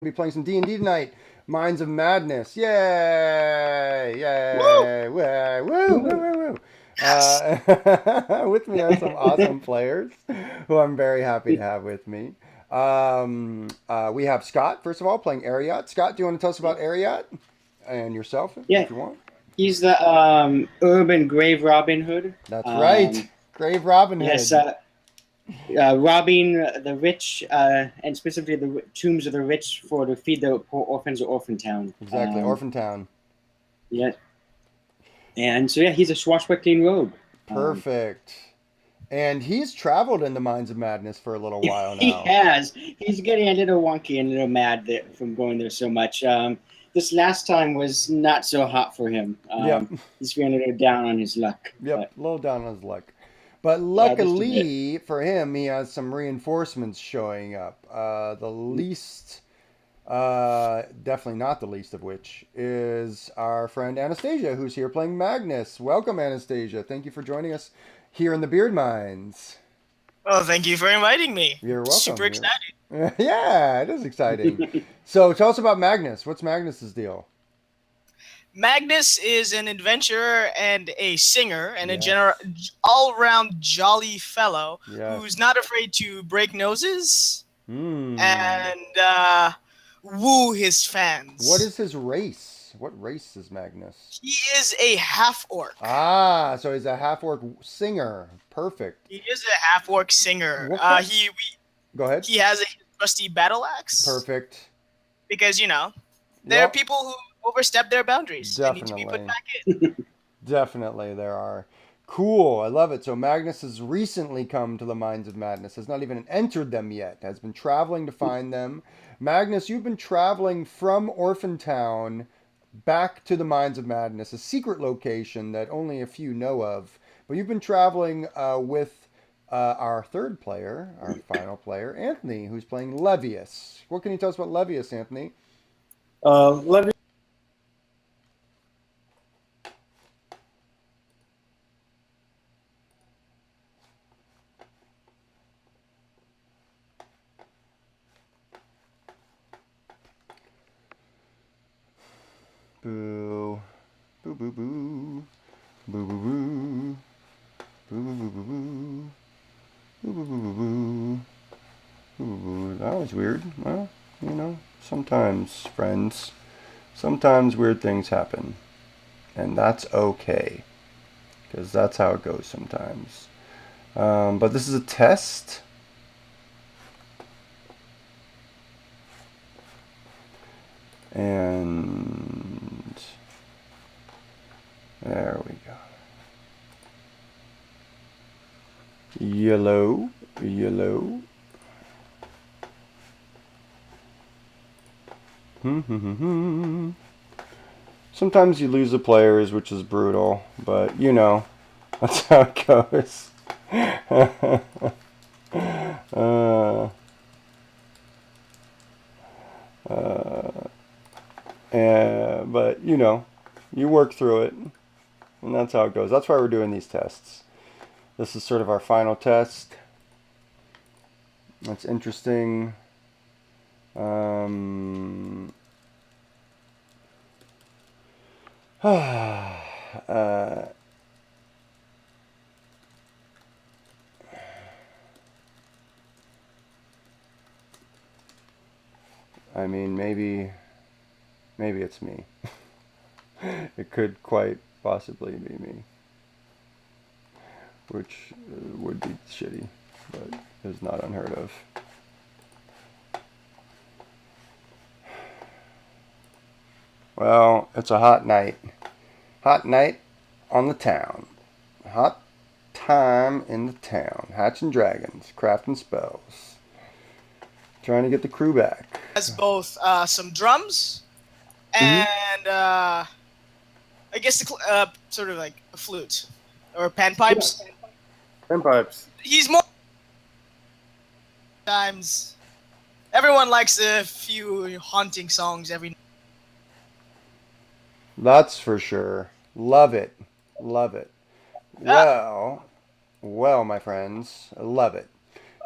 Be playing some D&D tonight. Minds of Madness. Yay! Woo! Yay! Woo! Woo! Woo! Woohoo! Woo! Woo! Yes. With me are some awesome players who I'm very happy to have with me. We have Scott, first of all, playing Ariat. Scott, do you want to tell us about Ariat and yourself, Yeah, if you want? he's the urban grave Robin Hood. That's right. Grave Robin Yes, Hood. robbing the rich and specifically the tombs of the rich for to feed the poor orphans of Orphan Town. Exactly. Orphan Town. Yeah, and so yeah, he's a swashbuckling rogue. Um, Perfect. And he's traveled in the Minds of Madness for a little while he now. has. He's getting a little wonky and a little mad from going there so much. This last time was not so hot for him. Yep. He's feeling a little down on his luck, Yep, but a little down on his luck. But just a bit. luckily for him, he has some reinforcements showing up. Definitely not the least of which, is our friend Anastasia, who's here playing Magnus. Welcome, Anastasia. Thank you for joining us here in the Beard Mines. Well, thank you for inviting me. You're Super welcome. excited. Yeah, it is exciting. So tell us about Magnus. What's Magnus's deal? Magnus is an adventurer and a singer and a Yes. all-round jolly fellow Yes. who's not afraid to break noses Hmm. and woo his fans. What is his race? What race is Magnus? He is a half-orc. Ah, so he's a half orc singer. Perfect. He is a half-orc singer. What kind? Go ahead. He has a rusty battle axe Perfect. because there are Yep. people who overstep their boundaries and need to be put Definitely. back in. Definitely there are. Cool. I love it. So Magnus has recently come to the Minds of Madness. Has not even entered them yet. Has been traveling to find them. Magnus, you've been traveling from Orphan Town back to the Minds of Madness, a secret location that only a few know of. But you've been traveling with our third player, our final player, Anthony, who's playing Levius. What can you tell us about Levius, Anthony? Let me. Boo. Boo boo boo. Boo boo boo. Boo boo boo boo boo. Boo boo boo boo boo. Boo boo boo. That was weird. Well, sometimes, friends, sometimes weird things happen. And that's okay. Because that's how it goes sometimes. But this is a test. And there we go. Yellow, yellow. Sometimes you lose the players, which is brutal, but that's how it goes. uh, but you work through it, and that's how it goes. That's why we're doing these tests. This is sort of our final test. That's interesting. Uh, I mean, maybe it's me. It could quite possibly be me, which would be shitty, but is not unheard of. Well, it's a hot night. Hot night on the town. Hot time in the town. Hatching dragons, crafting spells. Trying to get the crew back. Has both some drums Mm-hmm. and I guess sort of like a flute or panpipes. Pipes. He's more times. Everyone likes a few haunting songs every. That's for sure. Love it. Love it. Ah, Well, my friends, I love it.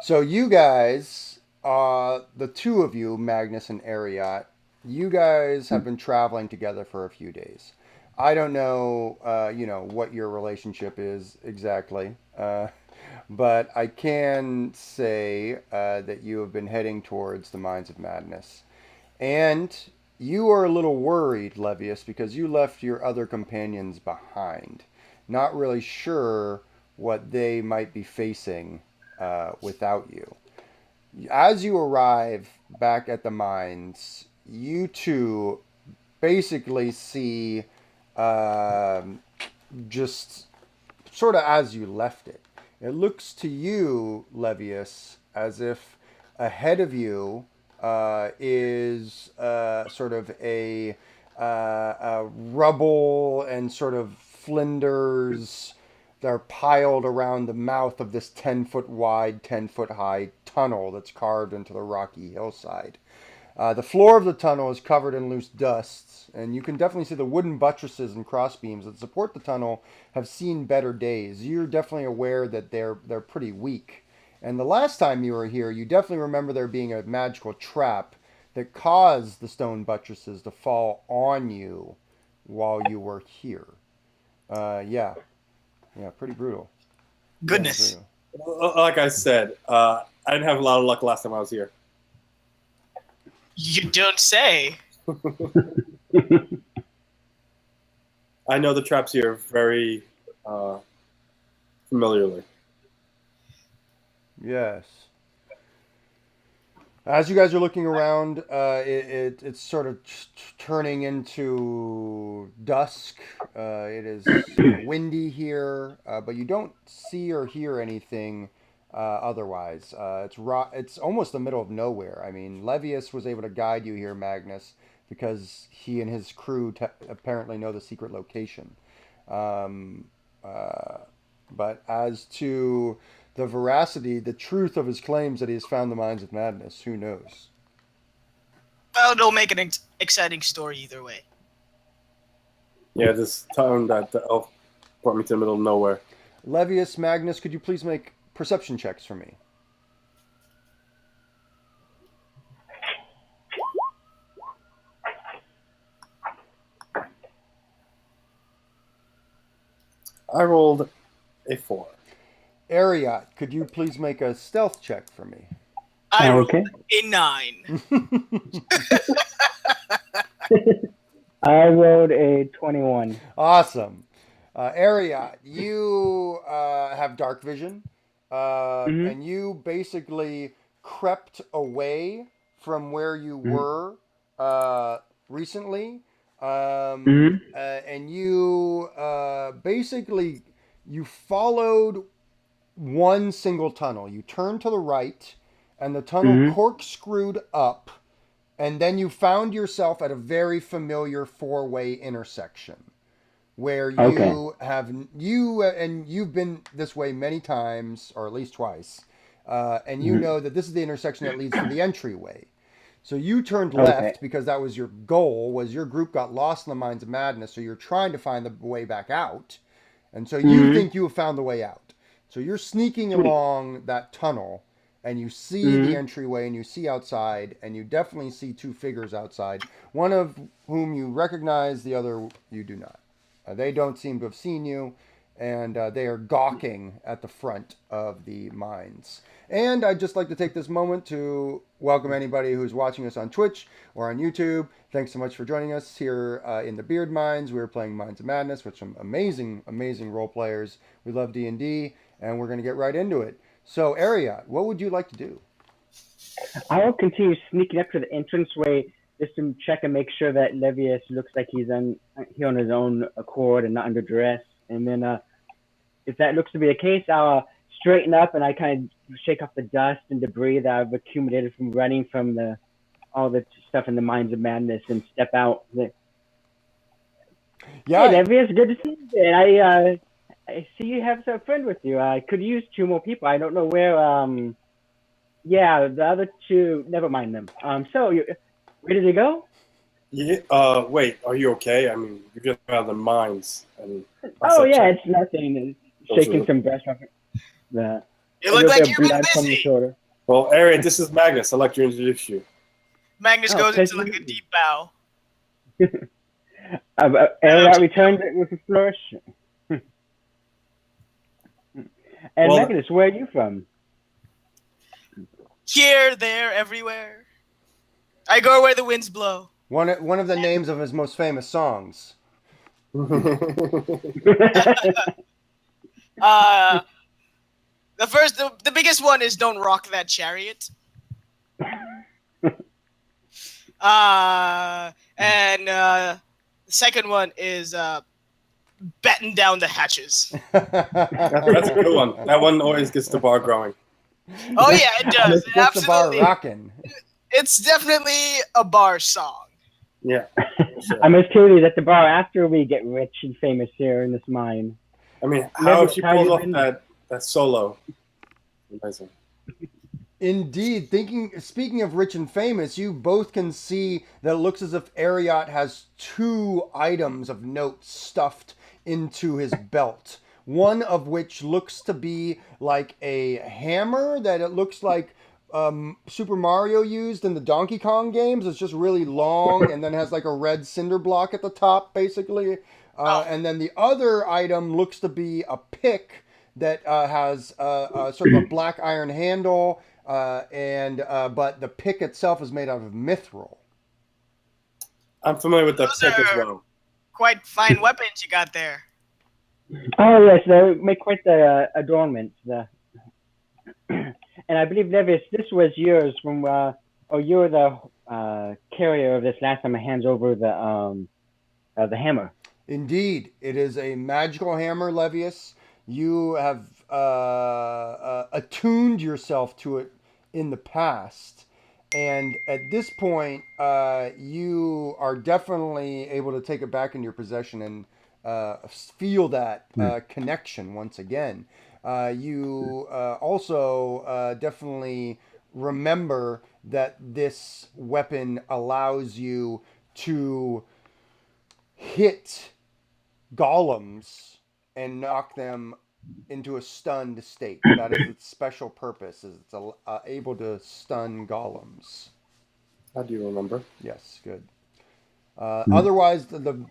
So you guys the two of you, Magnus and Ariat, you guys have been traveling together for a few days. I don't know, what your relationship is exactly, but I can say that you have been heading towards the Mines of Madness. And you are a little worried, Levius, because you left your other companions behind. Not really sure what they might be facing without you. As you arrive back at the mines, you two basically see just sort of as you left it. It looks to you, Levius, as if ahead of you is sort of a rubble and sort of flinders that are piled around the mouth of this 10-foot wide, 10-foot high tunnel that's carved into the rocky hillside. The floor of the tunnel is covered in loose dust, and you can definitely see the wooden buttresses and crossbeams that support the tunnel have seen better days. You're definitely aware that they're pretty weak. And the last time you were here, you definitely remember there being a magical trap that caused the stone buttresses to fall on you while you were here. Yeah, pretty brutal. Goodness. Yeah, brutal. Like I said, I didn't have a lot of luck last time I was here. You don't say. I know the traps here very familiarly. Yes. As you guys are looking around, it's sort of turning into dusk. It is windy here, but you don't see or hear anything otherwise. It's almost the middle of nowhere. I mean, Levius was able to guide you here, Magnus, because he and his crew apparently know the secret location. But as to the veracity, the truth of his claims that he has found the Mines of Madness, who knows? Well, it'll make an exciting story either way. Yeah, this town that the elf brought me to the middle of nowhere. Levius, Magnus, could you please make perception checks for me? I rolled a 4. Ariat, could you please make a stealth check for me? I rolled Okay. a 9. I rolled a 21. Awesome. Ariat, you have dark vision, Mhm. and you basically crept away from where you Mhm. were recently, Mhm. and you basically you followed one single tunnel. You turned to the right, and the tunnel Mhm. corkscrewed up, and then you found yourself at a very familiar four-way intersection where you Okay. you've been this way many times, or at least twice, and you Mhm. know that this is the intersection that leads to the entryway. So you turned Okay. left because that was your goal. Was your group got lost in the Mines of Madness, so you're trying to find the way back out, and so you Mhm. think you have found the way out. So you're sneaking Sweet. along that tunnel, and you see the Mhm. entryway, and you see outside, and you definitely see two figures outside. One of whom you recognize, the other you do not. They don't seem to have seen you, and they are gawking at the front of the mines. And I'd just like to take this moment to welcome anybody who's watching us on Twitch or on YouTube. Thanks so much for joining us here in the Beard Mines. We're playing Mines of Madness with some amazing, amazing role players. We love D&D, and we're going to get right into it. So, Ariat, what would you like to do? I will continue sneaking up to the entranceway just to check and make sure that Levius looks like he's on his own accord and not under duress. And then if that looks to be the case, I'll straighten up and I kind of shake off the dust and debris that I've accumulated from running from all the stuff in the Mines of Madness and step out. Yeah, Hey, Levius, good to see you. And I see you have some friend with you. I could use 2 more people. I don't know where. Yeah, the other 2. Never mind them. So you ready to go? Yeah. Wait, are you okay? I mean, you just out of the mines. And Oh yeah, it's nothing. Shaking some breast off the You look like little you've bit of been blood from the busy. shoulder. Well, Ariat, this is Magnus. I'd like to introduce you. Magnus Oh, goes into pleasure like a meeting you. deep bow. Elliot returned with a flourish. And Well, Magnus, where are you from? Here, there, everywhere. I go where the winds blow. One of the names of his most famous songs. The biggest one is "Don't Rock That Chariot." And the second one is "Batten Down the Hatches." That's a good one. That one always gets the bar growing. Oh yeah, it does. It Gets the bar absolutely. rocking. It's definitely a bar song. Yeah. I must tell you that the bar after we get rich and famous here in this mine. I mean, how Never she how pulls you off been? that solo. Amazing. Indeed. Speaking of rich and famous, you both can see that it looks as if Ariat has 2 items of note stuffed into his belt. One of which looks to be like a hammer that it looks like Super Mario used in the Donkey Kong games. It's just really long and then has like a red cinder block at the top, basically. And then the other item looks to be a pick that has sort of a black iron handle, but the pick itself is made out of mithril. I'm familiar with that Those pick as are- well. Quite fine weapons you got there. Oh yes, they make quite the adornments. And I believe Levis, this was yours from, or you were the carrier of this last time I hands over the hammer. Indeed, it is a magical hammer, Levius. You have attuned yourself to it in the past. And at this point, you are definitely able to take it back in your possession and feel that connection once again. You also definitely remember that this weapon allows you to hit golems and knock them into a stunned state. That is its special purpose. Is it's able to stun golems. I do remember. Yes, good. Otherwise, the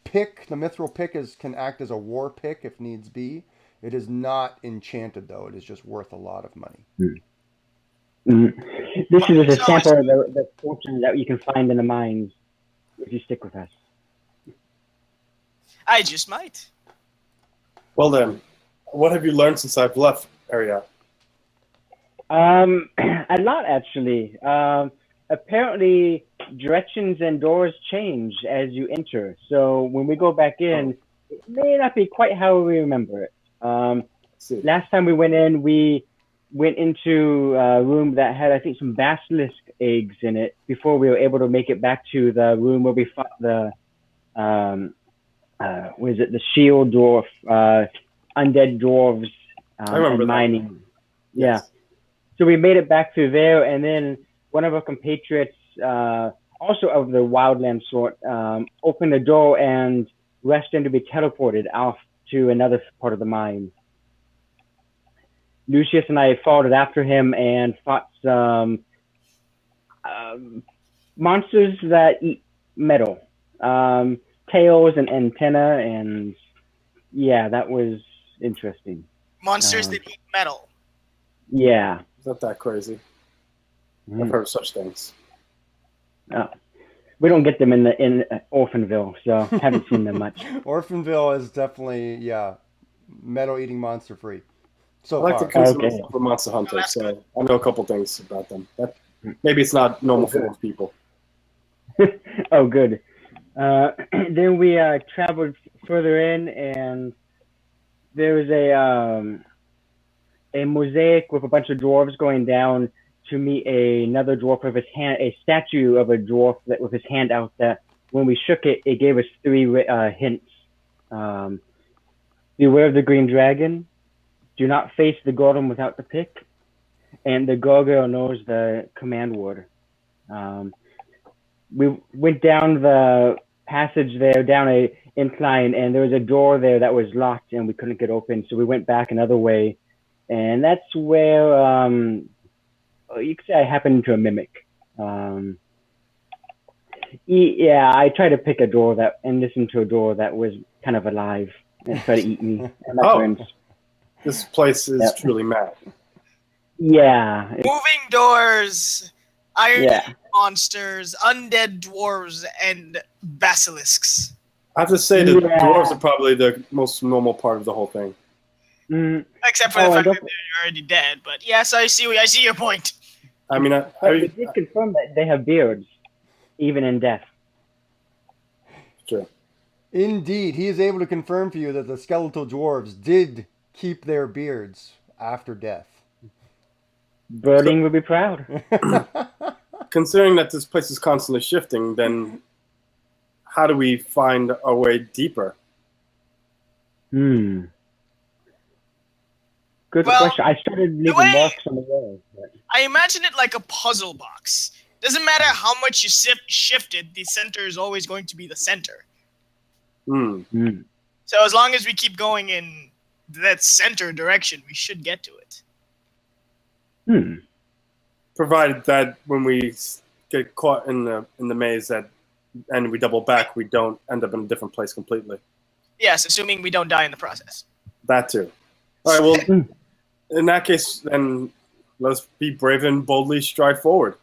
pick, the mithril pick, can act as a war pick if needs be. It is not enchanted though. It is just worth a lot of money. This is just a sample of the fortune that you can find in the mines if you stick with us. I just might. Well then, what have you learned since I've left Ariat? A lot actually. Apparently, directions and doors change as you enter. So when we go back in, it may not be quite how we remember it. See. Last time we went in, we went into a room that had, I think, some basilisk eggs in it before we were able to make it back to the room where we fought the, was it the shield dwarf, undead dwarves, I remember and that. mining. Yes. Yeah. So we made it back through there, and then one of our compatriots, also of the wildland sort, opened the door and rushed in to be teleported off to another part of the mine. Lucius and I followed after him and fought some monsters that eat metal, tails and antenna, and yeah, that was interesting. Monsters that eat metal. Yeah. It's not that crazy. I've heard of such things. We don't get them in Orphanville, so haven't seen them much. Orphanville is definitely, metal eating monster free. So I like to far. consider Okay. myself a monster hunter, that's so I know a couple things about them. Maybe it's not normal for most people. Oh, good. Then we traveled further in, and there was a mosaic with a bunch of dwarves going down to meet another dwarf with his hand, a statue of a dwarf that with his hand out. That when we shook it, it gave us 3 hints. Beware of the green dragon. Do not face the golem without the pick. And the gargoyle knows the command word. We went down the passage there, down a incline, and there was a door there that was locked and we couldn't get open. So we went back another way. And that's where you could say I happened into a mimic. Yeah, I tried to pick a door and listen to a door that was kind of alive and try to eat me and my friends. This place is Yeah. truly mad. Yeah, Moving doors, iron yeah. monsters, undead dwarves, and basilisks. I have to say the Yeah. dwarves are probably the most normal part of the whole thing. Mm, Except for Oh, the and fact don't- that they're already dead. But yes, I see your point. I mean, but they did confirm that they have beards, even in death. sure. Indeed, he is able to confirm for you that the skeletal dwarves did keep their beards after death. Birding would be proud. Considering that this place is constantly shifting, then how do we find our way deeper? Hmm. Good Well, question. I started leaving way- marks on the wall. But... I imagine it like a puzzle box. Doesn't matter how much you shift it, the center is always going to be the center. Hmm. Hmm. So as long as we keep going in that center direction, we should get to it. Hmm. Provided that when we get caught in the maze and we double back, we don't end up in a different place completely. Yes, assuming we don't die in the process. That too. All right. Well, in that case, then let's be brave and boldly stride forward.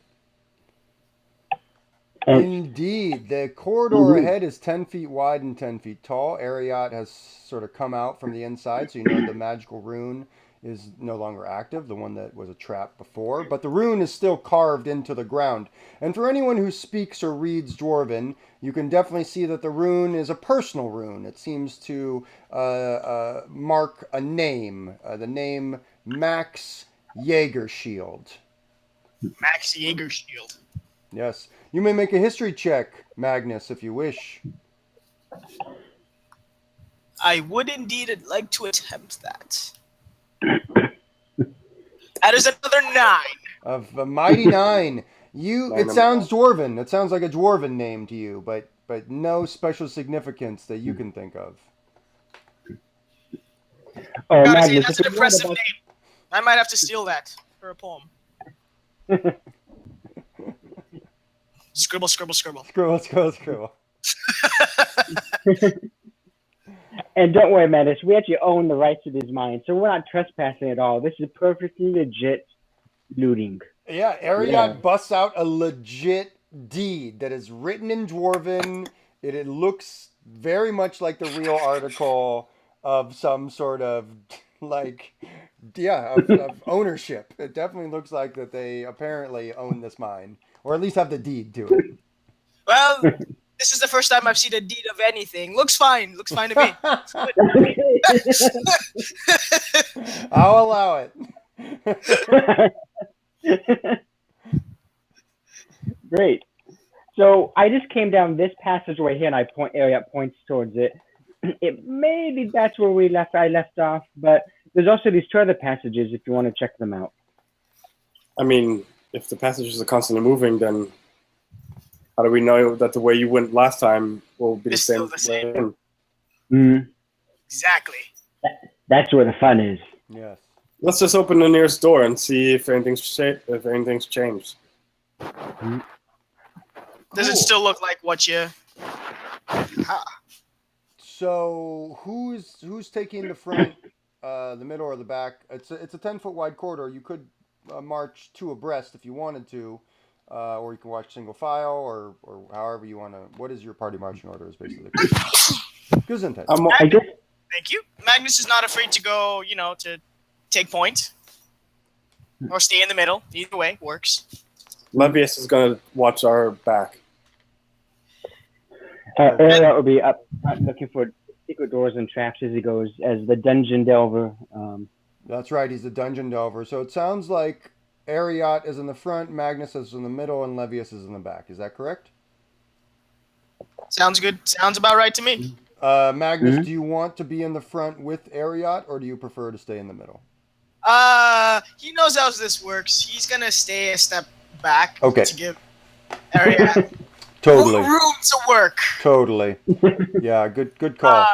And Indeed, the corridor ahead is 10 feet wide and 10 feet tall. Ariat has sort of come out from the inside, so you know the magical rune is no longer active, the one that was a trap before, but the rune is still carved into the ground. And for anyone who speaks or reads Dwarven, you can definitely see that the rune is a personal rune. It seems to mark a name, the name Max Jaegershield. Max Jaegershield. Yes. You may make a history check, Magnus, if you wish. I would indeed like to attempt that. That is another 9. Of a mighty 9. It Nine sounds dwarven. It sounds like a dwarven name to you, but no special significance that you can think of. oh, Gotta say, Magnus, that's if an you learn impressive about- name. I might have to steal that for a poem. Scribble, scribble, scribble. Scroll. And don't worry, Magnus, we actually own the rights to these mines, so we're not trespassing at all. This is perfectly legit looting. Yeah, Ariat Yeah. busts out a legit deed that is written in Dwarven. It looks very much like the real article of some sort of, of ownership. It definitely looks like that they apparently own this mine, or at least have the deed to it. Well, this is the first time I've seen a deed of anything. Looks fine. Looks fine to me. I'll allow it. Great. So I just came down this passageway here, and Ariat points towards it. Maybe that's where I left off, but there's also these two other passages if you want to check them out. I mean, if the passages are constantly moving, then how do we know that the way you went last time will be the It's same? still the same. way in? Mm, Exactly. that's where the fun is. Yes. Let's just open the nearest door and see if anything's changed. Does it Cool. still look like what you... Ah. So who's taking the front, the middle, or the back? It's a 10-foot wide corridor. You could march two abreast if you wanted to, or you can watch single file, or however you want to. What is your party marching order? Is basically Gesundheit. I guess Thank you. Magnus is not afraid to go, to take point. Or stay in the middle. Either way, works. Levius is going to watch our back. Ariat will be up front looking for secret doors and traps as he goes, as the dungeon delver. That's right. He's the dungeon delver. So it sounds like Ariat is in the front, Magnus is in the middle, and Levius is in the back. Is that correct? Sounds good. Sounds about right to me. Magnus, Mhm. do you want to be in the front with Ariat, or do you prefer to stay in the middle? He knows how this works. He's gonna stay a step back Okay. to give area Totally. room to work. Totally. Yeah, good call.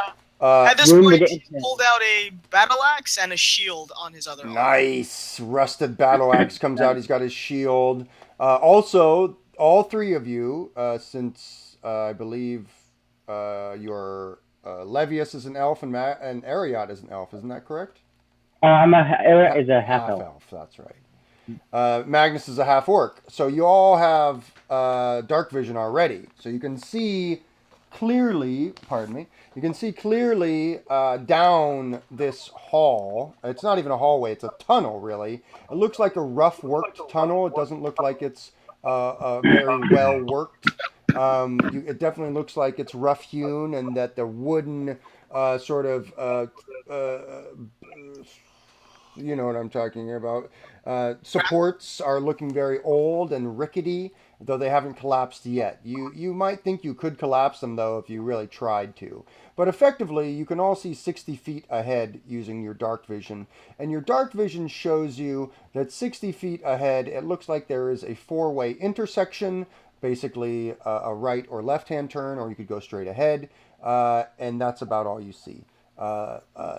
At this room with point, the he entrance. pulled out a battle axe and a shield on his other arm. Nice. Rusted battle axe comes out. He's got his shield. Also, all three of you, since I believe your Levius is an elf and Ariat is an elf, isn't that correct? Era is a half elf. That's right. Magnus is a half orc. So you all have dark vision already. So you can see clearly, pardon me, you can see clearly down this hall. It's not even a hallway, it's a tunnel, really. It looks like a rough worked tunnel. It doesn't look like it's very well worked. It definitely looks like it's rough hewn and that the wooden sort of you know what I'm talking about. Supports are looking very old and rickety, though they haven't collapsed yet. You might think you could collapse them, though, if you really tried to. But effectively, you can all see 60 feet ahead using your dark vision. And your dark vision shows you that 60 feet ahead, it looks like there is a four-way intersection, basically a right or left-hand turn, or you could go straight ahead. And that's about all you see.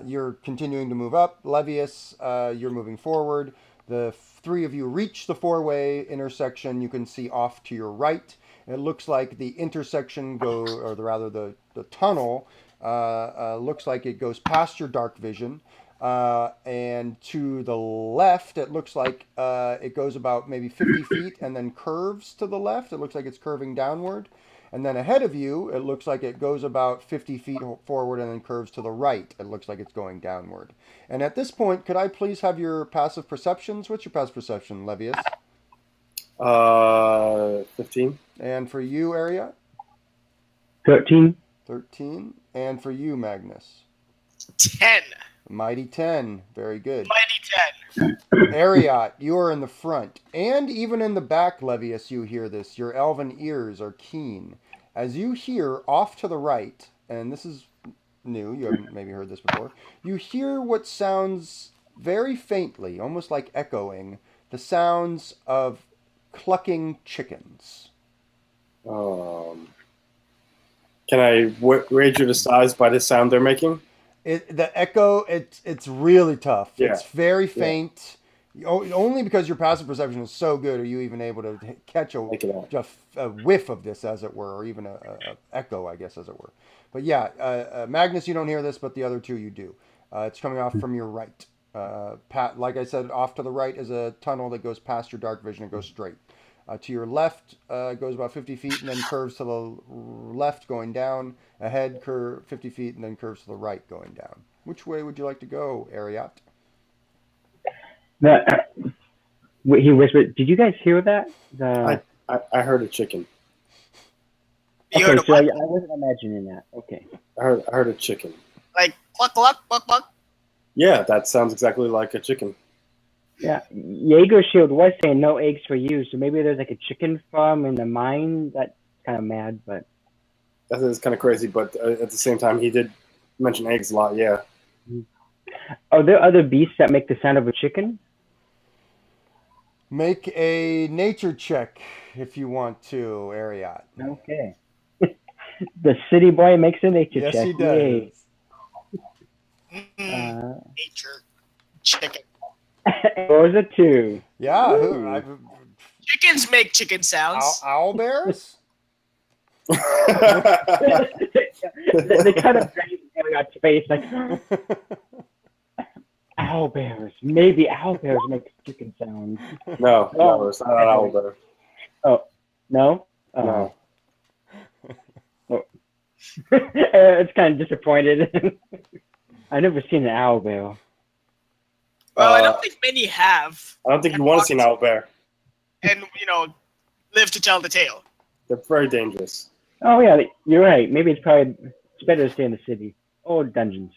You're continuing to move up. Levius, you're moving forward. The three of you reach the four-way intersection. You can see off to your right. It looks like the intersection the tunnel looks like it goes past your dark vision. And to the left, it looks like it goes about maybe 50 feet and then curves to the left. It looks like it's curving downward. And then ahead of you, it looks like it goes about 50 feet forward and then curves to the right. It looks like it's going downward. And at this point, could I please have your passive perceptions? What's your passive perception, Levius? 15. And for you, Aria? 13. 13. And for you, Magnus? 10. Mighty 10. Very good. Mighty 10. Ariat, you are in the front. And even in the back, Levius, you hear this. Your elven ears are keen. As you hear off to the right, and this is new, you haven't maybe heard this before, you hear what sounds very faintly, almost like echoing, the sounds of clucking chickens. Can I rate you the size by the sound they're making? The echo, it's really tough. Yeah. It's very faint. Only because your passive perception is so good are you even able to catch a whiff of this, as it were, or even a echo, I guess, as it were. But yeah, Magnus, you don't hear this, but the other two you do. It's coming off from your right. Like I said, off to the right is a tunnel that goes past your dark vision and goes straight. To your left, goes about 50 feet and then curves to the left going down. Ahead, curve 50 feet and then curves to the right going down. Which way would you like to go, Ariat? He whispered, did you guys hear that? I heard a chicken. You Okay, heard a so what? I wasn't imagining that. Okay. I heard a chicken. Like, cluck, cluck, cluck, cluck. Yeah, that sounds exactly like a chicken. Yeah, Jaeger Shield was saying no eggs for you, so maybe there's like a chicken farm in the mine. That's kind of mad, but That is kind of crazy, but at the same time, he did mention eggs a lot, yeah. are there other beasts that make the sound of a chicken? Make a nature check if you want to, Ariat. Okay. The city boy makes a nature Yes, check. he does. Yay. Nature. Chicken. Or is it 2? Yeah, Chickens make chicken sounds. owl bears? They kind of got space like owl bears. Maybe owl bears make chicken sounds. No, it's not an owl bear. Oh, no? No. Oh. It's kind of disappointed. I've never seen an owl bear. Well, I don't think many have. I don't think you want to see an owl bear. And, live to tell the tale. They're very dangerous. Oh yeah, you're right. Maybe it's better to stay in the city or dungeons.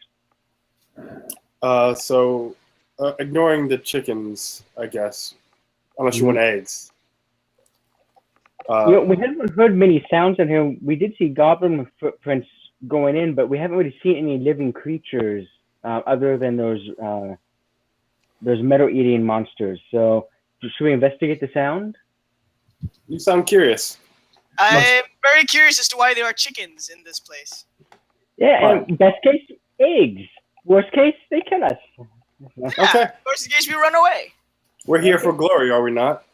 So, ignoring the chickens, I guess, unless you want eggs. We haven't heard many sounds in here. We did see goblin footprints going in, but we haven't really seen any living creatures other than those metal-eating monsters. So, should we investigate the sound? You sound curious. I'm very curious as to why there are chickens in this place. Yeah, and best case, eggs. Worst case, they kill us. Yeah, Okay. worst in case we run away. We're here for glory, are we not?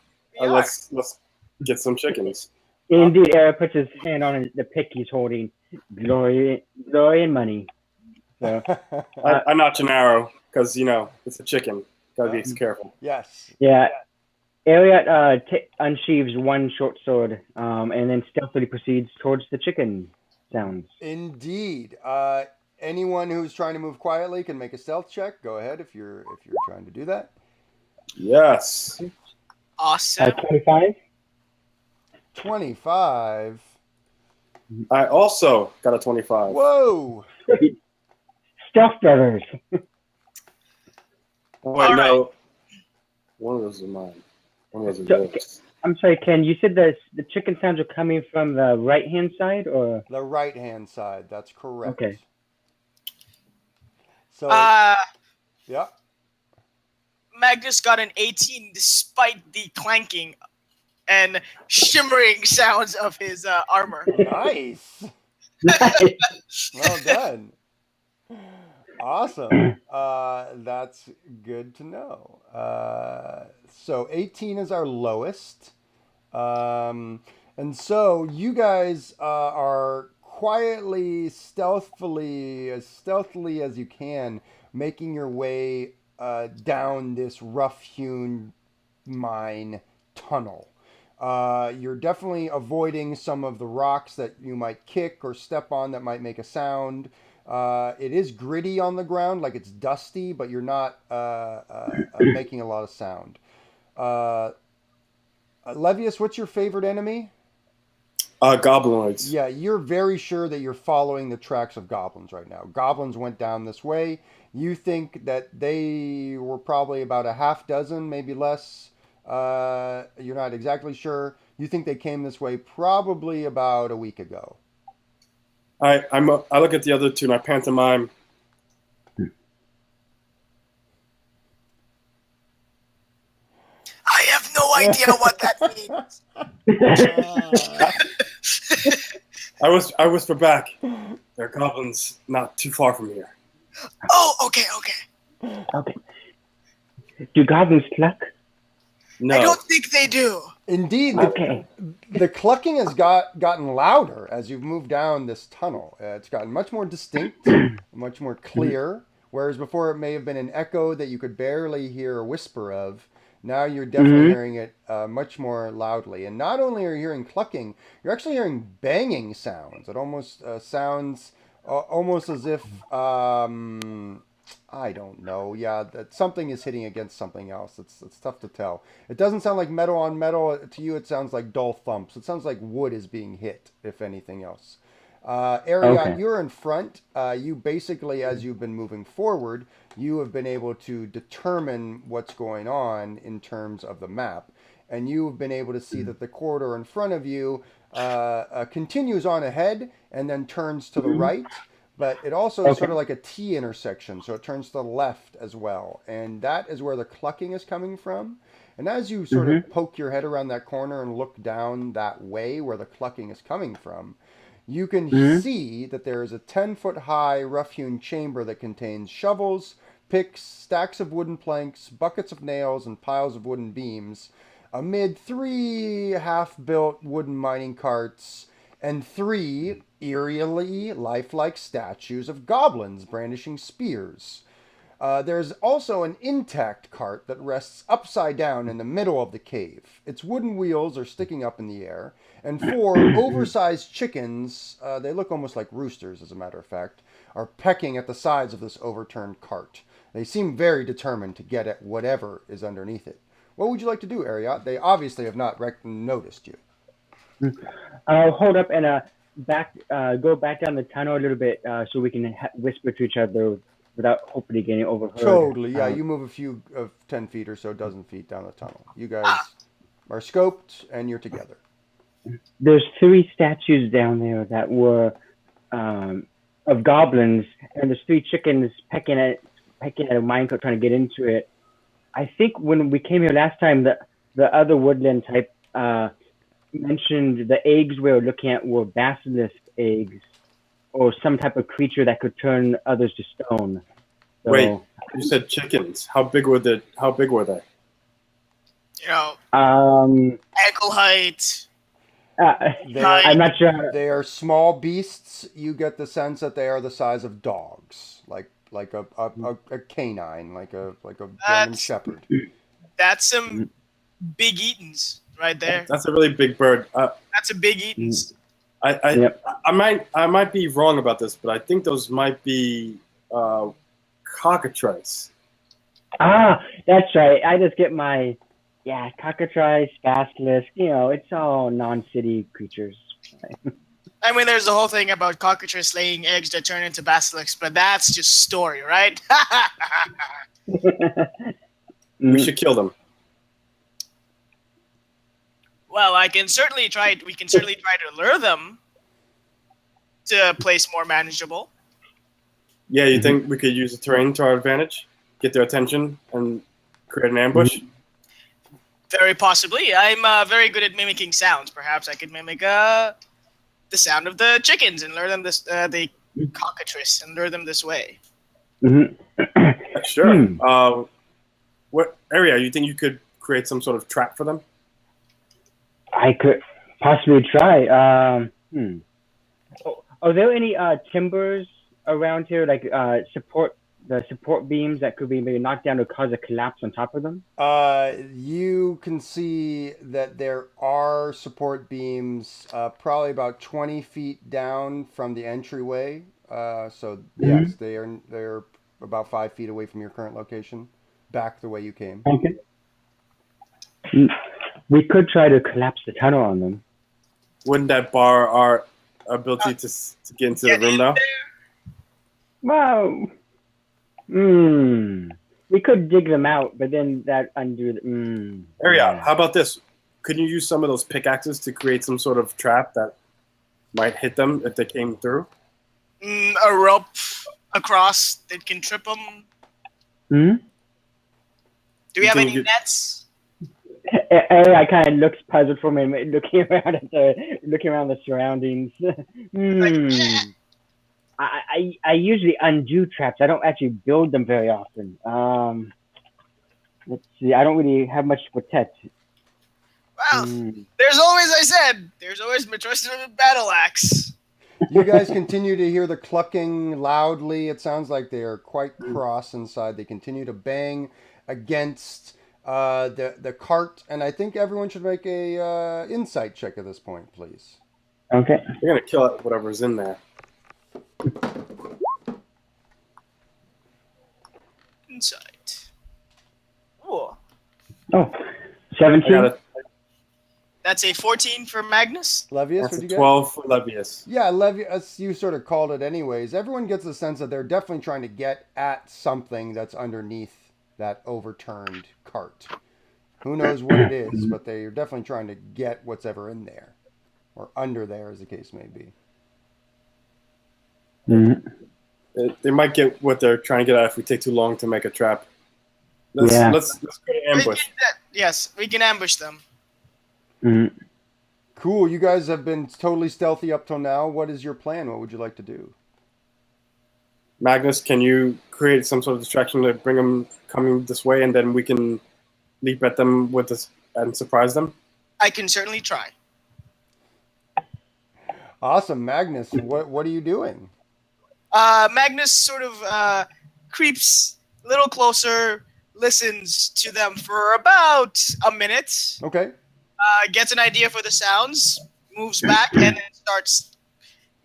We are. Let's get some chickens. Indeed, Eric puts his hand on the pick he's holding. Glory and money. So, I notch an arrow because it's a chicken. Gotta be careful. Yes. yeah. Elliot unsheaves one short sword and then stealthily proceeds towards the chicken sounds. Indeed. Anyone who's trying to move quietly can make a stealth check. Go ahead if you're trying to do that. Yes. Awesome. 25? 25. I also got a 25. Whoa. Stealth Brothers. Wait, All no. One of those is mine. One of those is So- yours. I'm sorry, Ken, you said the chicken sounds are coming from the right-hand side, or? The right hand side. That's correct. Okay. So yeah. Magnus got an 18 despite the clanking and shimmering sounds of his armor. Nice. Nice. Well done. Awesome. That's good to know. So 18 is our lowest. And so you guys are quietly, stealthily as you can, making your way down this rough-hewn mine tunnel. You're definitely avoiding some of the rocks that you might kick or step on that might make a sound. It is gritty on the ground, like it's dusty, but you're not making a lot of sound. Levius, what's your favorite enemy? Goblinoids. Yeah, you're very sure that you're following the tracks of goblins right now. Goblins went down this way. You think that they were probably about a half dozen, maybe less. You're not exactly sure. You think they came this way probably about a week ago. I look at the other two and I pantomime. I have no idea what that means. I whisper back. There are goblins not too far from here. Oh, okay. Okay. Do goblins cluck? No. I don't think they do. Indeed, Okay. the clucking has gotten louder as you've moved down this tunnel. It's gotten much more distinct, much more clear, whereas before it may have been an echo that you could barely hear a whisper of. Now you're definitely hearing it much more loudly. And not only are you hearing clucking, you're actually hearing banging sounds. It almost sounds almost as if, I don't know, yeah, that something is hitting against something else. It's tough to tell. It doesn't sound like metal on metal. To you, it sounds like dull thumps. It sounds like wood is being hit, if anything else. Ariat, Okay. you're in front. You basically, as you've been moving forward, you have been able to determine what's going on in terms of the map. And you have been able to see that the corridor in front of you continues on ahead and then turns to the right. But it also is sort of like a T intersection, so it turns to the left as well. And that is where the clucking is coming from. And as you sort of poke your head around that corner and look down that way where the clucking is coming from, you can see that there is a 10-foot high rough-hewn chamber that contains shovels, picks, stacks of wooden planks, buckets of nails, and piles of wooden beams, amid 3 half-built wooden mining carts and 3 eerily lifelike statues of goblins brandishing spears. There's also an intact cart that rests upside down in the middle of the cave. Its wooden wheels are sticking up in the air, and 4 oversized chickens, they look almost like roosters as a matter of fact, are pecking at the sides of this overturned cart. They seem very determined to get at whatever is underneath it. What would you like to do, Ariat? They obviously have not noticed you. I'll hold up and go back down the tunnel a little bit so we can whisper to each other without hopefully getting overheard. Totally, yeah. You move a few of 10 feet or so, dozen feet down the tunnel. You guys are scoped and you're together. There's 3 statues down there that were of goblins, and there's 3 chickens pecking at a minecart trying to get into it. I think when we came here last time, the other woodland type mentioned the eggs we were looking at were basilisk eggs. or some type of creature that could turn others to stone. So, Wait. You said chickens. How big were they? You know, um, ankle height. They I'm not sure. They are small beasts. You get the sense that they are the size of dogs, like a canine, like a German That's- Shepherd. That's some big eatons right there. That's a really big bird. That's a big eatons. Yep. I might be wrong about this, but I think those might be cockatrice. That's right. I just get my cockatrice, basilisk. It's all non-city creatures. I mean, there's the whole thing about cockatrice laying eggs that turn into basilisks, but that's just story, right? We should kill them. Well, we can certainly try to lure them to a place more manageable. Yeah, you think we could use the terrain to our advantage, get their attention, and create an ambush? Very possibly. I'm very good at mimicking sounds. Perhaps I could mimic the sound of the chickens and lure them the cockatrice and lure them this way. Sure. What area you think you could create some sort of trap for them? I could possibly try. Are there any timbers around here, like support beams that could be maybe knocked down to cause a collapse on top of them? You can see that there are support beams, probably about 20 feet down from the entryway. So yes, they're about 5 feet away from your current location, back the way you came. Okay. We could try to collapse the tunnel on them. Wouldn't that bar our ability to get into the room now? Well, we could dig them out, but then that undo the. How about this? Could you use some of those pickaxes to create some sort of trap that might hit them if they came through? A rope across that can trip them. Hmm? Do we have any nets? I kind of looks puzzled for me, looking around the surroundings. I usually undo traps. I don't actually build them very often. Let's see. I don't really have much to protect. Well, there's always my trusted battle axe. You guys continue to hear the clucking loudly. It sounds like they are quite cross inside. They continue to bang against the cart, and I think everyone should make a insight check at this point, please. Okay. We're gonna kill whatever's in there. Insight. Ooh. Oh, 17. That's a 14 for Magnus. Levius, That's what'd a you get? 12 for Levius. Yeah, Levius, you sort of called it anyways. Everyone gets the sense that they're definitely trying to get at something that's underneath that overturned cart. Who knows what it is, but they're definitely trying to get what's ever in there. Or under there, as the case may be. They might get what they're trying to get at if we take too long to make a trap. Let's go to ambush. Yes, we can ambush them. Cool. You guys have been totally stealthy up till now. What is your plan? What would you like to do? Magnus, can you create some sort of distraction to bring them coming this way, and then we can leap at them with this and surprise them? I can certainly try. Awesome, Magnus. What are you doing? Magnus sort of creeps a little closer, listens to them for about a minute. Okay. Gets an idea for the sounds, moves back, and then starts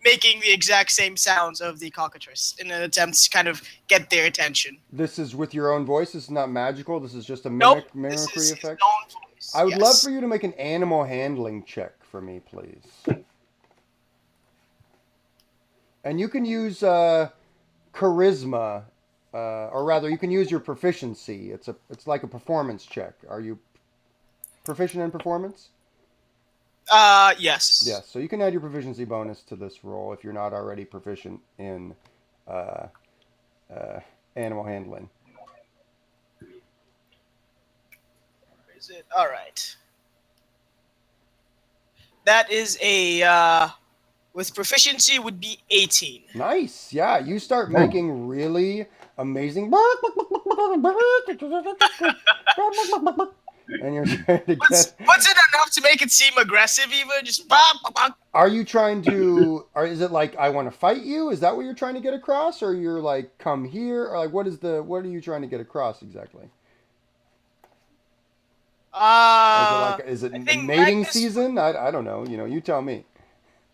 making the exact same sounds of the cockatrice in an attempt to kind of get their attention. This is with your own voice. This is not magical. This is just a mimicry this is effect. his own voice. I would love for you to make an animal handling check for me, please. And you can use charisma, or rather, you can use your proficiency. It's like a performance check. Are you proficient in performance? Yes. Yes. So you can add your proficiency bonus to this roll if you're not already proficient in animal handling. Where is it? All right. That is a with proficiency would be 18. Nice. Yeah, you start Nice. making really amazing. And you're trying to What's get. it enough to make it seem aggressive? Even just bop, bop, bop. Are you trying to? Or is it like I want to fight you? Is that what you're trying to get across? Or you're like come here? Or like what is the? What are you trying to get across exactly? Is it I think mating Magnus- season? I don't know. You know, you tell me.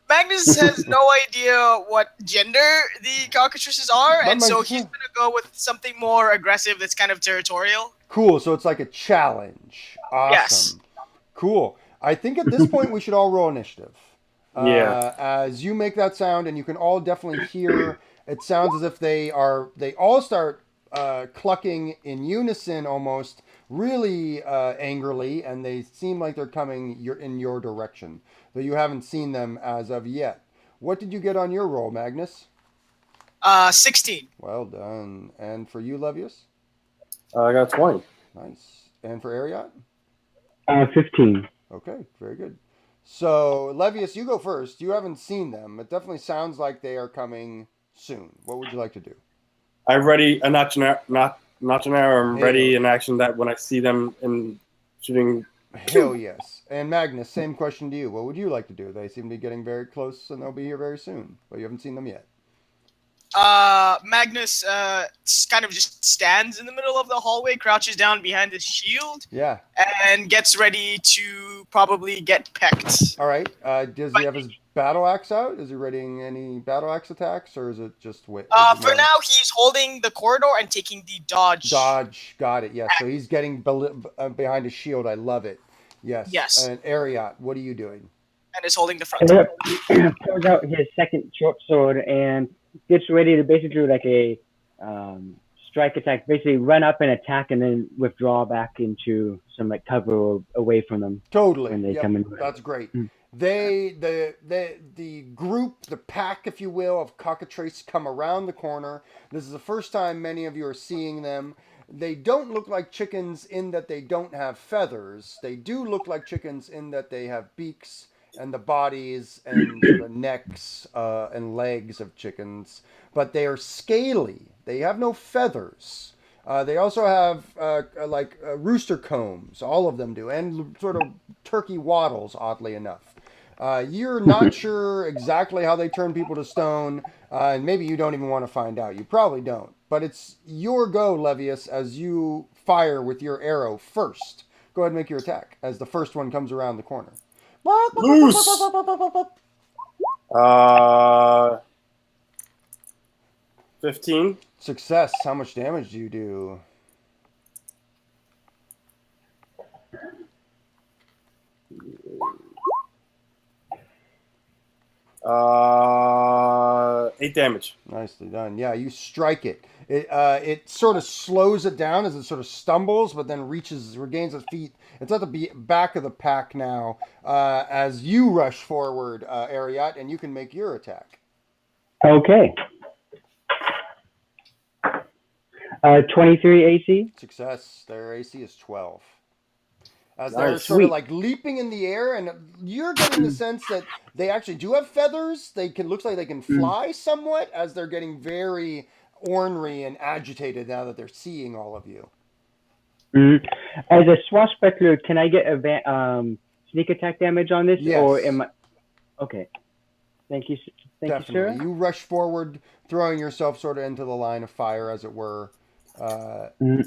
Magnus has no idea what gender the cockatrices are, But and so Magnus- he's gonna go with something more aggressive that's kind of territorial. Cool. So it's like a challenge. Awesome. Yes. Cool. I think at this point we should all roll initiative. Yeah. As you make that sound, and you can all definitely hear. It sounds as if they all start clucking in unison, almost really angrily, and they seem like they're coming in your direction, though you haven't seen them as of yet. What did you get on your roll, Magnus? 16. Well done. And for you, Levius? I got 20. Nice. And for Ariat? 15. Okay, very good. So, Levius, you go first. You haven't seen them. It definitely sounds like they are coming soon. What would you like to do? I'm ready. Not an arrow. I'm Yeah. ready in action. That when I see them in shooting, Hell yes. And Magnus, same question to you. What would you like to do? They seem to be getting very close and they'll be here very soon, but you haven't seen them yet. Magnus kind of just stands in the middle of the hallway, crouches down behind his shield, Yeah. and gets ready to probably get pecked. All right. Does he have his battle axe out? Is he readying any battle axe attacks, or is it just wait? For now, he's holding the corridor and taking the dodge. Dodge. Got it. Yes. So he's getting behind his shield. I love it. Yes. Yes. And Ariat, what are you doing? And is holding the front. Pulls out his second short sword and gets ready to basically do like a strike attack, basically run up and attack and then withdraw back into some like cover or away from them. Totally. When they Yep, come in. that's great. Mm. The group, the pack, if you will, of cockatrices come around the corner. This is the first time many of you are seeing them. They don't look like chickens in that they don't have feathers. They do look like chickens in that they have beaks and the bodies and the necks and legs of chickens, but they are scaly. They have no feathers. They also have rooster combs. All of them do, and sort of turkey wattles, oddly enough. You're not sure exactly how they turn people to stone, and maybe you don't even want to find out. You probably don't. But it's your go, Levius, as you fire with your arrow first. Go ahead and make your attack as the first one comes around the corner. Loose! 15. Success. How much damage do you do? Uh, 8 damage. Nicely done. Yeah, you strike it. It sort of slows it down as it sort of stumbles, but then regains its feet. It's at the back of the pack now as you rush forward, Ariat, and you can make your attack. Okay. 23 AC. Success. Their AC is 12. As Nice. they're sort of Sweet. like leaping in the air, and you're getting the sense that they actually do have feathers. Looks like they can fly somewhat as they're getting very ornery and agitated now that they're seeing all of you. Mhm. As a swashbuckler, can I get sneak attack damage on this, Yes. or am I? Okay. Thank you. Thank Definitely. you, sir. You rush forward, throwing yourself sort of into the line of fire, as it were, Mhm.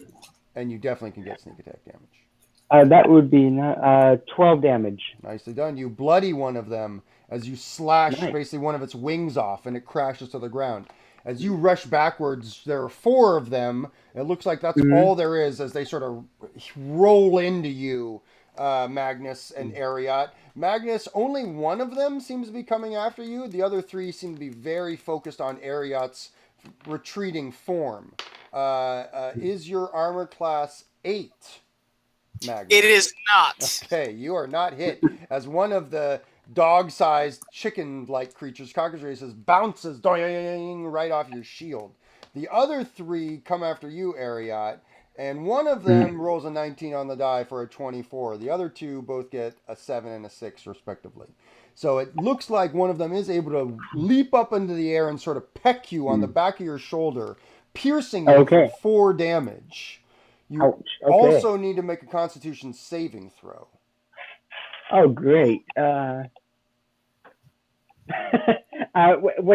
and you definitely can get sneak attack damage. That would be 12 damage. Nicely done. You bloody one of them as you slash Nice. basically one of its wings off, and it crashes to the ground. As you rush backwards, there are 4 of them. It looks like that's Mhm. all there is as they sort of roll into you, Magnus and Ariat. Magnus, only one of them seems to be coming after you. The other 3 seem to be very focused on Ariat's retreating form. Is your armor class 8, Magnus? It is not. Okay, you are not hit as one of the dog-sized chicken-like creatures, cockatrices, bounces doing right off your shield. The other 3 come after you, Ariat, and one of them rolls a 19 on the die for a 24. The other 2 both get a 7 and a 6, respectively. So it looks like one of them is able to leap up into the air and sort of peck you on the back of your shoulder, piercing you Okay. for 4 damage. You Ouch. Okay. also need to make a Constitution saving throw. Oh, great. Would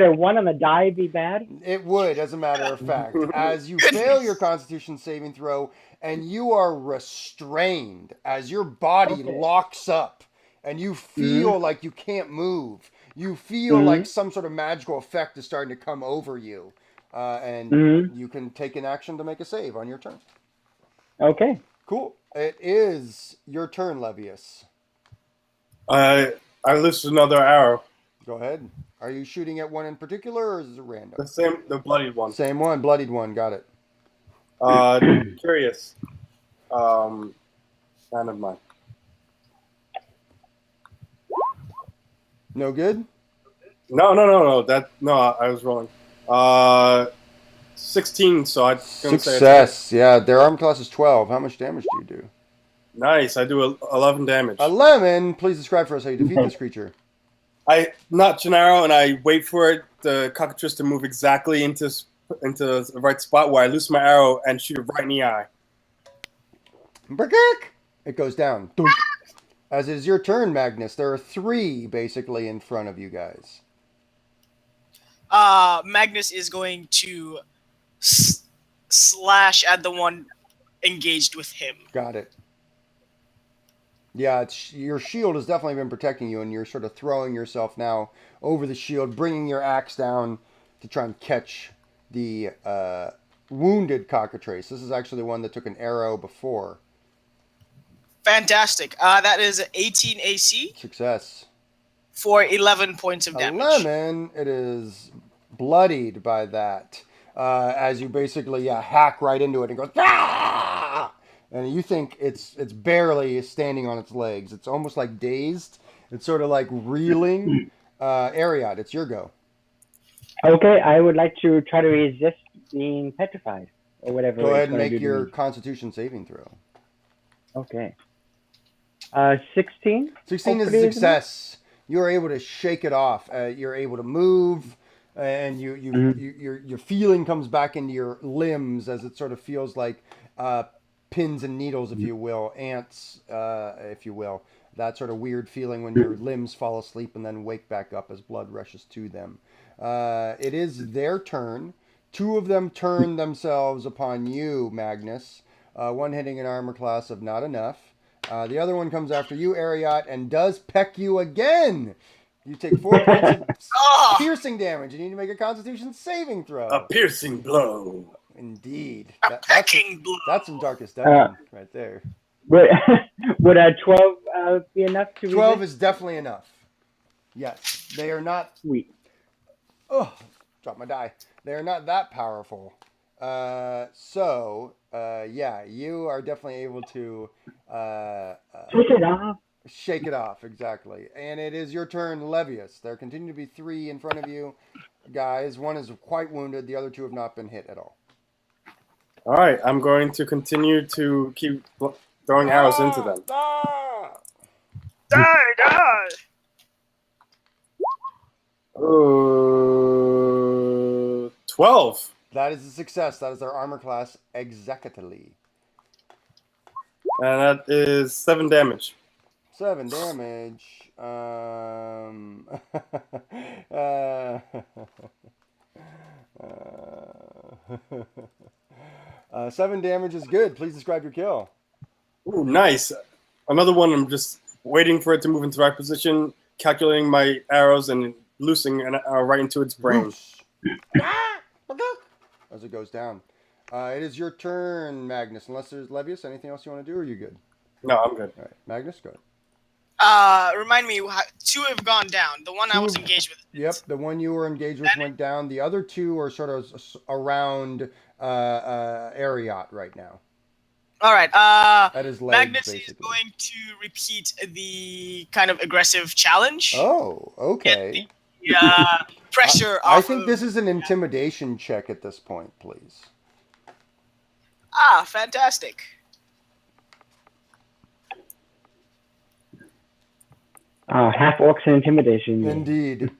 a 1 on the die be bad? It would, as a matter of fact, as you fail your Constitution saving throw and you are restrained as your body Okay. locks up and you feel like you can't move. You feel Mhm. like some sort of magical effect is starting to come over you. And Mhm. you can take an action to make a save on your turn. Okay. Cool. It is your turn, Levius. I loosed another arrow. Go ahead. Are you shooting at one in particular or is it random? The bloodied one. Same one, bloodied one. Got it. Curious. Kind of mine. No good? No. I was rolling. 16. So I Success. Yeah, their arm class is 12. How much damage do you do? Nice. I do 11 damage. 11. Please describe for us how you defeat this creature. I notch an arrow and I wait for the cockatrice to move exactly into the right spot where I loose my arrow and shoot it right in the eye. It goes down. As it is your turn, Magnus, there are 3 basically in front of you guys. Magnus is going to slash at the one engaged with him. Got it. Yeah, your shield has definitely been protecting you, and you're sort of throwing yourself now over the shield, bringing your axe down to try and catch the wounded cockatrice. This is actually the one that took an arrow before. Fantastic. That is 18 AC Success. for 11 points of damage. 11. It is bloodied by that. As you basically hack right into it and goes, ah! And you think it's barely standing on its legs. It's almost like dazed. It's sort of like reeling. Ariat, it's your go. Okay, I would like to try to resist being petrified or whatever. Go it's ahead and gonna make do to your me. Constitution saving throw. Okay. 16. 16 is a Hopefully, isn't it? success. You're able to shake it off. You're able to move, and your feeling comes back into your limbs as it sort of feels like pins and needles, if you will, ants, if you will. That sort of weird feeling when your limbs fall asleep and then wake back up as blood rushes to them. It is their turn. 2 of them turn themselves upon you, Magnus. One hitting an armor class of not enough. The other one comes after you, Ariat, and does peck you again. You take 4 points of Oh, piercing damage. You need to make a Constitution saving throw. A piercing blow. Indeed. a pecking blow. That's some Darkest Dungeon right there. Would a 12 be enough to 12 resist? is definitely enough. Yes. They are not... Sweet. Oh, drop my die. They are not that powerful. You are definitely able to Take it off. shake it off, exactly. And it is your turn, Levius. There continue to be 3 in front of you, guys. One is quite wounded. The other 2 have not been hit at all. All right, I'm going to continue to keep throwing arrows into them. Die! 12. That is a success. That is their armor class exactly. And that is 7 damage. 7 damage. 7 damage is good. Please describe your kill. Ooh, nice. Another one, I'm just waiting for it to move into the right position, calculating my arrows and loosing an arrow right into its brain. Whoosh. As it goes down. It is your turn, Magnus. Unless there's Levius, anything else you want to do, or are you good? No, I'm good. All right, Magnus, go ahead. Remind me, 2 have gone down. The one I was engaged with. Yep, the one you were engaged with went down. The other 2 are sort of around Ariat right now. All right. At his legs, Magnus is basically. going to repeat the kind of aggressive challenge. Oh, okay. The pressure I off think of- this is an intimidation check at this point, please. Ah, fantastic. Half orcs and intimidation. Indeed.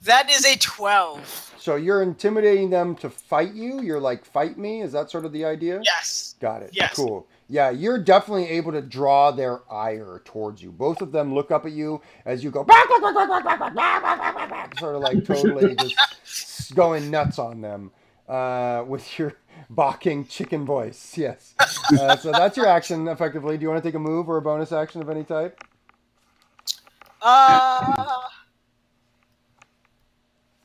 That is a 12. So you're intimidating them to fight you? You're like, fight me? Is that sort of the idea? Yes. Got it. Yes. Cool. Yeah, you're definitely able to draw their ire towards you. Both of them look up at you as you go, sort of like totally just going nuts on them with your barking chicken voice. Yes. So that's your action, effectively. Do you want to take a move or a bonus action of any type?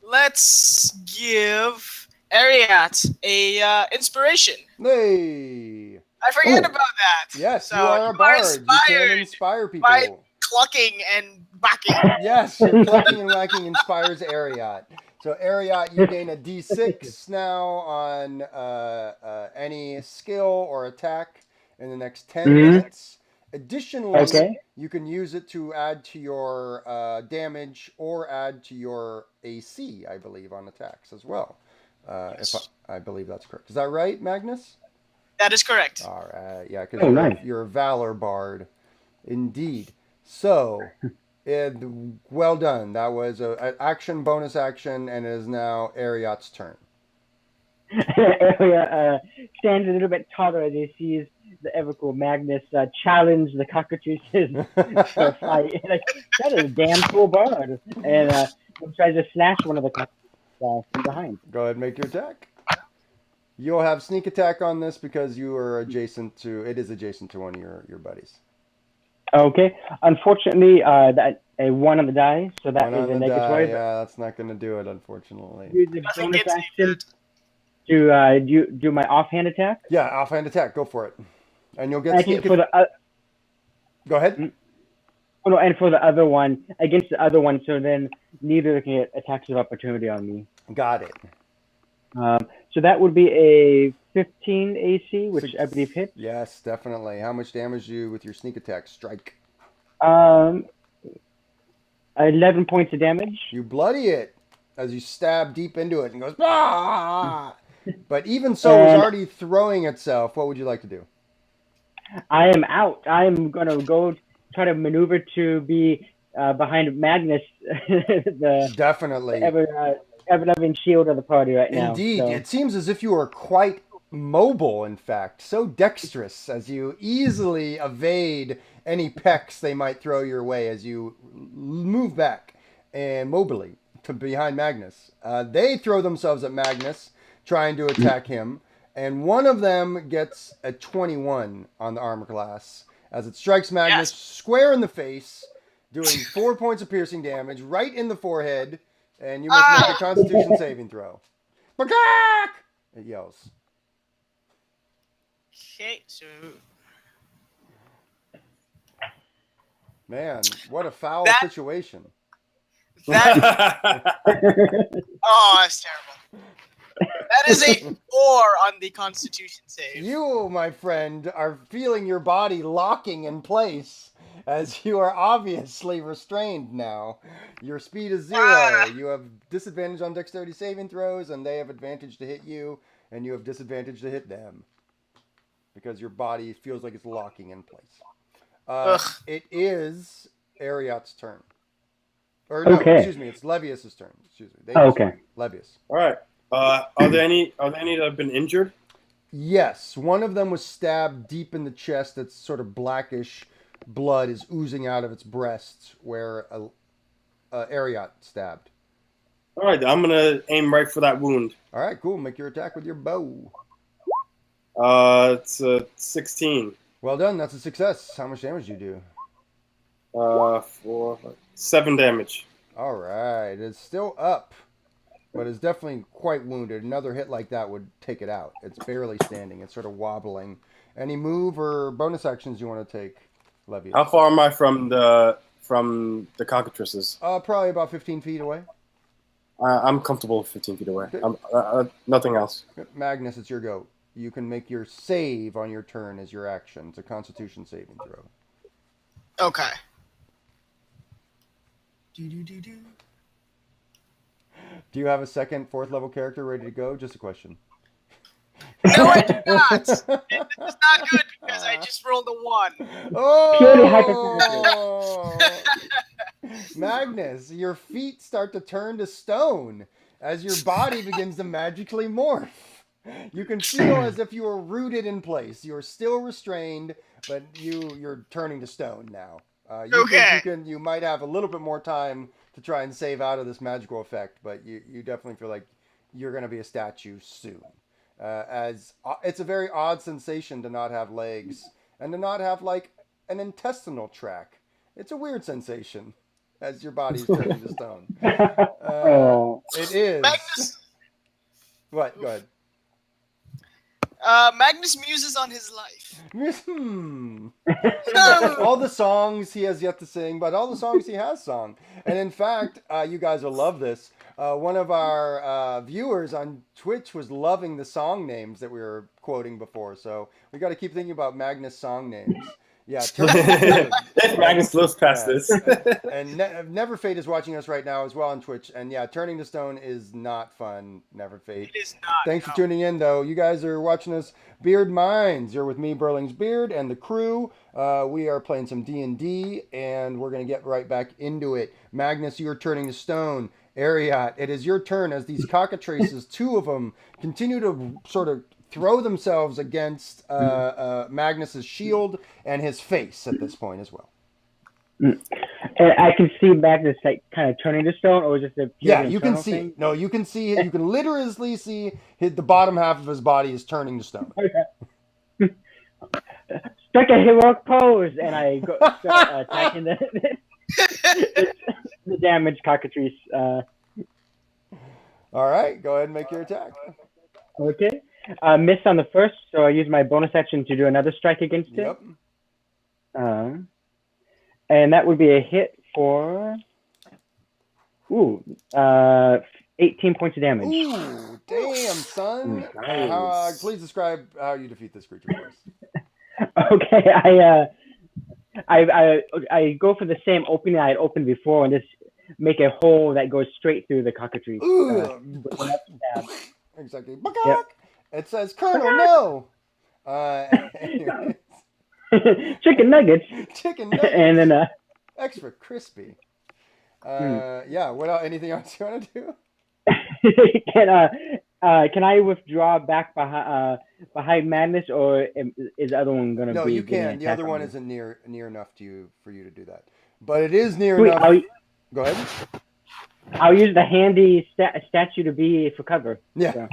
Let's give Ariat a inspiration. Hey. I forget about that. Yes, So you are a bard. You can inspired inspire people. by clucking and backing. Yes, your clucking and whacking inspires Ariat. So Ariat, you gain a D6 now on any skill or attack in the next 10 minutes. Additionally, Okay. you can use it to add to your damage or add to your AC, I believe, on attacks as well. Yes. If I believe that's correct. Is that right, Magnus? That is correct. All right, yeah, because Nice. you're a valor bard, indeed. So, well done. That was an action, bonus action, and it is now Ariat's turn. Area stands a little bit taller as he sees the Evercool Magnus challenge the cockatrices for a fight. Like, that is a damn cool bard. And he tries to slash one of the cockatrices from behind. Go ahead and make your attack. You'll have sneak attack on this because you are adjacent to. It is adjacent to one of your buddies. Okay. Unfortunately, that a 1 on the die, so that One is on a the negative. die. Yeah, that's not going to do it, unfortunately. Use the Nothing bonus gets action to do my offhand attack. Yeah, offhand attack. Go for it, and you'll get Actually, sneak. for the Go ahead. oh, no, and for the other one against the other one, so then neither can get attacks of opportunity on me. Got it. So that would be a 15 AC, which I believe hits. Yes, definitely. How much damage do you with your sneak attack strike? 11 points of damage. You bloody it as you stab deep into it and goes, ah! But even so, it's already throwing itself. What would you like to do? I am out. I am going to go try to maneuver to be behind Magnus, the Definitely. ever-loving shield of the party right now. Indeed. So. It seems as if you are quite mobile, in fact. So dexterous as you easily evade any pecks they might throw your way as you move back and mobily to behind Magnus. They throw themselves at Magnus, trying to attack him. And one of them gets a 21 on the armor class as it strikes Magnus square in the face, doing 4 points of piercing damage right in the forehead. And you must make a Constitution saving throw. Bagak! It yells. Okay, so Man, what a foul situation. that oh, that's terrible. That is a 4 on the Constitution save. You, my friend, are feeling your body locking in place as you are obviously restrained now. Your speed is 0. You have disadvantage on dexterity saving throws, and they have advantage to hit you, and you have disadvantage to hit them because your body feels like it's locking in place. It is Ariat's turn. Or no, excuse me, it's Levius's turn. Excuse me. Okay. Levius. All right. Are there any that have been injured? Yes, one of them was stabbed deep in the chest. That's sort of blackish blood is oozing out of its breast where Ariat stabbed. All right, I'm gonna aim right for that wound. All right, cool. Make your attack with your bow. It's a 16. Well done. That's a success. How much damage do you do? 7 damage. All right, it's still up, but it's definitely quite wounded. Another hit like that would take it out. It's barely standing. It's sort of wobbling. Any move or bonus actions you want to take, Levius? How far am I from the cockatrices? Probably about 15 feet away. I'm comfortable 15 feet away. Nothing else. Magnus, it's your go. You can make your save on your turn as your action. It's a Constitution saving throw. Okay. Do you have a second, 4th level character ready to go? Just a question. No, I not. This is not good because I just rolled a 1. Purely Oh! Magnus, your feet start to turn to stone as your body begins to magically morph. You can feel as if you are rooted in place. You are still restrained, but you're turning to stone now. You Okay. think you might have a little bit more time to try and save out of this magical effect, but you definitely feel like you're going to be a statue soon. As it's a very odd sensation to not have legs and to not have like an intestinal tract. It's a weird sensation as your body's turning to stone. Oh. It is. Magnus, What? Go ahead. Magnus muses on his life. All the songs he has yet to sing, but all the songs he has sung. And in fact, you guys will love this. One of our viewers on Twitch was loving the song names that we were quoting before. So we got to keep thinking about Magnus song names. Yeah, If Magnus lives past Yeah. this. and Never Fate is watching us right now as well on Twitch. And yeah, turning to stone is not fun. Never Fate. It is not. Thanks for no. tuning in, though. You guys are watching us, Beard Minds. You're with me, Burling's Beard, and the crew. We are playing some D&D, and we're going to get right back into it. Magnus, you're turning to stone. Ariat, it is your turn as these cockatrices, 2 of them, continue to sort of throw themselves against Magnus's shield and his face at this point as well. And I can see Magnus like kind of turning to stone, or just a Yeah, you can internal see. thing? No, you can see. You can literally see the bottom half of his body is turning to stone. Strike a heroic pose, and I go start attacking the damaged cockatrice. All right, go ahead and make your attack. Okay. Miss on the first, so I use my bonus action to do another strike against it. Yep. And that would be a hit for 18 points of damage. Ooh, damn, son. Nice. Please describe how you defeat this creature for us. Okay, I go for the same opening I had opened before and just make a hole that goes straight through the cockatrice. Ooh. With an up stab. Exactly. Yep. It says, Colonel, no. Anyways, Chicken nuggets. chicken nuggets. And then Extra crispy. Yeah, what else? Anything else you want to do? can I withdraw back behind Madness, or is the other one gonna No, be? you getting an can. The attack other on one me? isn't near enough to you for you to do that. But it is near Sweet, enough. Go ahead. I'll use the handy statue to be for cover. Yeah. So.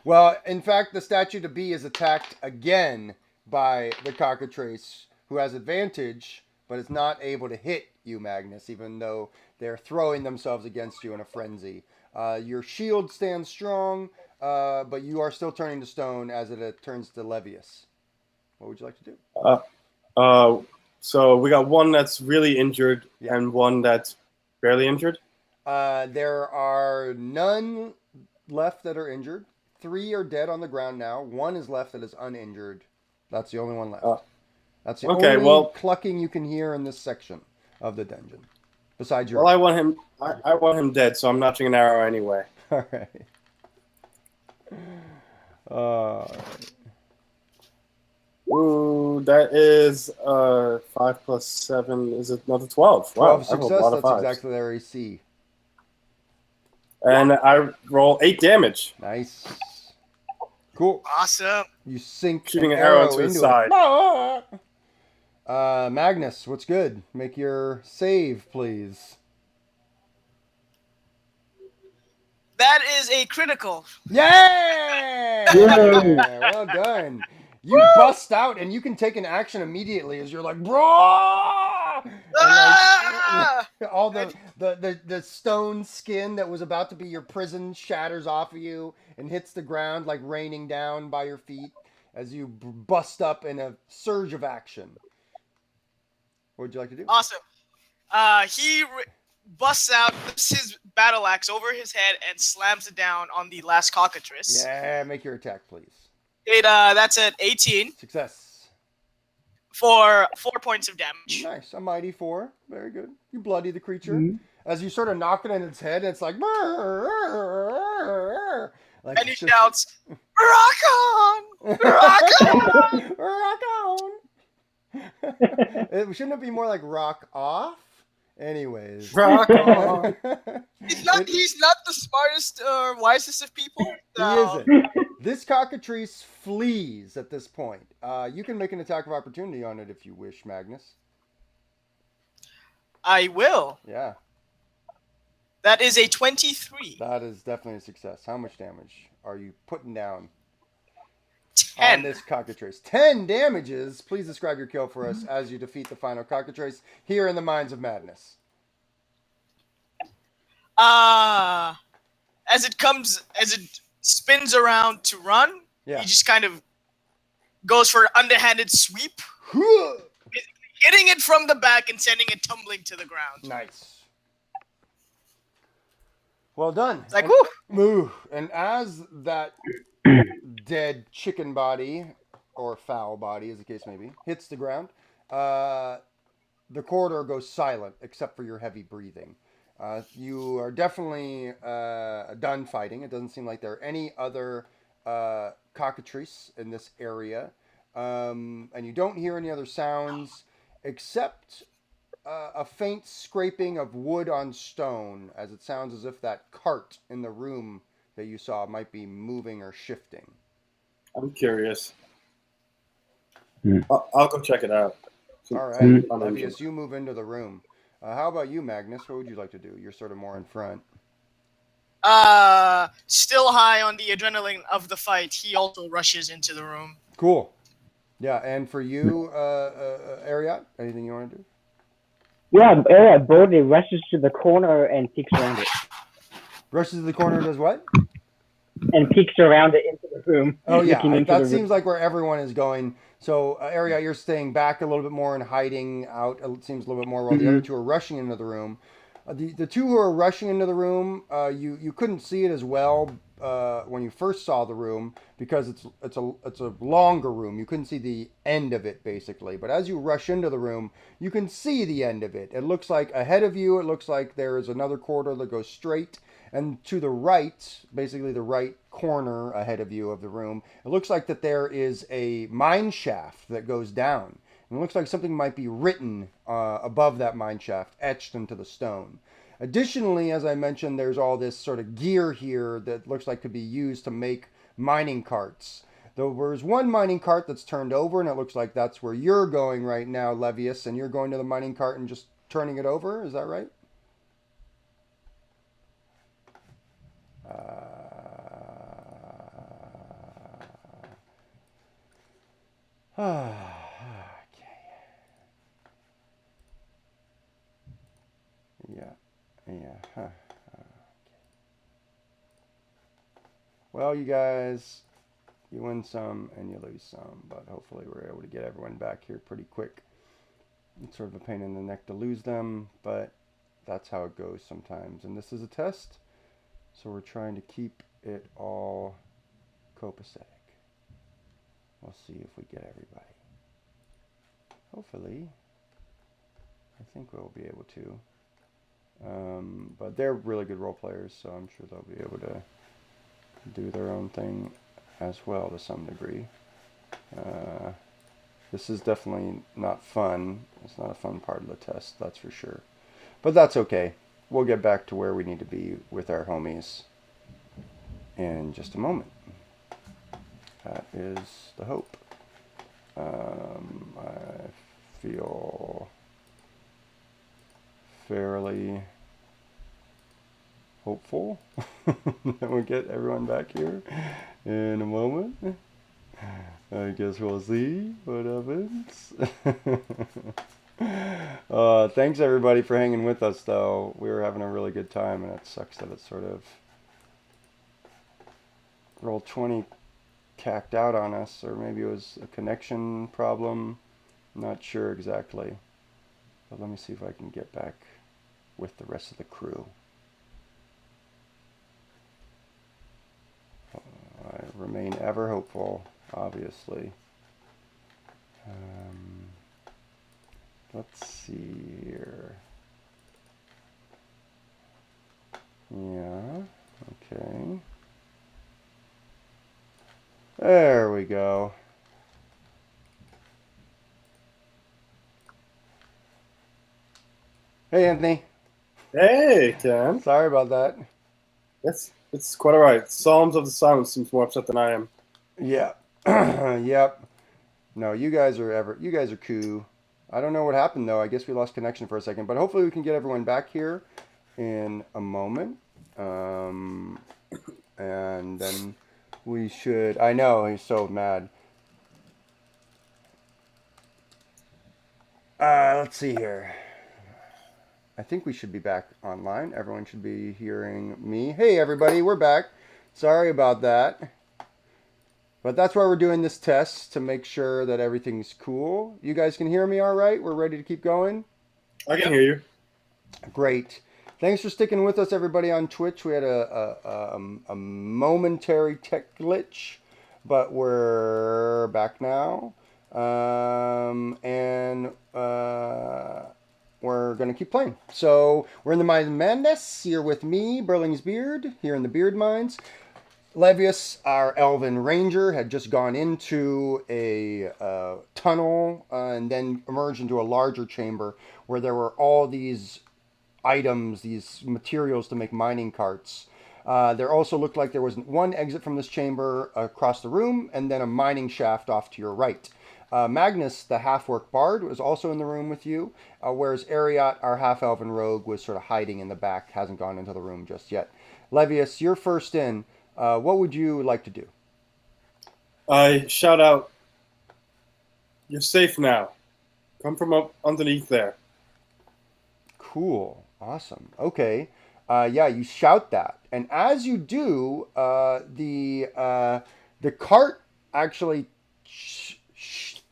Well, in fact, the statue to be is attacked again by the cockatrice, who has advantage, but is not able to hit you, Magnus, even though they're throwing themselves against you in a frenzy. Your shield stands strong, but you are still turning to stone as it turns to Levius. What would you like to do? So we got one that's really injured Yeah. and one that's barely injured. There are none left that are injured. 3 are dead on the ground now. 1 is left that is uninjured. That's the only one left. That's the Okay, only well- clucking you can hear in this section of the dungeon. Besides your... Well, I want him. I want him dead, so I'm notching an arrow anyway. All right. Ooh, that is 5 plus 7 is another 12. Wow, 12 I rolled a success, lot of that's fives. exactly their AC. And I roll 8 damage. Nice. Cool. Awesome. You sink Shooting an arrow to his into side. it. Magnus, what's good? Make your save, please. That is a critical. Yeah! Yay! Well done. You bust out, and you can take an action immediately as you're like, bro! Ah! All the stone skin that was about to be your prison shatters off of you and hits the ground like raining down by your feet as you bust up in a surge of action. What would you like to do? Awesome. He busts out, lifts his battle axe over his head, and slams it down on the last cockatrice. Yeah, make your attack, please. That's an 18 Success. for 4 points of damage. Nice. A mighty 4. Very good. You bloody the creature. Mhm. As you sort of knock it in its head, it's like... Like And he it's just- shouts, "Rock on!" Rock on. Shouldn't it be more like rock off? Anyways. Rock on. He's not. He's not the smartest or wisest of people. He So- isn't. This cockatrice flees at this point. You can make an attack of opportunity on it if you wish, Magnus. I will. Yeah, That is a 23. that is definitely a success. How much damage are you putting down 10. on this cockatrice? 10 damages. Please describe your kill for us as you defeat the final cockatrice here in the Mines of Madness. As it spins around to run, Yeah. he just kind of goes for an underhanded sweep, hitting it from the back and sending it tumbling to the ground. Nice. Well done. It's like, And- whoo! And as that dead chicken body, or fowl body, as the case may be, hits the ground, the corridor goes silent except for your heavy breathing. You are definitely done fighting. It doesn't seem like there are any other cockatrice in this area. And you don't hear any other sounds except a faint scraping of wood on stone, as it sounds as if that cart in the room that you saw might be moving or shifting. I'm curious. Hmm. I'll go check it out. All right, Mm. Levius, you move into the room. How about you, Magnus? What would you like to do? You're sort of more in front. Still high on the adrenaline of the fight, he also rushes into the room. Cool. Yeah, and for you, Ariat, anything you want to do? Yeah, Eric boldly rushes to the corner and peeks around it. Rushes to the corner and does what? And peeks around it into the room. Oh yeah, looking into that the room. seems like where everyone is going. So Ariat, you're staying back a little bit more and hiding out. It seems a little bit more while the other two are rushing into the room. The two who are rushing into the room, you couldn't see it as well when you first saw the room because it's a longer room. You couldn't see the end of it basically, but as you rush into the room, you can see the end of it. It looks like ahead of you, it looks like there is another corridor that goes straight, and to the right, basically the right corner ahead of you of the room, it looks like that there is a mine shaft that goes down. And it looks like something might be written above that mine shaft, etched into the stone. Additionally, as I mentioned, there's all this sort of gear here that looks like could be used to make mining carts. There's one mining cart that's turned over, and it looks like that's where you're going right now, Levius, and you're going to the mining cart and just turning it over. Is that right? Okay. Yeah. Okay. Well, you guys, you win some and you lose some, but hopefully we're able to get everyone back here pretty quick. It's sort of a pain in the neck to lose them, but that's how it goes sometimes. And this is a test, so we're trying to keep it all copacetic. We'll see if we get everybody. Hopefully. I think we'll be able to. But they're really good role players, so I'm sure they'll be able to do their own thing as well to some degree. This is definitely not fun. It's not a fun part of the test, that's for sure. But that's okay. We'll get back to where we need to be with our homies in just a moment. That is the hope. I feel fairly hopeful that we'll get everyone back here in a moment. I guess we'll see what happens. Thanks everybody for hanging with us though. We were having a really good time, and it sucks that it's sort of Roll20 cacked out on us, or maybe it was a connection problem. I'm not sure exactly. But let me see if I can get back with the rest of the crew. I remain ever hopeful, obviously. Let's see here. Yeah, okay. There we we go. Hey, Anthony. Hey, Ken. Sorry about that. It's quite alright. Psalms of the Silence seems more upset than I am. Yeah. Yep. No, you guys are cool. I don't know what happened though. I guess we lost connection for a second, but hopefully we can get everyone back here in a moment. And then we should. I know he's so mad. Let's see here. I think we should be back online. Everyone should be hearing me. Hey, everybody, we're back. Sorry about that. But that's why we're doing this test, to make sure that everything's cool. You guys can hear me all right? We're ready to keep going? I can hear you. Great. Thanks for sticking with us, everybody, on Twitch. We had a momentary tech glitch, but we're back now. We're going to keep playing. So we're in the Mines of Madness. You're with me, Burling's Beard, here in the Beard Mines. Levius, our elven ranger, had just gone into a tunnel and then emerged into a larger chamber where there were all these items, these materials to make mining carts. There also looked like there was one exit from this chamber across the room and then a mining shaft off to your right. Magnus, the half-orc bard, was also in the room with you, whereas Ariat, our half-elven rogue, was sort of hiding in the back, hasn't gone into the room just yet. Levius, you're first in. What would you like to do? I shout out, "You're safe now. Come from up underneath there." Cool. Awesome. Okay. Yeah, you shout that. And as you do, the cart actually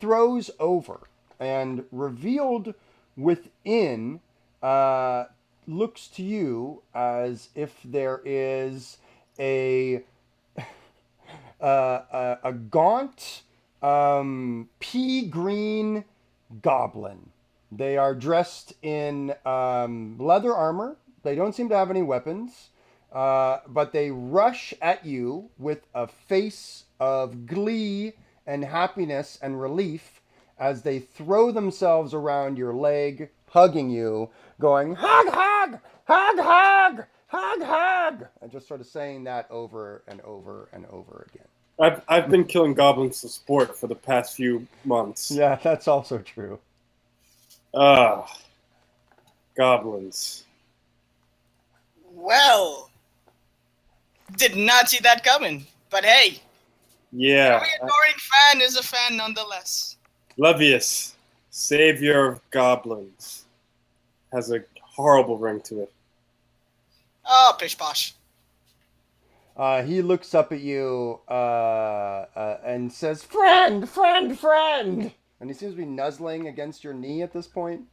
throws over, and revealed within looks to you as if there is a gaunt pea green goblin. They are dressed in leather armor. They don't seem to have any weapons, but they rush at you with a face of glee and happiness and relief as they throw themselves around your leg, hugging you, going, "Hug, hug, hug, hug, hug, hug," and just sort of saying that over and over and over again. I've been killing goblins for sport for the past few months. Yeah, that's also true. Goblins. Well, did not see that coming. But hey, Yeah. every adoring fan is a fan nonetheless. Levius, savior of goblins, has a horrible ring to it. Oh, pish posh. He looks up at you and says, "Friend, friend, friend!" And he seems to be nuzzling against your knee at this point.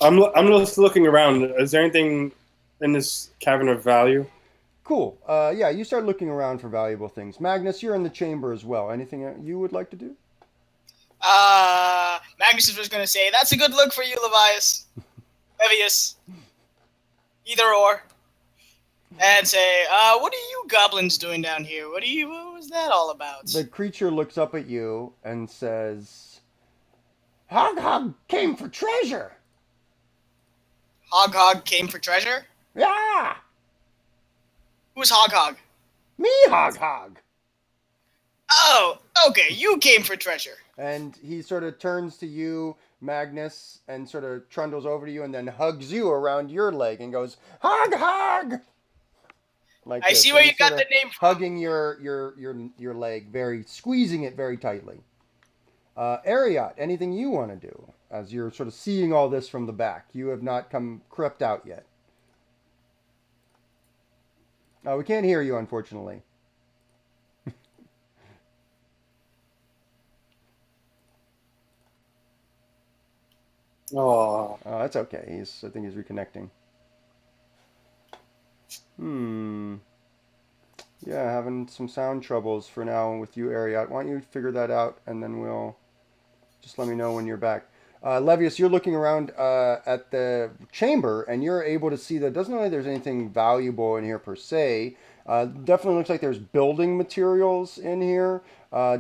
I'm just looking around. Is there anything in this cavern of value? Cool. Yeah, you start looking around for valuable things. Magnus, you're in the chamber as well. Anything you would like to do? Magnus was going to say, that's a good look for you, Levius. Either or. And say, what are you goblins doing down here? What was that all about? The creature looks up at you and says, "Hog Hog came for treasure." Hog Hog came for treasure? Yeah, Who's Hog Hog? me, Hog Hog. Oh, okay, you came for treasure. And he sort of turns to you, Magnus, and sort of trundles over to you and then hugs you around your leg and goes, "Hog Hog!" Like I this. see And where he's you got sort the of name from. hugging your leg, squeezing it very tightly. Ariat, anything you want to do as you're sort of seeing all this from the back? You have not crept out yet. We can't hear you, unfortunately. Oh, Oh, that's okay. I think he's reconnecting. Yeah, having some sound troubles for now with you, Ariat. Why don't you figure that out, and then we'll just let me know when you're back. Levius, you're looking around at the chamber, and you're able to see that it doesn't look like there's anything valuable in here per se. Definitely looks like there's building materials in here,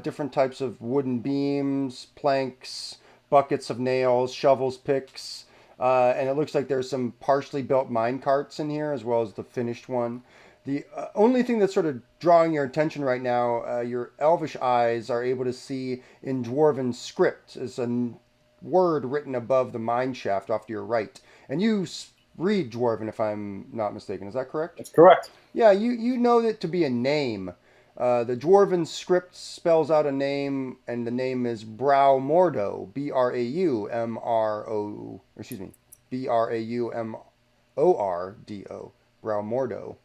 different types of wooden beams, planks, buckets of nails, shovels, picks, and it looks like there's some partially built mine carts in here as well as the finished one. The only thing that's sort of drawing your attention right now, your elvish eyes are able to see in dwarven script is a word written above the mine shaft off to your right. And you read dwarven, if I'm not mistaken. Is that correct? That's correct. Yeah, you know it to be a name. The dwarven script spells out a name, and the name is Brau Mordo, Braumro, excuse me, Braumordo, Brau Mordo.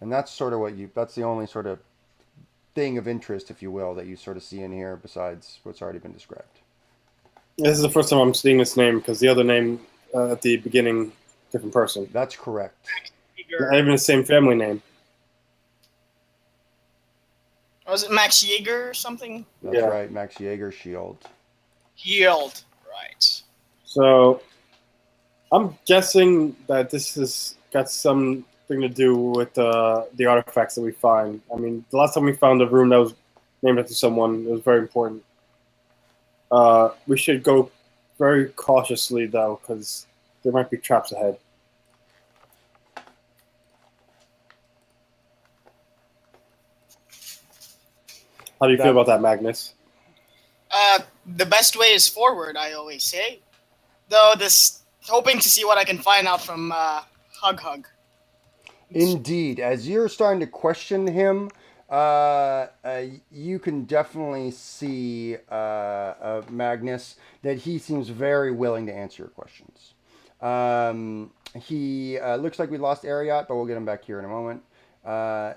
And that's sort of that's the only sort of thing of interest, if you will, that you sort of see in here besides what's already been described. This is the first time I'm seeing this name because the other name at the beginning, different person. That's correct. Not even the same family name. Was it Max Jaeger or something? That's Yeah. right, Max Jaeger shield. Yield. Right. So I'm guessing that this has got something to do with the artifacts that we find. I mean, the last time we found a room that was named after someone, it was very important. We should go very cautiously, though, because there might be traps ahead. How do you feel about that, Magnus? The best way is forward, I always say. Though hoping to see what I can find out from Hug Hug. Indeed, as you're starting to question him, you can definitely see Magnus that he seems very willing to answer your questions. He looks like we lost Ariat, but we'll get him back here in a moment. Hug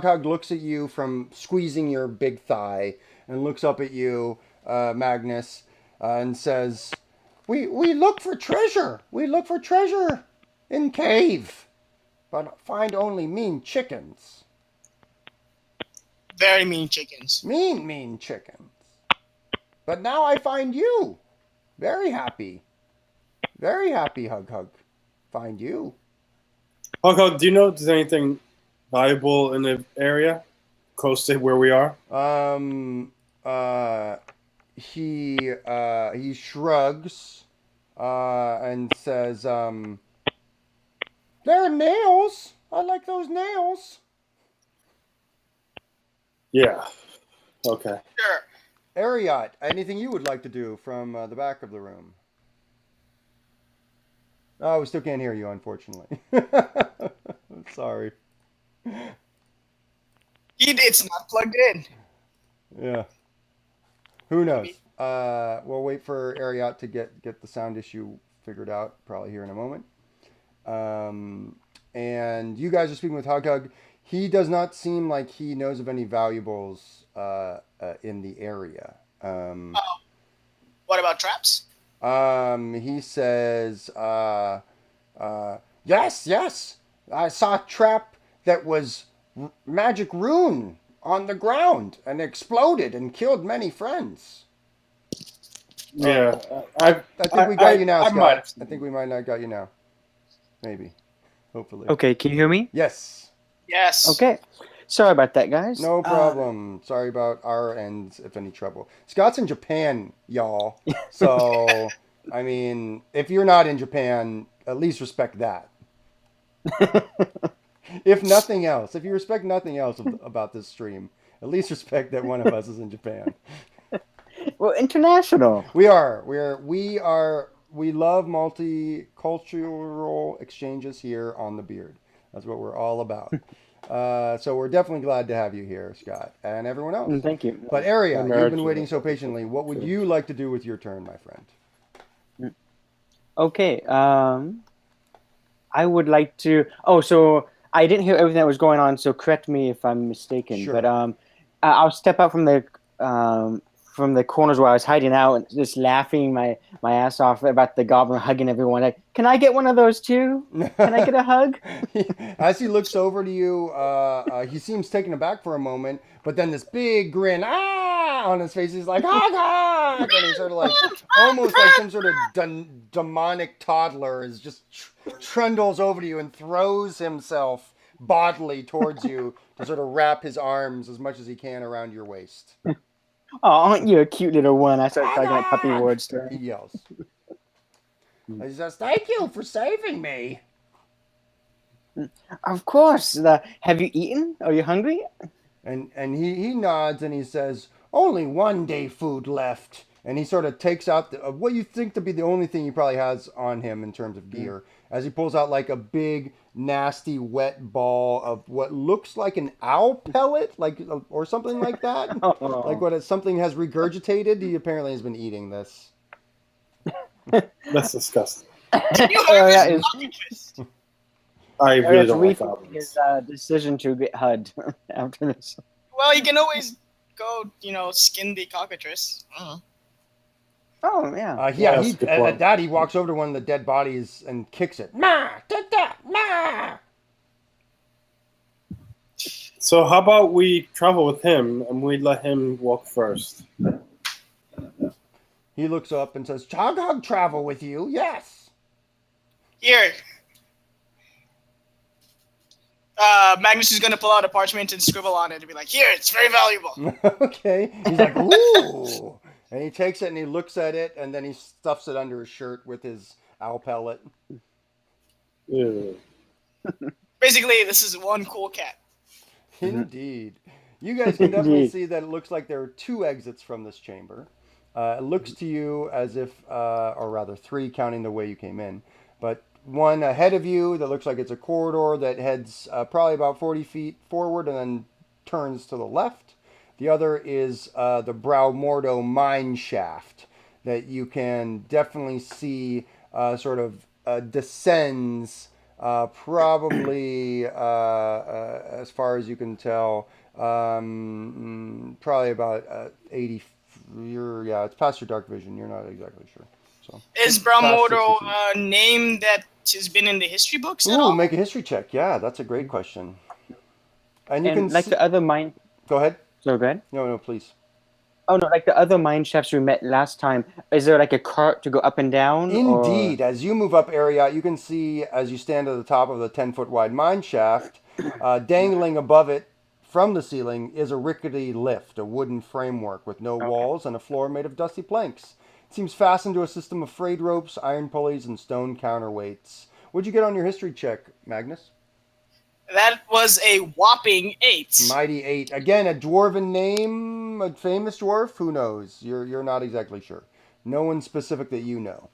Hug looks at you from squeezing your big thigh and looks up at you, Magnus, and says, "We look for treasure. We look for treasure in cave, but find only mean chickens. Very mean chickens. Mean chickens. But now I find you. Very happy. Very happy, Hug Hug. Find you." Hoko, do you know if there's anything valuable in the area close to where we are? He shrugs and says, "There are nails. I like those nails." Yeah. Okay. Sure. Ariat, anything you would like to do from the back of the room? Oh, we still can't hear you, unfortunately. Sorry. It's not plugged in. Yeah. Who knows? We'll wait for Ariat to get the sound issue figured out, probably here in a moment. And you guys are speaking with Hug Hug. He does not seem like he knows of any valuables in the area. What about traps? He says, yes, I saw a trap that was magic rune on the ground and exploded and killed many friends. Yeah. I think we got you now, I might have Scott. I think we might not got you now. Maybe. Hopefully. Okay, can you hear me? Yes. Yes. Okay. Sorry about that, guys. No problem. Sorry about our ends, if any trouble. Scott's in Japan, y'all. So, I mean, if you're not in Japan, at least respect that. If nothing else, if you respect nothing else about this stream, at least respect that one of us is in Japan. Well, international. We love multicultural exchanges here on the Beard. That's what we're all about. So we're definitely glad to have you here, Scott, and everyone else. Thank you. But Aria, you've been American. waiting so patiently. What would you like to do with your turn, my friend? Okay. I would like to. Oh, so I didn't hear everything that was going on. So correct me if I'm mistaken. Sure. But I'll step out from from the corners where I was hiding out and just laughing my ass off about the goblin hugging everyone. Like, can I get one of those too? Can I get a hug? As he looks over to you, he seems taken aback for a moment, but then this big grin, on his face. He's like, hug, hug! And he's sort of like, almost like some sort of demonic toddler is just trundles over to you and throws himself bodily towards you to sort of wrap his arms as much as he can around your waist. Oh, aren't you a cute little one? I start talking like puppy words to He her. yells. He says, thank you for saving me. Of course. Have you eaten? Are you hungry? And he nods and he says, only 1 day food left. And he sort of takes out what you think to be the only thing he probably has on him in terms of gear, as he pulls out like a big, nasty, wet ball of what looks like an owl pellet, or something like that. Oh. Like what something has regurgitated. He apparently has been eating this. That's disgusting. You Oh, yeah, harvest it's- octopus. I really It's don't like rethinking goblins. his decision to get HUD after this. Well, you can always go, skin the cockatrice. Oh, yeah. Yeah, that's a good at point. that he walks over to one of the dead bodies and kicks it. Ma, da, da, ma. So how about we travel with him and we let him walk first? He looks up and says, Chog travel with you, yes. Here. Magnus is going to pull out a parchment and scribble on it and be like, here, it's very valuable. Okay. He's like, ooh. And he takes it and he looks at it and then he stuffs it under his shirt with his owl pellet. Ew. Basically, this is one cool cat. Indeed. You guys can definitely Indeed. see that it looks like there are 2 exits from this chamber. It looks to you as if, or rather 3, counting the way you came in, but one ahead of you that looks like it's a corridor that heads probably about 40 feet forward and then turns to the left. The other is the Brau Mordo mine shaft that you can definitely see sort of descends probably as far as you can tell, probably about 80. It's past your dark vision. You're not exactly sure. So Is Bramordo a name that has been in the history books at ooh, all? make a history check. Yeah, that's a great question. And you And can like see... the other mine. Go ahead. So go ahead. No, please. Oh, no, like the other mine shafts we met last time. Is there like a cart to go up and down? Indeed. As you move up area, you can see as you stand at the top of the 10-foot wide mine shaft, dangling above it from the ceiling is a rickety lift, a wooden framework with no walls and a floor made of dusty planks. It seems fastened to a system of frayed ropes, iron pulleys, and stone counterweights. What'd you get on your history check, Magnus? That was a whopping 8. Mighty 8. Again, a dwarven name, a famous dwarf? Who knows? You're not exactly sure. No one specific that you know.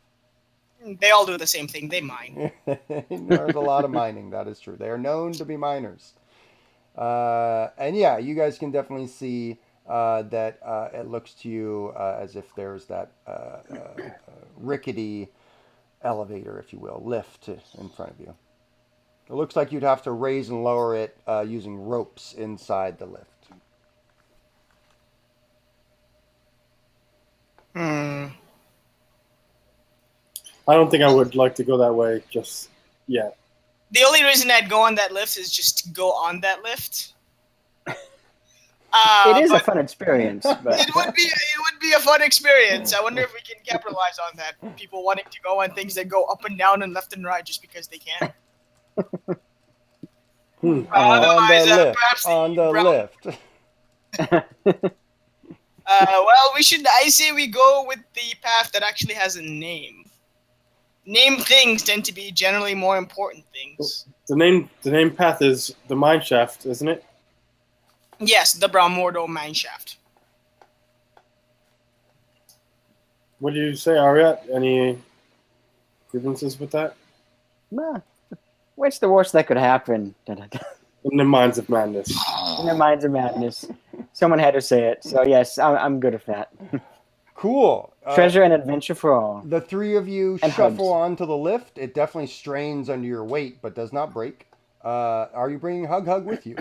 They all do the same thing. They mine. There's a lot of mining, that is true. They are known to be miners. And yeah, you guys can definitely see that it looks to you as if there's that rickety elevator, if you will, lift in front of you. It looks like you'd have to raise and lower it using ropes inside the lift. Hmm. I don't think I would like to go that way just yet. The only reason I'd go on that lift is just to go on that lift. It is a But fun experience, but it would be a fun experience. I wonder if we can capitalize on that. People wanting to go on things that go up and down and left and right just because they can. Otherwise, perhaps On the brown- lift. Well, I say we go with the path that actually has a name. Named things tend to be generally more important things. The name path is the mine shaft, isn't it? Yes, the Bramordo mine shaft. What do you say, Ariat? Any grievances with that? nah, what's the worst that could happen? In the Minds of Madness. In the minds of madness. Someone had to say it. So yes, I'm good with that. Cool. Treasure and adventure for all. The 3 of you And shuffle hugs. onto the lift. It definitely strains under your weight, but does not break. Are you bringing Hug with you?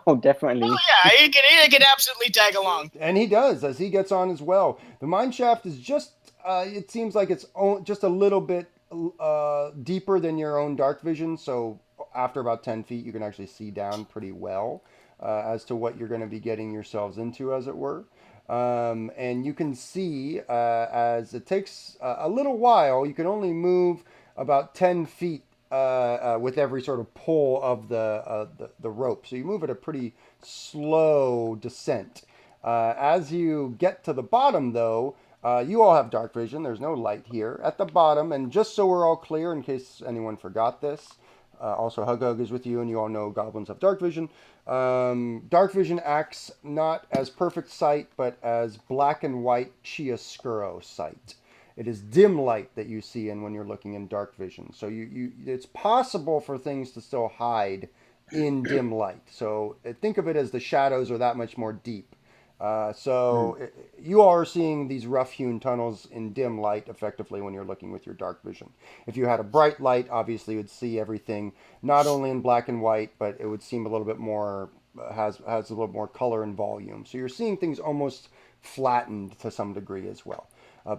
Oh, definitely. Oh yeah, he can absolutely tag along. And he does as he gets on as well. The mine shaft is just, it seems like it's just a little bit deeper than your own dark vision. So after about 10 feet, you can actually see down pretty well as to what you're going to be getting yourselves into, as it were. And you can see as it takes a little while, you can only move about 10 feet with every sort of pull of the rope. So you move at a pretty slow descent. As you get to the bottom, though, you all have dark vision. There's no light here at the bottom. And just so we're all clear, in case anyone forgot this, also Hug Hug is with you, and you all know goblins have dark vision. Dark vision acts not as perfect sight, but as black and white chiaroscuro sight. It is dim light that you see in when you're looking in dark vision. So it's possible for things to still hide in dim light. So think of it as the shadows are that much more deep. You all are seeing these rough-hewn tunnels in dim light effectively when you're looking with your dark vision. If you had a bright light, obviously you would see everything not only in black and white, but it would seem a little bit more, has a little more color and volume. So you're seeing things almost flattened to some degree as well.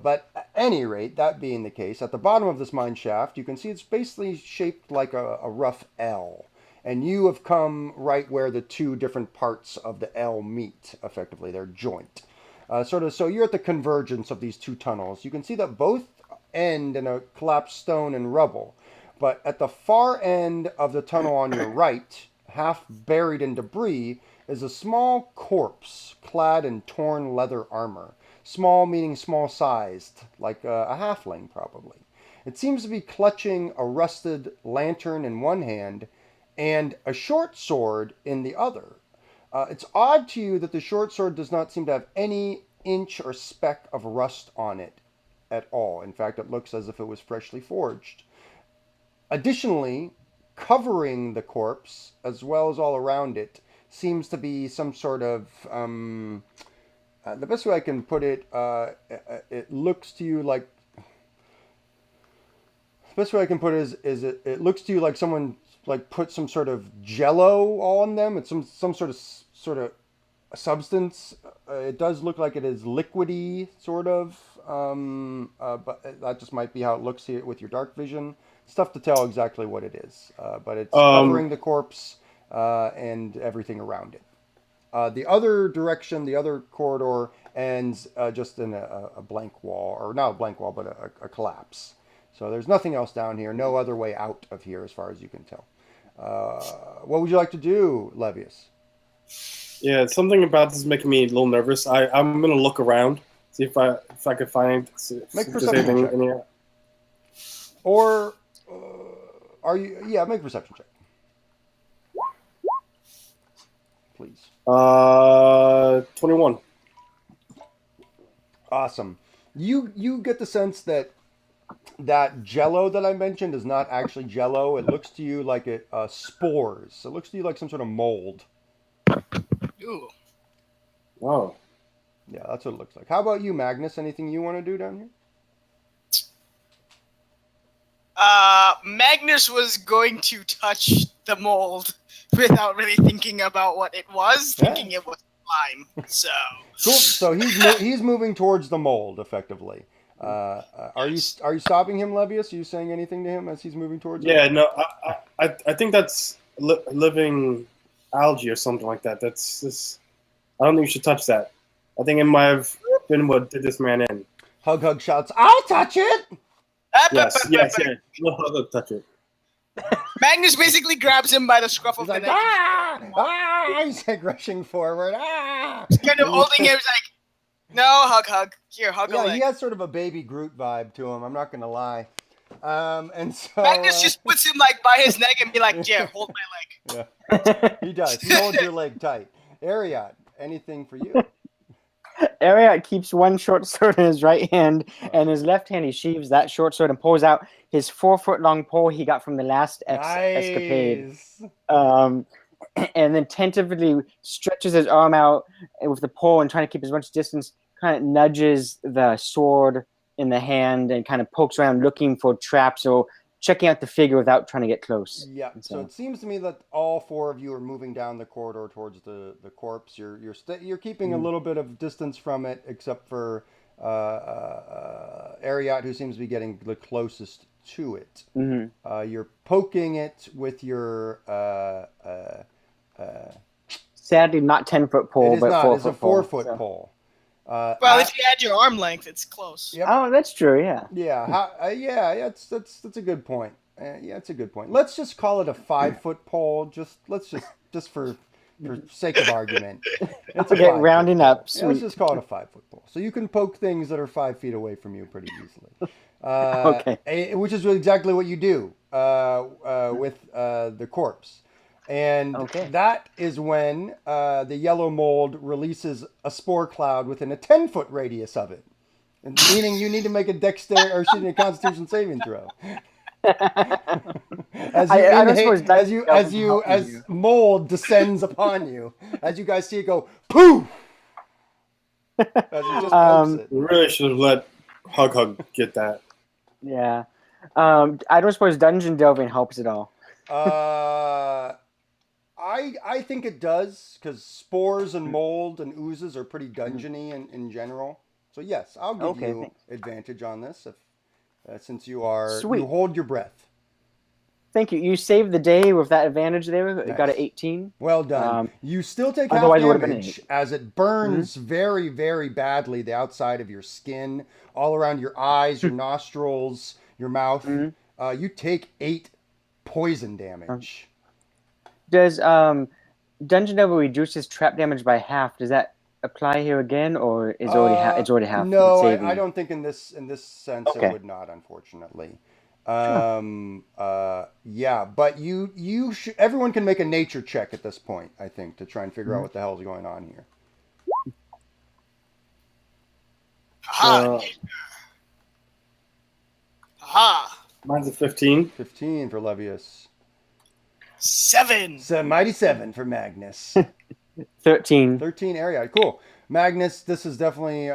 But at any rate, that being the case, at the bottom of this mine shaft, you can see it's basically shaped like a rough L. And you have come right where the two different parts of the L meet, effectively, their joint. So you're at the convergence of these two tunnels. You can see that both end in a collapsed stone and rubble. But at the far end of the tunnel on your right, half buried in debris, is a small corpse clad in torn leather armor. Small meaning small-sized, like a halfling probably. It seems to be clutching a rusted lantern in one hand and a short sword in the other. It's odd to you that the short sword does not seem to have any inch or speck of rust on it at all. In fact, it looks as if it was freshly forged. Additionally, covering the corpse, as well as all around it, seems to be some sort of... the best way I can put it, it looks to you like... The best way I can put it is it looks to you like someone like put some sort of jello on them. It's some sort of substance. It does look like it is liquidy, sort of. But that just might be how it looks here with your dark vision. It's tough to tell exactly what it is. But it's covering the corpse and everything around it. The other direction, the other corridor, ends just in a blank wall, or not a blank wall, but a collapse. So there's nothing else down here, no other way out of here as far as you can tell. What would you like to do, Levius? Yeah, something about this is making me a little nervous. I'm going to look around, see if I can find... Make perception check. Or are you... Yeah, make a perception check. Please. 21. Awesome. You get the sense that jello that I mentioned is not actually jello. It looks to you like spores. It looks to you like some sort of mold. Ooh. Wow. Yeah, that's what it looks like. How about you, Magnus? Anything you want to do down here? Magnus was going to touch the mold without really thinking about what it was, thinking it was slime. So cool. So he's moving towards the mold, effectively. Are you stopping him, Levius? Are you saying anything to him as he's moving towards? Yeah, no, I think that's living algae or something like that. That's this. I don't think you should touch that. I think it might have been what did this man in. Hug Hug shouts, "I'll touch it!" Yes. No, Hug touch it. Magnus basically grabs him by the scruff of the He's like, neck. ah! He's like rushing forward. Ah! He's kind of holding him. He's like, no, Hug. Here, hug a Yeah, leg. he has sort of a baby Groot vibe to him. I'm not gonna lie. And so Magnus just puts him like by his neck and be like, "Yeah, hold my leg." Yeah, he does. He holds your leg tight. Ariat, anything for you? Ariat keeps one short sword in his right hand, and his left hand he sheaves that short sword and pulls out his 4-foot-long pole he got from the last escapade. And then tentatively stretches his arm out with the pole and trying to keep as much distance, kind of nudges the sword in the hand and kind of pokes around looking for traps or checking out the figure without trying to get close. Yeah. And So it seems to me that all four of you are moving down the corridor towards the corpse. You're keeping a little bit of distance from it, except for Ariat, who seems to be getting the closest to it. You're poking it with your. Sadly, not 10-foot pole, It is but not. 4 It's a foot pole. 4-foot so- pole. Well, if you add your arm length, it's close. Yep. Oh, that's true. Yeah. Yeah, that's a good point. Yeah, it's a good point. Let's just call it a 5-foot pole. Just for sake of argument. It's a Okay, 5-foot rounding pole. up. Yeah, let's Sweet. just call it a 5-foot pole. So you can poke things that are 5 feet away from you pretty easily. Okay. Which is exactly what you do with the corpse. And Okay. that is when the yellow mold releases a spore cloud within a 10-foot radius of it. And meaning you need to make a a Constitution saving throw. As mold descends upon you, as you guys see it go poof, as it just pokes it. We really should have let Hug get that. Yeah. I don't suppose dungeon delving helps at all. I think it does, because spores and mold and oozes are pretty dungeony in general. So yes, I'll give you thanks. advantage on this since you Sweet. hold your breath. Thank you. You saved the day with that advantage there. Nice. It got an 18. Well done. You still take half otherwise it would've been damage an as it burns very, very badly the outside of your skin, all around your eyes, your nostrils, your mouth. You take 8 poison damage. Does Dungeon Devil reduces trap damage by half? Does that apply here again, or is it's already half? No, It's saving I it? don't think in this sense Okay. it would not, unfortunately. Yeah, but you should. Everyone can make a nature check at this point, I think, to try and figure out what the hell is going on here. Aha! Aha! Mine's a 15. 15 for Levius. 7. Mighty 7 for Magnus. 13. 13 area. Cool. Magnus, this is definitely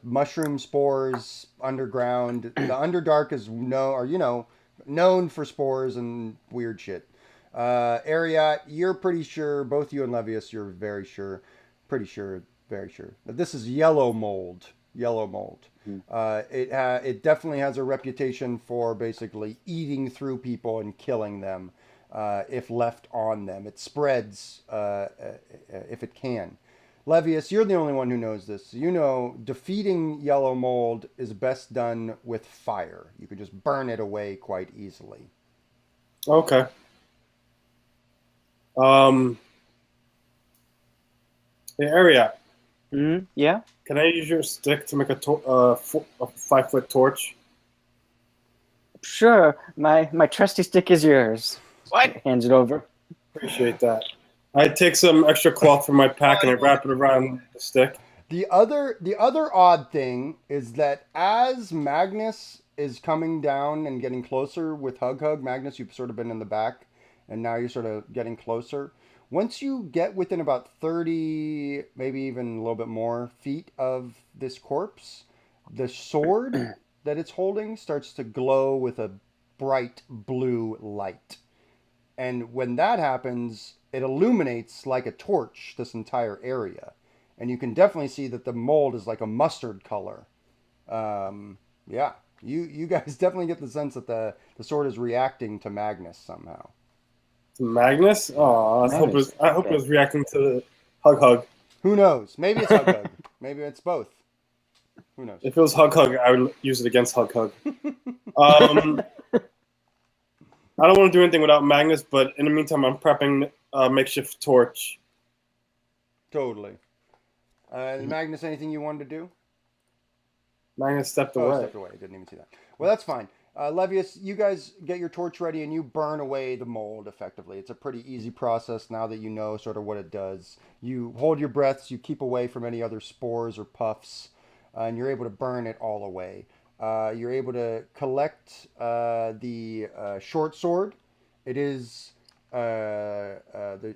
mushroom spores underground. The Underdark is known for spores and weird shit. Ariat, you're pretty sure, both you and Levius, you're very sure that this is yellow mold. It definitely has a reputation for basically eating through people and killing them if left on them. It spreads if it can. Levius, you're the only one who knows this. You know, defeating yellow mold is best done with fire. You can just burn it away quite easily. Okay. The area. Yeah. Can I use your stick to make a 5-foot torch? Sure. My trusty stick is yours. What? Hands it over. Appreciate that. I take some extra cloth from my pack and I wrap it around the stick. The other odd thing is that as Magnus is coming down and getting closer with Hug, Magnus, you've sort of been in the back, and now you're sort of getting closer. Once you get within about 30, maybe even a little bit more feet of this corpse, the sword that it's holding starts to glow with a bright blue light. And when that happens, it illuminates like a torch this entire area. And you can definitely see that the mold is like a mustard color. Yeah, you guys definitely get the sense that the sword is reacting to Magnus somehow. Magnus? Oh, I hope it was reacting to the Hug. Who knows? Maybe it's Hug. Maybe it's both. Who knows? If it was Hug, I would use it against Hug. I don't want to do anything without Magnus, but in the meantime, I'm prepping a makeshift torch. Totally. Magnus, anything you wanted to do? Magnus stepped Oh, away. stepped away. Didn't even see that. Well, that's fine. Levius, you guys get your torch ready and you burn away the mold effectively. It's a pretty easy process now that you know sort of what it does. You hold your breaths, you keep away from any other spores or puffs, and you're able to burn it all away. You're able to collect the short sword. It is the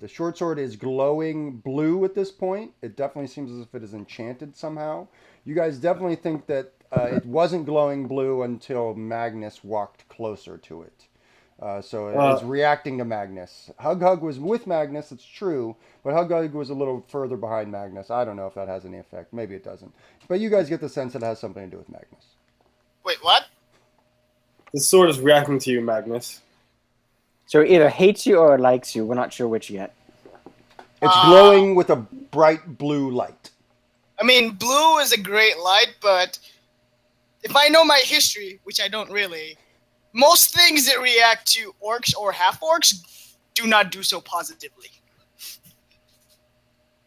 short sword is glowing blue at this point. It definitely seems as if it is enchanted somehow. You guys definitely think that it wasn't glowing blue until Magnus walked closer to it. So it's reacting to Magnus. Hug was with Magnus, it's true, but Hug was a little further behind Magnus. I don't know if that has any effect. Maybe it doesn't. But you guys get the sense it has something to do with Magnus. Wait, what? The sword is reacting to you, Magnus. So it either hates you or likes you. We're not sure which yet. It's glowing with a bright blue light. I mean, blue is a great light, but if I know my history, which I don't really, most things that react to orcs or half-orcs do not do so positively.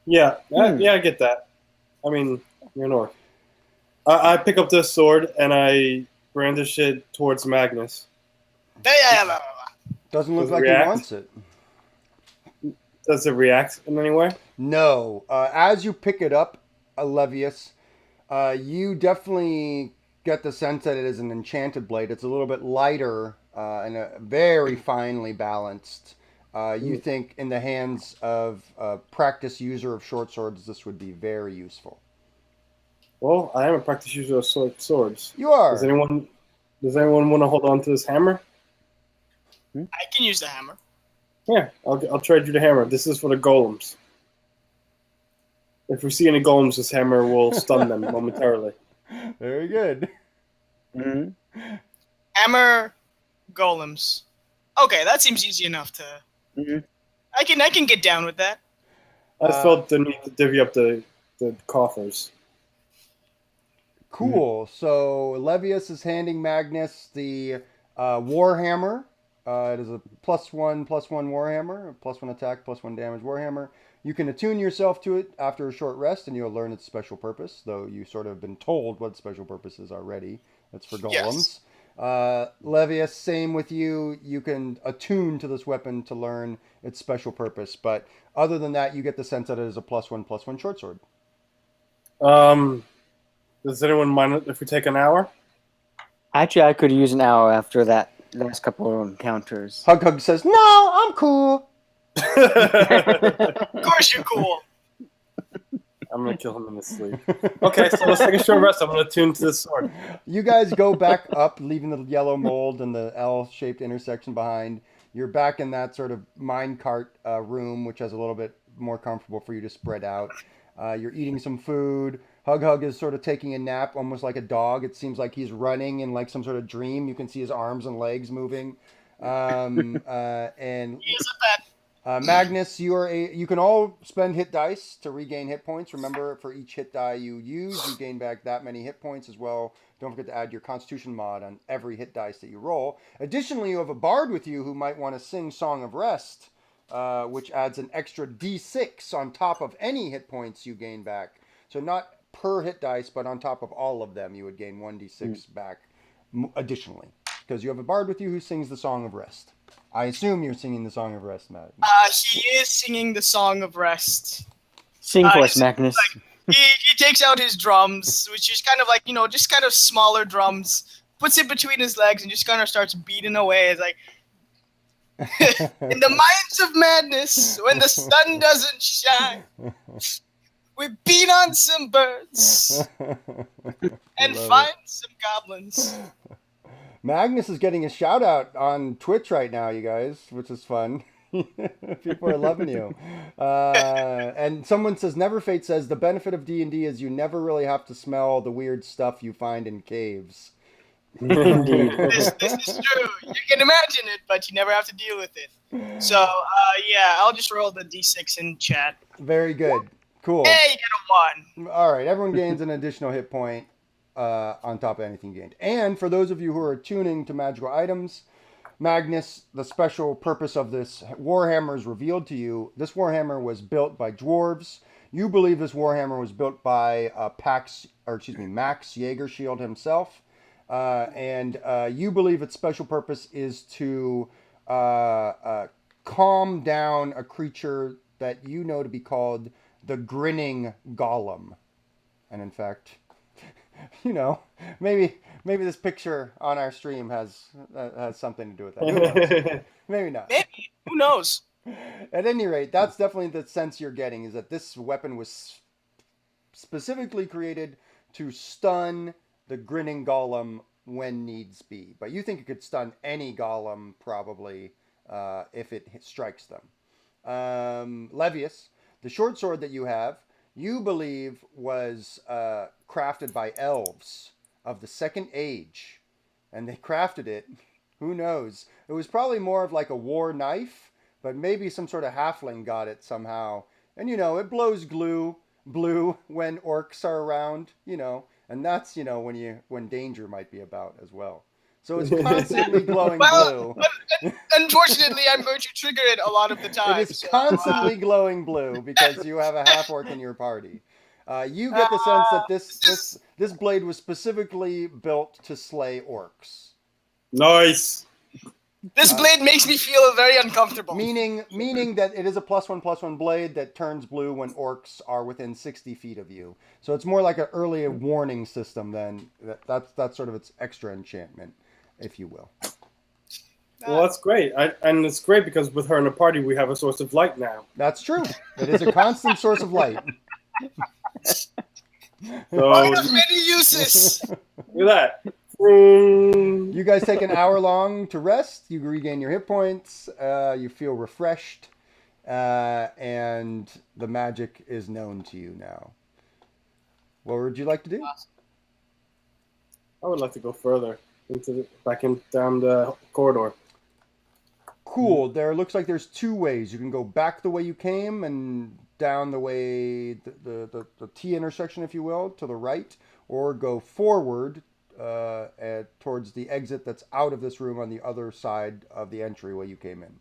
Yeah, I get that. I mean, you're an orc. I pick up this sword and I brandish it towards Magnus. Doesn't look Does it like react? he wants it. Does it react in any way? No. As you pick it up, Levius, you definitely get the sense that it is an enchanted blade. It's a little bit lighter and very finely balanced. You think in the hands of a practiced user of short swords, this would be very useful. Well, I am a practiced user of swords. You are. Does anyone want to hold on to this hammer? I can use the hammer. Yeah, I'll trade you the hammer. This is for the golems. If we see any golems, this hammer will stun them momentarily. Very good. Mm-hmm. Hammer golems. Okay, that seems easy enough to. Mm-hmm. I can get down with that. I felt the need to divvy up the coffers. Cool. So Levius is handing Magnus the Warhammer. It is a +1/+1 Warhammer, a +1 attack, +1 damage Warhammer. You can attune yourself to it after a short rest, and you'll learn its special purpose, though you sort of been told what special purpose is already. It's for golems. Yes. Levius, same with you. You can attune to this weapon to learn its special purpose, but other than that, you get the sense that it is a +1/+1 short sword. Does anyone mind if we take an hour? Actually, I could use an hour after that last couple of encounters. Hug says, "No, I'm cool." Of course you're cool. I'm gonna kill him in his sleep. Okay, so let's take a short rest. I'm gonna tune to this sword. You guys go back up, leaving the yellow mold and the L-shaped intersection behind. You're back in that sort of minecart room, which is a little bit more comfortable for you to spread out. You're eating some food. Hug is sort of taking a nap, almost like a dog. It seems like he's running in like some sort of dream. You can see his arms and legs moving. And He is a pet. Magnus, you can all spend hit dice to regain hit points. Remember, for each hit die you use, you gain back that many hit points as well. Don't forget to add your Constitution mod on every hit dice that you roll. Additionally, you have a bard with you who might want to sing Song of Rest, which adds an extra D6 on top of any hit points you gain back. So not per hit dice, but on top of all of them, you would gain 1d6 back additionally. Because you have a bard with you who sings the Song of Rest. I assume you're singing the Song of Rest, Matt. He is singing the Song of Rest. Sing for us, Magnus. He takes out his drums, which is kind of like, just kind of smaller drums, puts it between his legs and just kind of starts beating away. It's like, in the mines of madness, when the sun doesn't shine, we beat on some birds and find some goblins. Magnus is getting a shout out on Twitch right now, you guys, which is fun. People are loving you. And someone says, Neverfate says, the benefit of D&D is you never really have to smell the weird stuff you find in caves. Indeed. This is true. You can imagine it, but you never have to deal with it. So, yeah, I'll just roll the D6 in chat. Very good. Cool. Hey, you get a 1. All right, everyone gains an additional hit point on top of anything gained. And for those of you who are tuning to magical items, Magnus, the special purpose of this Warhammer is revealed to you. This Warhammer was built by dwarves. You believe this Warhammer was built by Max Jaegershield himself. And you believe its special purpose is to calm down a creature that you know to be called the Grinning Golem. And in fact, maybe this picture on our stream has something to do with that. Who knows? Maybe not. Maybe. Who knows? At any rate, that's definitely the sense you're getting, is that this weapon was specifically created to stun the grinning golem when needs be. But you think it could stun any golem probably if it strikes them. Levius, the short sword that you have, you believe was crafted by elves of the Second Age. And they crafted it, who knows? It was probably more of like a war knife, but maybe some sort of halfling got it somehow. And it blows blue when orcs are around, and that's, when danger might be about as well. So it's constantly glowing blue. Unfortunately, I'm going to trigger it a lot of the time. It is constantly glowing blue because you have a half orc in your party. You get the sense that this blade was specifically built to slay orcs. Nice. This blade makes me feel very uncomfortable. Meaning that it is a +1/+1 blade that turns blue when orcs are within 60 feet of you. So it's more like an early warning system than that's sort of its extra enchantment, if you will. Well, that's great. And it's great because with her in the party, we have a source of light now. That's true. It is a constant source of light. One of many uses. Look at that. You guys take an hour long to rest. You regain your hit points. You feel refreshed. And the magic is known to you now. What would you like to do? I would like to go further down the corridor. Cool. There looks like there's two ways. You can go back the way you came and down the way, the T intersection, if you will, to the right, or go forward towards the exit that's out of this room on the other side of the entryway you came in.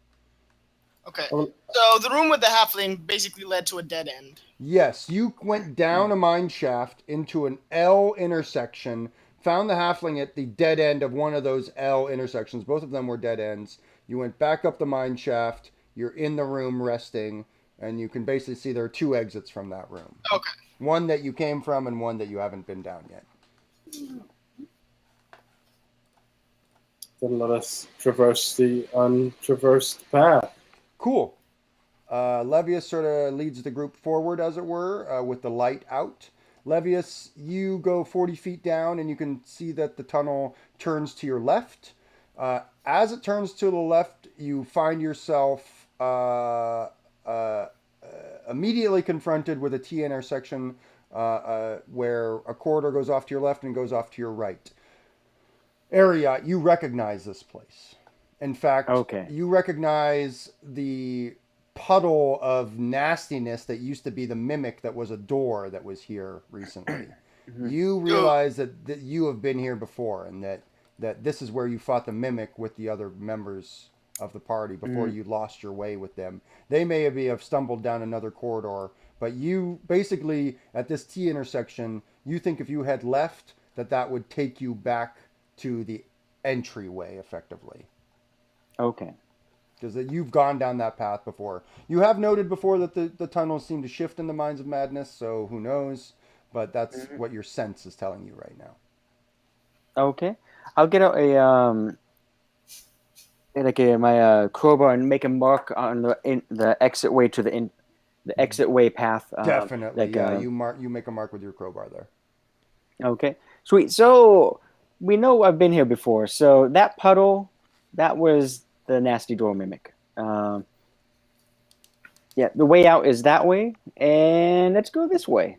Okay. So the room with the halfling basically led to a dead end. Yes, you went down a mine shaft into an L intersection, found the halfling at the dead end of one of those L intersections. Both of them were dead ends. You went back up the mine shaft. You're in the room resting, and you can basically see there are two exits from that room. Okay. One that you came from and one that you haven't been down yet. Then let us traverse the untraversed path. Cool. Levius sort of leads the group forward, as it were, with the light out. Levius, you go 40 feet down, and you can see that the tunnel turns to your left. As it turns to the left, you find yourself immediately confronted with a T intersection where a corridor goes off to your left and goes off to your right. Ariat, you recognize this place. In fact, you recognize the puddle of nastiness that used to be the mimic that was a door that was here recently. You realize that you have been here before, and that this is where you fought the mimic with the other members of the party before you lost your way with them. They may have stumbled down another corridor, but you basically, at this T intersection, you think if you had left, that would take you back to the entryway, effectively. Okay. Because you've gone down that path before. You have noted before that the tunnels seem to shift in the Mines of Madness, so who knows? But that's what your sense is telling you right now. Okay. I'll get out my crowbar and make a mark on the exit way to the exit way path. Definitely. You make a mark with your crowbar there. Okay. Sweet. So we know I've been here before. So that puddle, that was the nasty door mimic. The way out is that way, and let's go this way.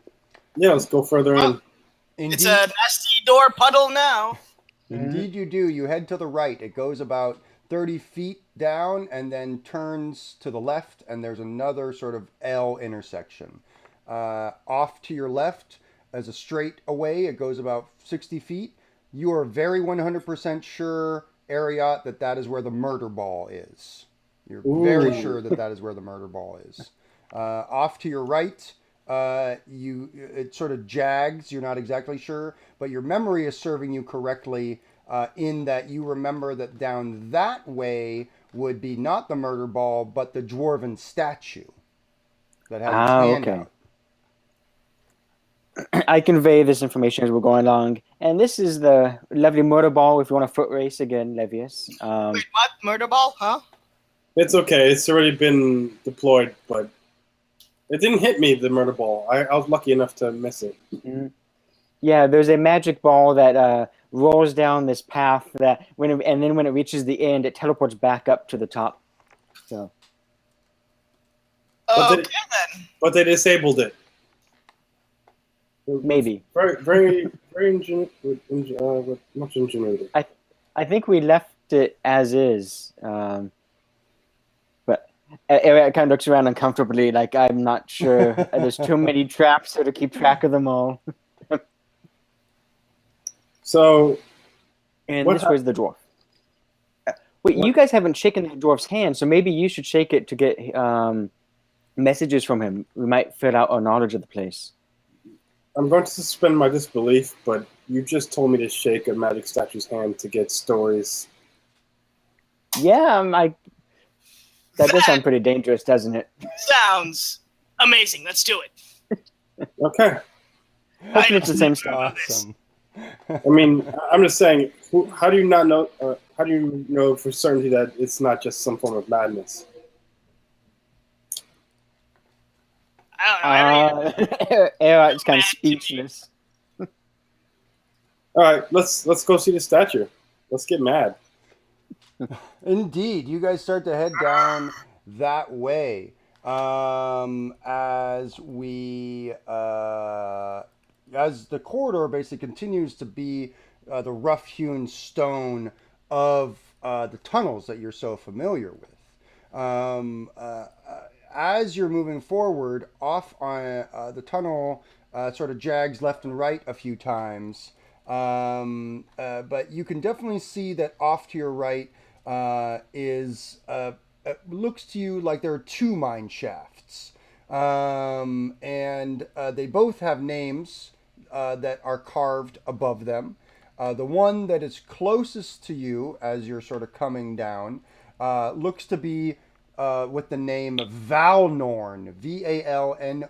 Yeah, let's go further in. Indeed, It's a nasty door puddle now. Indeed you do. You head to the right. It goes about 30 feet down and then turns to the left, and there's another sort of L intersection. Off to your left, as a straight away, it goes about 60 feet. You are very 100% sure, Ariat, that is where the murder ball is. You're very sure that is where the murder ball is. Off to your right, it sort of jags. You're not exactly sure, but your memory is serving you correctly in that you remember that down that way would be not the murder ball, but the dwarven statue that has its hand out. I convey this information as we're going along. And this is the lovely murder ball if you want a foot race again, Levius. Wait, what? Murder ball? Huh? It's okay. It's already been deployed, but it didn't hit me, the murder ball. I was lucky enough to miss it. Yeah, there's a magic ball that rolls down this path that and then when it reaches the end, it teleports back up to the top. So But Okay they- then. But they disabled it. maybe. Very with much ingenuity. I think we left it as is. But Eric kind of looks around uncomfortably, like I'm not sure. There's too many traps here to keep track of them all. So And What this hap- was the dwarf. Wait, What- you guys haven't shaken the dwarf's hand, so maybe you should shake it to get messages from him. We might fill out our knowledge of the place. I'm going to suspend my disbelief, but you just told me to shake a magic statue's hand to get stories. Yeah, that does sound pretty dangerous, doesn't it? Sounds amazing. Let's do it. Okay. Hopefully it's the same stuff. Awesome. I mean, I'm just saying. How do you not know? How do you know for certainty that it's not just some form of madness? I don't know. Eric's kind of speechless. All right, let's go see the statue. Let's get mad. Indeed, you guys start to head down that way as the corridor basically continues to be the rough-hewn stone of the tunnels that you're so familiar with. As you're moving forward, off on the tunnel sort of jags left and right a few times, but you can definitely see that off to your right it looks to you like there are two mine shafts, and they both have names that are carved above them. The one that is closest to you as you're sort of coming down looks to be with the name Valnorn, Valnorn,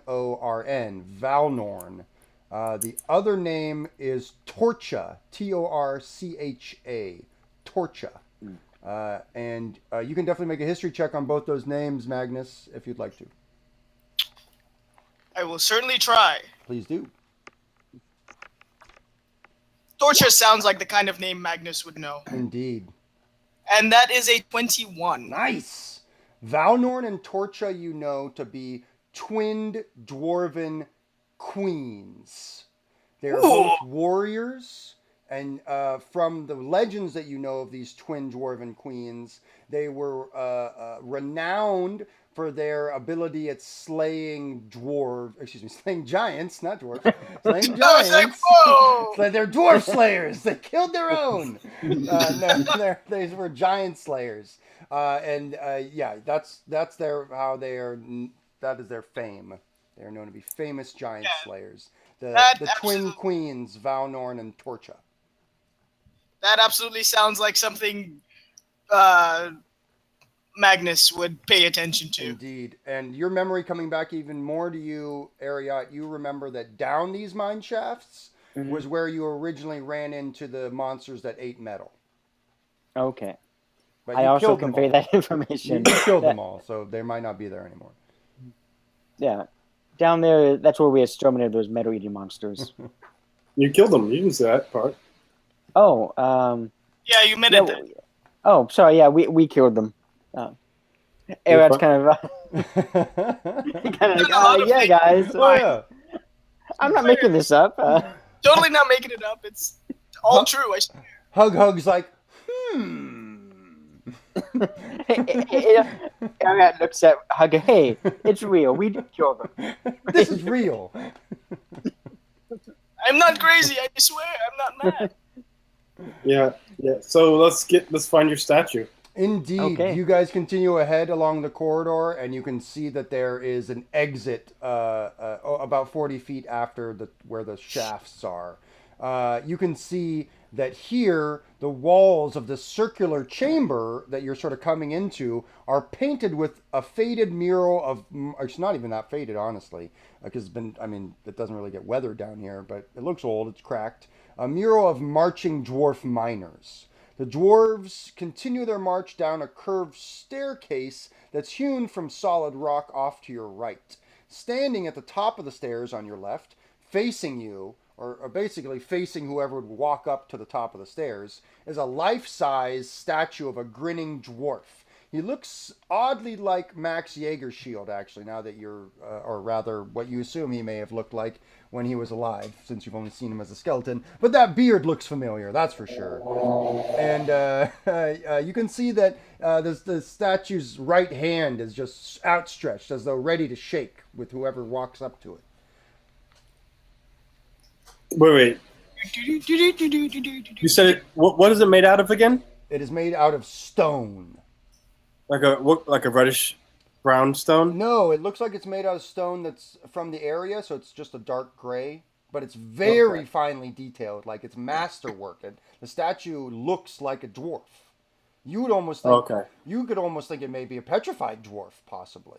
Valnorn. The other name is Torcha, Torcha, Torcha. And you can definitely make a history check on both those names, Magnus, if you'd like to. I will certainly try. Please do. Torture sounds like the kind of name Magnus would know. Indeed. And that is a 21. Nice. Valnorn and Torcha you know to be twinned dwarven queens. They are both warriors, and from the legends that you know of these twin dwarven queens, they were renowned for their ability at slaying giants, not dwarves, slaying I was like, giants. whoa! So they're dwarf slayers. They killed their own. No, they were giant slayers. Yeah, that's that is their fame. They are known to be famous giant slayers. The twin queens, Valnorn and Torcha. That absolutely sounds like something Magnus would pay attention to. Indeed. And your memory coming back even more to you, Ariat, you remember that down these mine shafts was where you originally ran into the monsters that ate metal. Okay. But I you also killed them convey all. that You information. killed them all, so they might not be there anymore. Yeah. Down there, that's where we exterminated those metal-eating monsters. You killed them. You didn't say that part. Oh, Yeah, you meant it then. oh, sorry. Yeah, we killed them. Eric's kind of, yeah, guys. Oh, yeah. I'm not making this up. Totally not making it up. It's all true. I swear. Hug's like, Eric looks at Hug. Hey, it's real. We did kill them. this is real. I'm not crazy. I swear. I'm not mad. Yeah. So let's find your statue. Indeed. Okay. You guys continue ahead along the corridor, and you can see that there is an exit about 40 feet after where the shafts are. You can see that here the walls of the circular chamber that you're sort of coming into are painted with a faded mural of, it's not even that faded, honestly, because it doesn't really get weathered down here, but it looks old, it's cracked. A mural of marching dwarf miners. The dwarves continue their march down a curved staircase that's hewn from solid rock off to your right. Standing at the top of the stairs on your left, facing you, or basically facing whoever would walk up to the top of the stairs, is a life-size statue of a grinning dwarf. He looks oddly like Max Jaegershield, actually, now that you're, or rather, what you assume he may have looked like when he was alive, since you've only seen him as a skeleton. But that beard looks familiar, that's for sure. And you can see that the statue's right hand is just outstretched, as though ready to shake with whoever walks up to it. Wait. You said it. What is it made out of again? It is made out of stone. Like a reddish brown stone? No, it looks like it's made out of stone that's from the area, so it's just a dark gray. But it's very finely detailed, like it's masterwork. And the statue looks like a dwarf. You would almost think you could almost think it may be a petrified dwarf, possibly.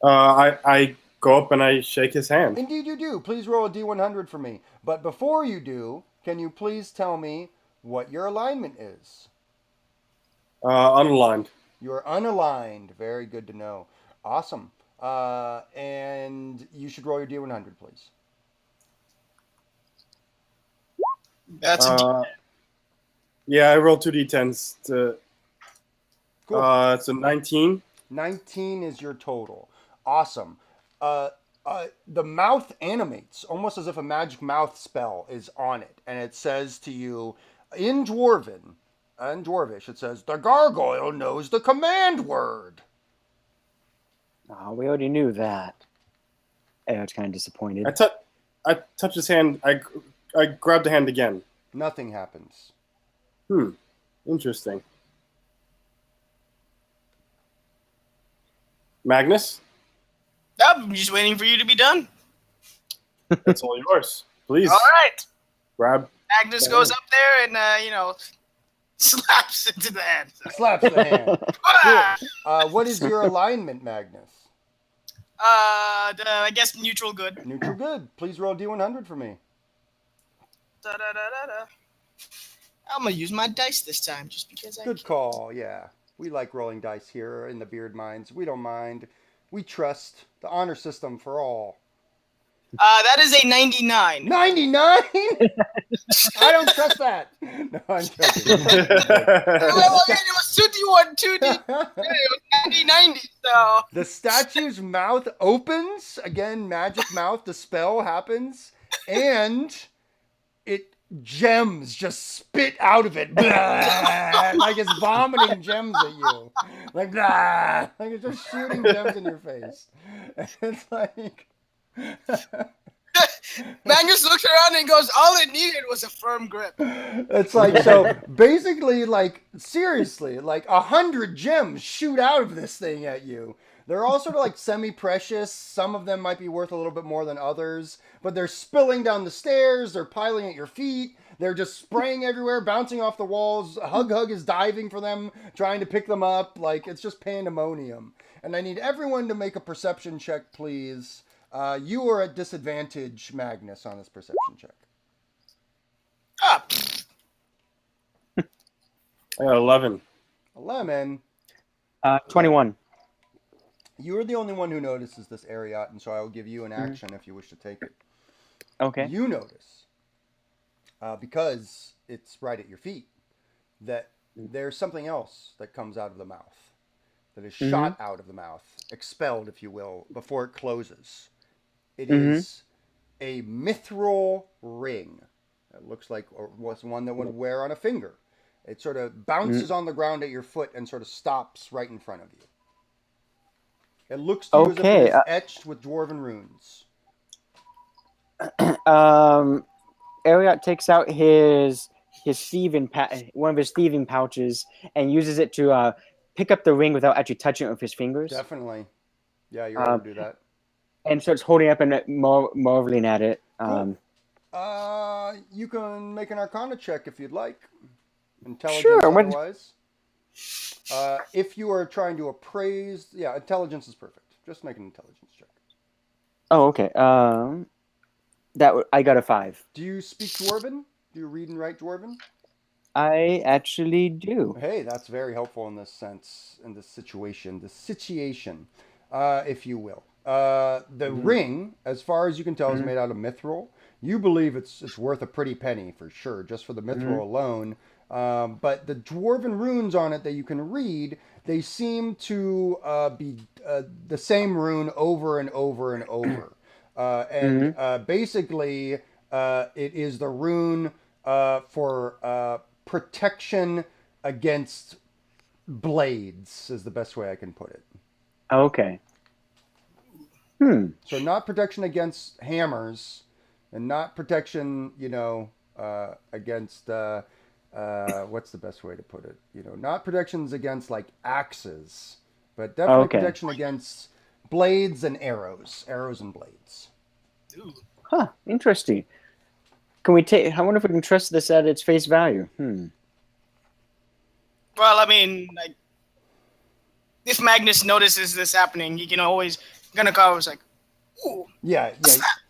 I go up and I shake his hand. Indeed you do. Please roll a D100 for me. But before you do, can you please tell me what your alignment is? Unaligned. You're unaligned. Very good to know. Awesome. And you should roll your D100, please. That's yeah, I rolled 2 D10s. Cool. It's a 19. 19 is your total. Awesome. The mouth animates almost as if a magic mouth spell is on it, and it says to you in Dwarven and Dwarvish, it says, "The gargoyle knows the command word." Oh, we already knew that. I was kind of disappointed. I touch his hand. I grab the hand again. Nothing happens. Interesting. Magnus, I'm just waiting for you to be done. it's all yours. Please All right. grab. Magnus goes up there and, slaps into the hand. Slaps the hand. Ah! Cool. What is your alignment, Magnus? I guess neutral good. Neutral good. Please roll D100 for me. Da-da-da-da-da. I'm gonna use my dice this time, just because I. Good call. Yeah, we like rolling dice here in the Beard Mines. We don't mind. We trust the honor system for all. That is a 99. 99? I don't trust that. No, I'm joking. Well, it was 2D1, 2D. It was 90, so. The statue's mouth opens. Again, magic mouth. The spell happens. And it gems just spit out of it. Blah, like it's vomiting gems at you. Like, blah, like it's just shooting gems in your face. It's like... Magnus looks around and goes, all it needed was a firm grip. It's like, so basically, like, seriously, like 100 gems shoot out of this thing at you. They're all sort of like semi-precious. Some of them might be worth a little bit more than others, but they're spilling down the stairs. They're piling at your feet. They're just spraying everywhere, bouncing off the walls. Hug is diving for them, trying to pick them up. Like, it's just pandemonium. And I need everyone to make a perception check, please. You are at disadvantage, Magnus, on this perception check. Ah, I got 11. 11. 21. You're the only one who notices this area, and so I will give you an action if you wish to take it. Okay. You notice, because it's right at your feet, that there's something else that comes out of the mouth, that is shot out of the mouth, expelled, if you will, before it closes. It is a mithril ring. It looks like was one that would wear on a finger. It sort of bounces on the ground at your foot and sort of stops right in front of you. It looks to you as if it is etched with dwarven runes. Ariat takes out his one of his thieving pouches and uses it to pick up the ring without actually touching it with his fingers. Definitely. Yeah, you're able to do that. And starts holding up and marveling at it. Cool. You can make an Arcana check if you'd like. Intelligence Sure. otherwise. If you are trying to appraise... Yeah, intelligence is perfect. Just make an intelligence check. Oh, okay. I got a 5. Do you speak Dwarven? Do you read and write Dwarven? I actually do. Hey, that's very helpful in this sense, in this situation, if you will. The ring, as far as you can tell, is made out of mithril. You believe it's worth a pretty penny for sure, just for the mithril alone. But the dwarven runes on it that you can read, they seem to be the same rune over and over and over. Basically, it is the rune for protection against blades, is the best way I can put it. Okay. So not protection against hammers, and not protection, against what's the best way to put it? Not protections against like axes, but definitely protection against blades and arrows and blades. Ooh. Huh. Interesting. Can we take? I wonder if we can trust this at its face value. Well, I mean, like, if Magnus notices this happening, he can always gonna go. Like, ooh. Yeah.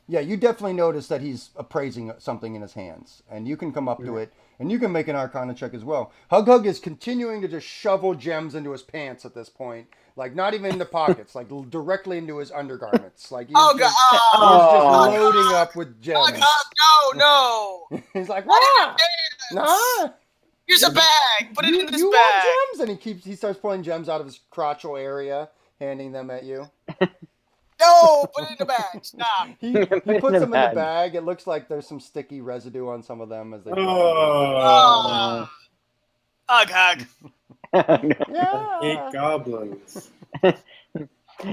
You definitely notice that he's appraising something in his hands, and you can come up to it, and you can make an Arcana check as well. Hug is continuing to just shovel gems into his pants at this point, like not even in the pockets, like directly into his undergarments. Like he's just loading up with gems. No. He's like, What? nah. Here's a bag. Put it in this you bag. want gems? And he starts pulling gems out of his crotchal area, handing them at you. No, put it in the bag. Stop. He puts them in the bag. It looks like there's some sticky residue on some of them as they. Hug. Yeah. Hate goblins.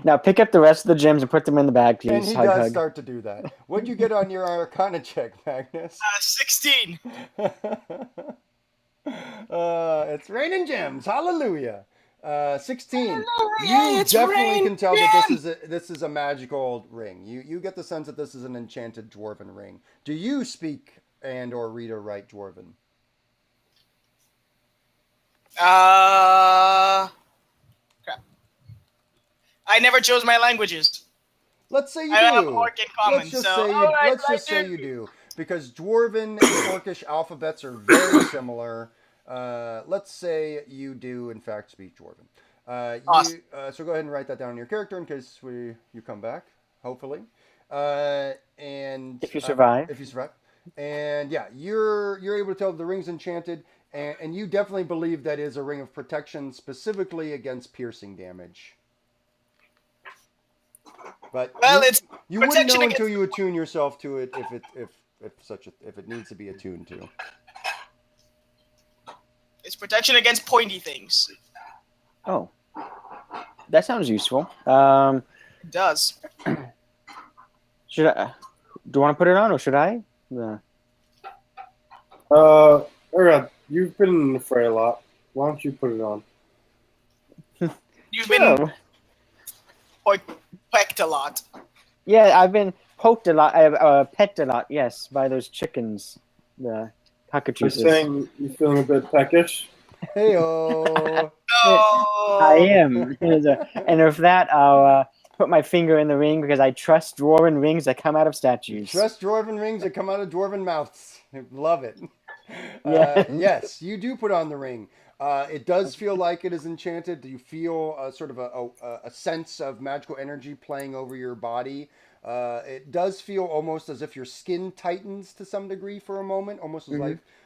Now pick up the rest of the gems and put them in the bag, please. And he does start to do that. What'd you get on your Arcana check, Magnus? 16. It's raining gems. Hallelujah. 16. Hallelujah, You it's definitely can tell raining that this is a magical ring. You get the sense that this is an enchanted dwarven ring. Do you speak and or read or write dwarven? Crap. I never chose my languages. Let's say you I do. don't have Orc in common, Let's just so say you do, because Dwarven and Orcish alphabets are very similar. Let's say you do, in fact, speak Dwarven. Awesome. So go ahead and write that down in your character in case you come back, hopefully. And If you survive. And yeah, you're able to tell the ring's enchanted, and you definitely believe that is a ring of protection specifically against piercing damage. But you wouldn't know until you attune yourself to it if it needs to be attuned to. It's protection against pointy things. Oh, that sounds useful. It does. Should I? Do you want to put it on, or should I? Urga, you've been in the fray a lot. Why don't you put it on? You've been pecked a lot. Yeah, I've been poked a lot, pecked a lot. Yes, by those chickens, the You're cockatrices. saying you're feeling a bit peckish? Hey-oh. No. I am, and with that, I'll put my finger in the ring because I trust dwarven rings that come out of statues. Trust dwarven rings that come out of dwarven mouths. Love it. Yeah. Yes, you do put on the ring. It does feel like it is enchanted. Do you feel sort of a sense of magical energy playing over your body? It does feel almost as if your skin tightens to some degree for a moment, almost as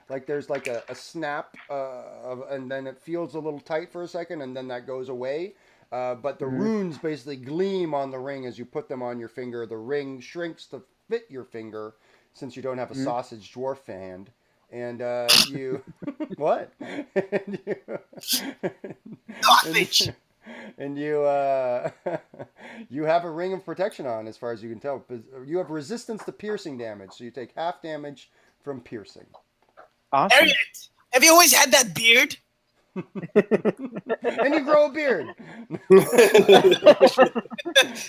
like there's like a snap, and then it feels a little tight for a second, and then that goes away. But the runes basically gleam on the ring as you put them on your finger. The ring shrinks to fit your finger since you don't have a sausage dwarf hand. And you what? Sausage. And you you have a ring of protection on, as far as you can tell. You have resistance to piercing damage, so you take half damage from piercing. Awesome. Elliot, have you always had that beard? And you grow a beard.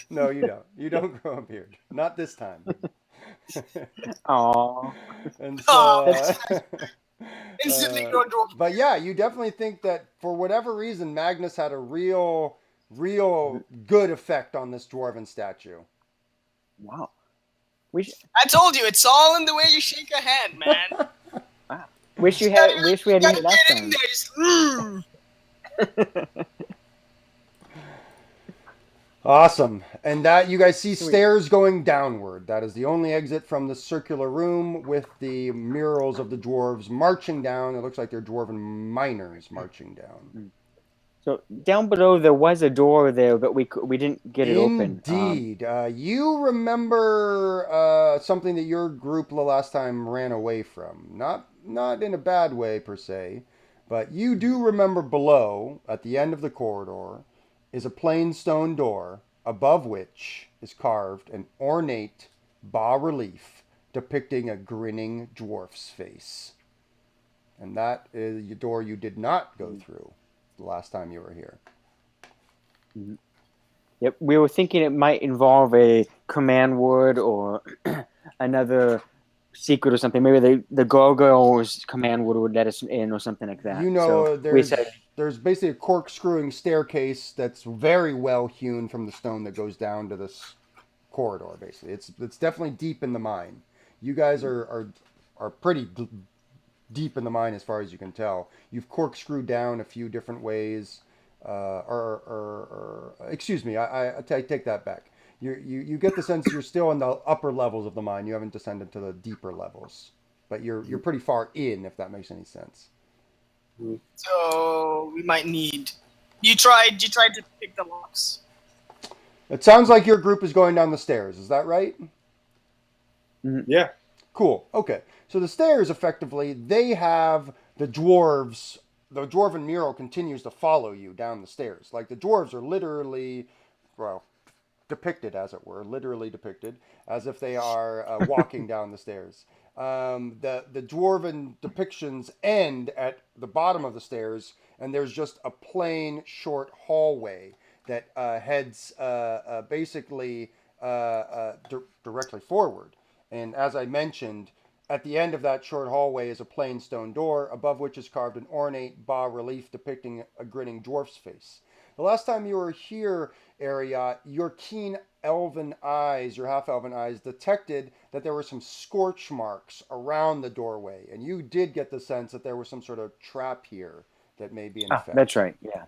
No, you don't. You don't grow a beard. Not this time. Aww. And so, Instantly grow dwarf. but yeah, you definitely think that for whatever reason, Magnus had a real good effect on this dwarven statue. Wow. I told you, it's all in the way you shake a hand, man. Wish we had it here last Get in time. there, just, Awesome. And that you guys see Sweet. stairs going downward. That is the only exit from the circular room with the murals of the dwarves marching down. It looks like they're dwarven miners marching down. So down below there was a door there, but we didn't get it open. Indeed. You remember something that your group the last time ran away from. Not in a bad way per se, but you do remember below, at the end of the corridor, is a plain stone door, above which is carved an ornate bas-relief depicting a grinning dwarf's face. And that is the door you did not go through the last time you were here. Yep, we were thinking it might involve a command word or another secret or something. Maybe the gargoyle's command word would let us in or something like that. You know, So we said, there's basically a corkscrewing staircase that's very well hewn from the stone that goes down to this corridor. Basically, it's definitely deep in the mine. You guys are pretty deep in the mine as far as you can tell. You've corkscrewed down a few different ways. Excuse me, I take that back. You get the sense you're still in the upper levels of the mine. You haven't descended to the deeper levels, but you're pretty far in, if that makes any sense. So we might need. You tried to pick the locks. It sounds like your group is going down the stairs. Is that right? Yeah. Cool. Okay. So the stairs, effectively, they have the dwarves. The dwarven mural continues to follow you down the stairs. Like the dwarves are literally, well, depicted, as it were, literally depicted, as if they are walking down the stairs. The dwarven depictions end at the bottom of the stairs, and there's just a plain short hallway that heads basically directly forward. And as I mentioned, at the end of that short hallway is a plain stone door, above which is carved an ornate bas-relief depicting a grinning dwarf's face. The last time you were here, Ariat, your keen elven eyes, your half-elven eyes, detected that there were some scorch marks around the doorway, and you did get the sense that there was some sort of trap here that may be in effect. that's right, yeah.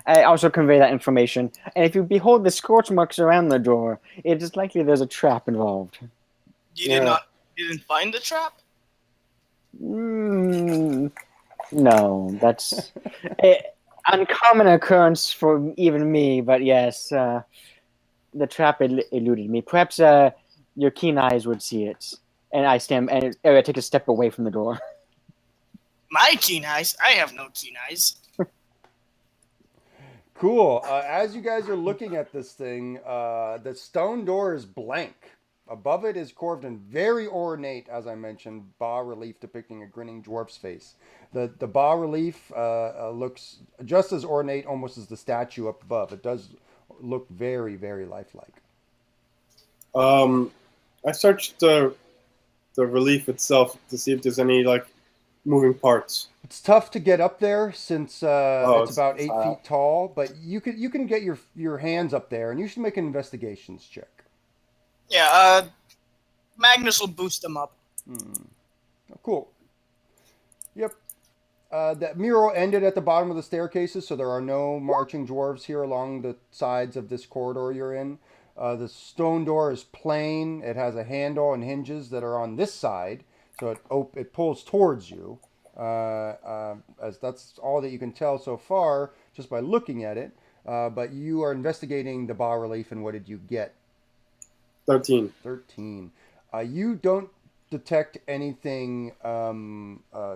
I also convey that information. And if you behold the scorch marks around the door, it is likely there's a trap involved. You didn't find the trap? No, that's an uncommon occurrence for even me. But yes, the trap eluded me. Perhaps your keen eyes would see it. And I take a step away from the door. My keen eyes? I have no keen eyes. Cool. As you guys are looking at this thing, the stone door is blank. Above it is carved in very ornate, as I mentioned, bas-relief depicting a grinning dwarf's face. The bas-relief looks just as ornate almost as the statue up above. It does look very, very lifelike. I searched the relief itself to see if there's any like moving parts. It's tough to get up there since it's it's about 8 feet tall, but you can get your hands up there, and you should make an investigations check. Yeah, Magnus will boost them up. Oh, cool. Yep. The mural ended at the bottom of the staircases, so there are no marching dwarves here along the sides of this corridor you're in. The stone door is plain. It has a handle and hinges that are on this side, so it pulls towards you. As that's all that you can tell so far just by looking at it. But you are investigating the bas-relief, and what did you get? 13. 13. You don't detect anything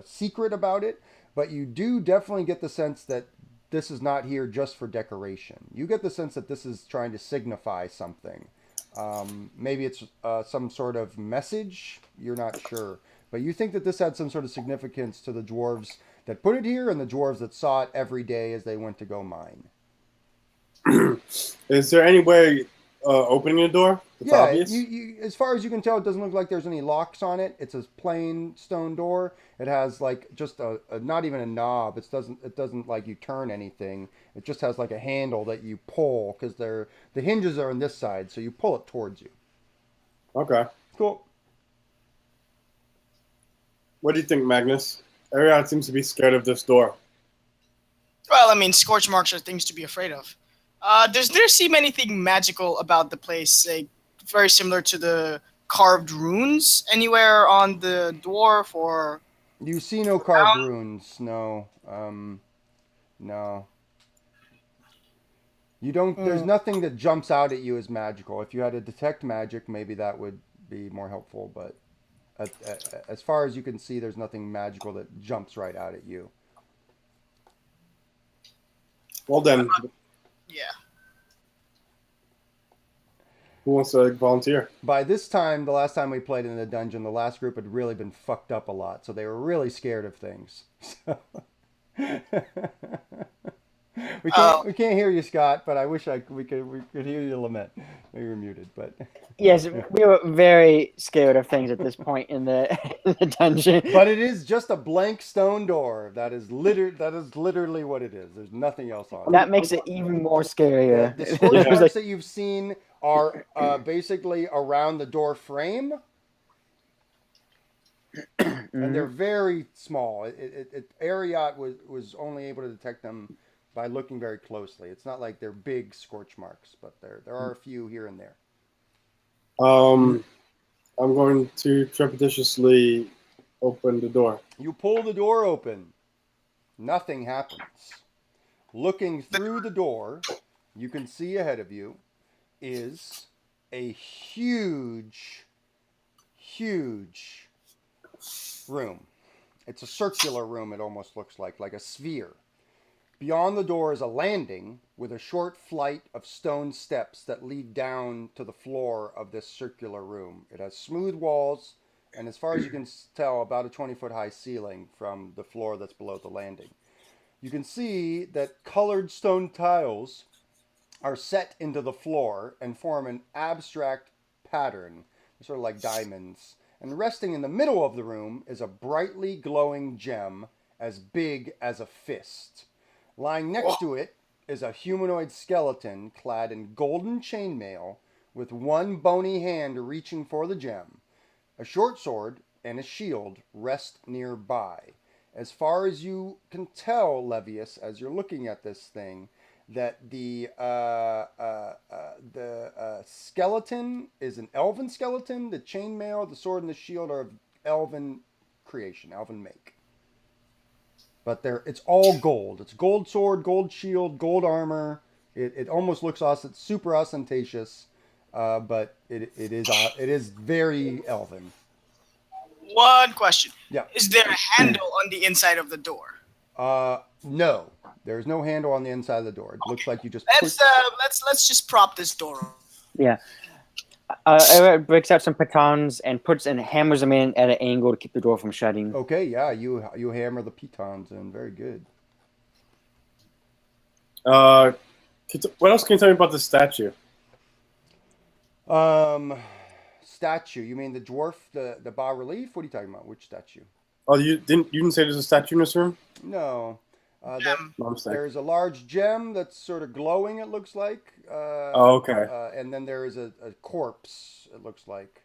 secret about it, but you do definitely get the sense that this is not here just for decoration. You get the sense that this is trying to signify something. Maybe it's some sort of message. You're not sure. But you think that this had some sort of significance to the dwarves that put it here and the dwarves that saw it every day as they went to go mine. Is there any way opening the door? It's Yeah, obvious. as far as you can tell, it doesn't look like there's any locks on it. It's a plain stone door. It has like just a not even a knob. It doesn't like you turn anything. It just has like a handle that you pull because the hinges are on this side, so you pull it towards you. Okay. Cool. What do you think, Magnus? Ariad seems to be scared of this door. Well, I mean, scorch marks are things to be afraid of. Does there seem anything magical about the place? Like, very similar to the carved runes anywhere on the dwarf or You see no carved around? runes. No. No. You don't. There's Hmm. nothing that jumps out at you as magical. If you had to detect magic, maybe that would be more helpful. But as far as you can see, there's nothing magical that jumps right out at you. Well then, Yeah. who wants to volunteer? By this time, the last time we played in the dungeon, the last group had really been fucked up a lot, so they were really scared of things. Oh. We can't hear you, Scott, but I wish we could hear you lament. You were muted, but Yes, we were very scared of things at this point in the, in the dungeon. but it is just a blank stone door. That is literally what it is. There's nothing else on it. That makes it even more scarier. The scorch It was marks like- that you've seen are basically around the door frame, and they're very small. Ariat was only able to detect them by looking very closely. It's not like they're big scorch marks, but there are a few here and there. I'm going to trepidatiously open the door. You pull the door open. Nothing happens. Looking through the door, you can see ahead of you is a huge room. It's a circular room, it almost looks like a sphere. Beyond the door is a landing with a short flight of stone steps that lead down to the floor of this circular room. It has smooth walls and, as far as you can tell, about a 20-foot high ceiling from the floor that's below the landing. You can see that colored stone tiles are set into the floor and form an abstract pattern, sort of like diamonds. And resting in the middle of the room is a brightly glowing gem as big as a fist. Lying next to it is a humanoid skeleton clad in golden chainmail with one bony hand reaching for the gem. A short sword and a shield rest nearby. As far as you can tell, Levius, as you're looking at this thing, that the skeleton is an elven skeleton. The chainmail, the sword, and the shield are of elven creation, elven make. But it's all gold. It's gold sword, gold shield, gold armor. It almost looks super ostentatious, but it is very elven. One question. Yeah. Is there a handle on the inside of the door? No. There's no handle on the inside of the door. It looks like you just Let's just prop this door. Yeah. Eric breaks out some pitons and hammers them in at an angle to keep the door from shutting. Okay, yeah, you hammer the pitons in. Very good. What else can you tell me about the statue? Statue. You mean the dwarf, the bas relief? What are you talking about? Which statue? Oh, you didn't say there's a statue in this room? No. No, I'm saying. There's a large gem that's sort of glowing, it looks like. Okay. And then there is a corpse, it looks like,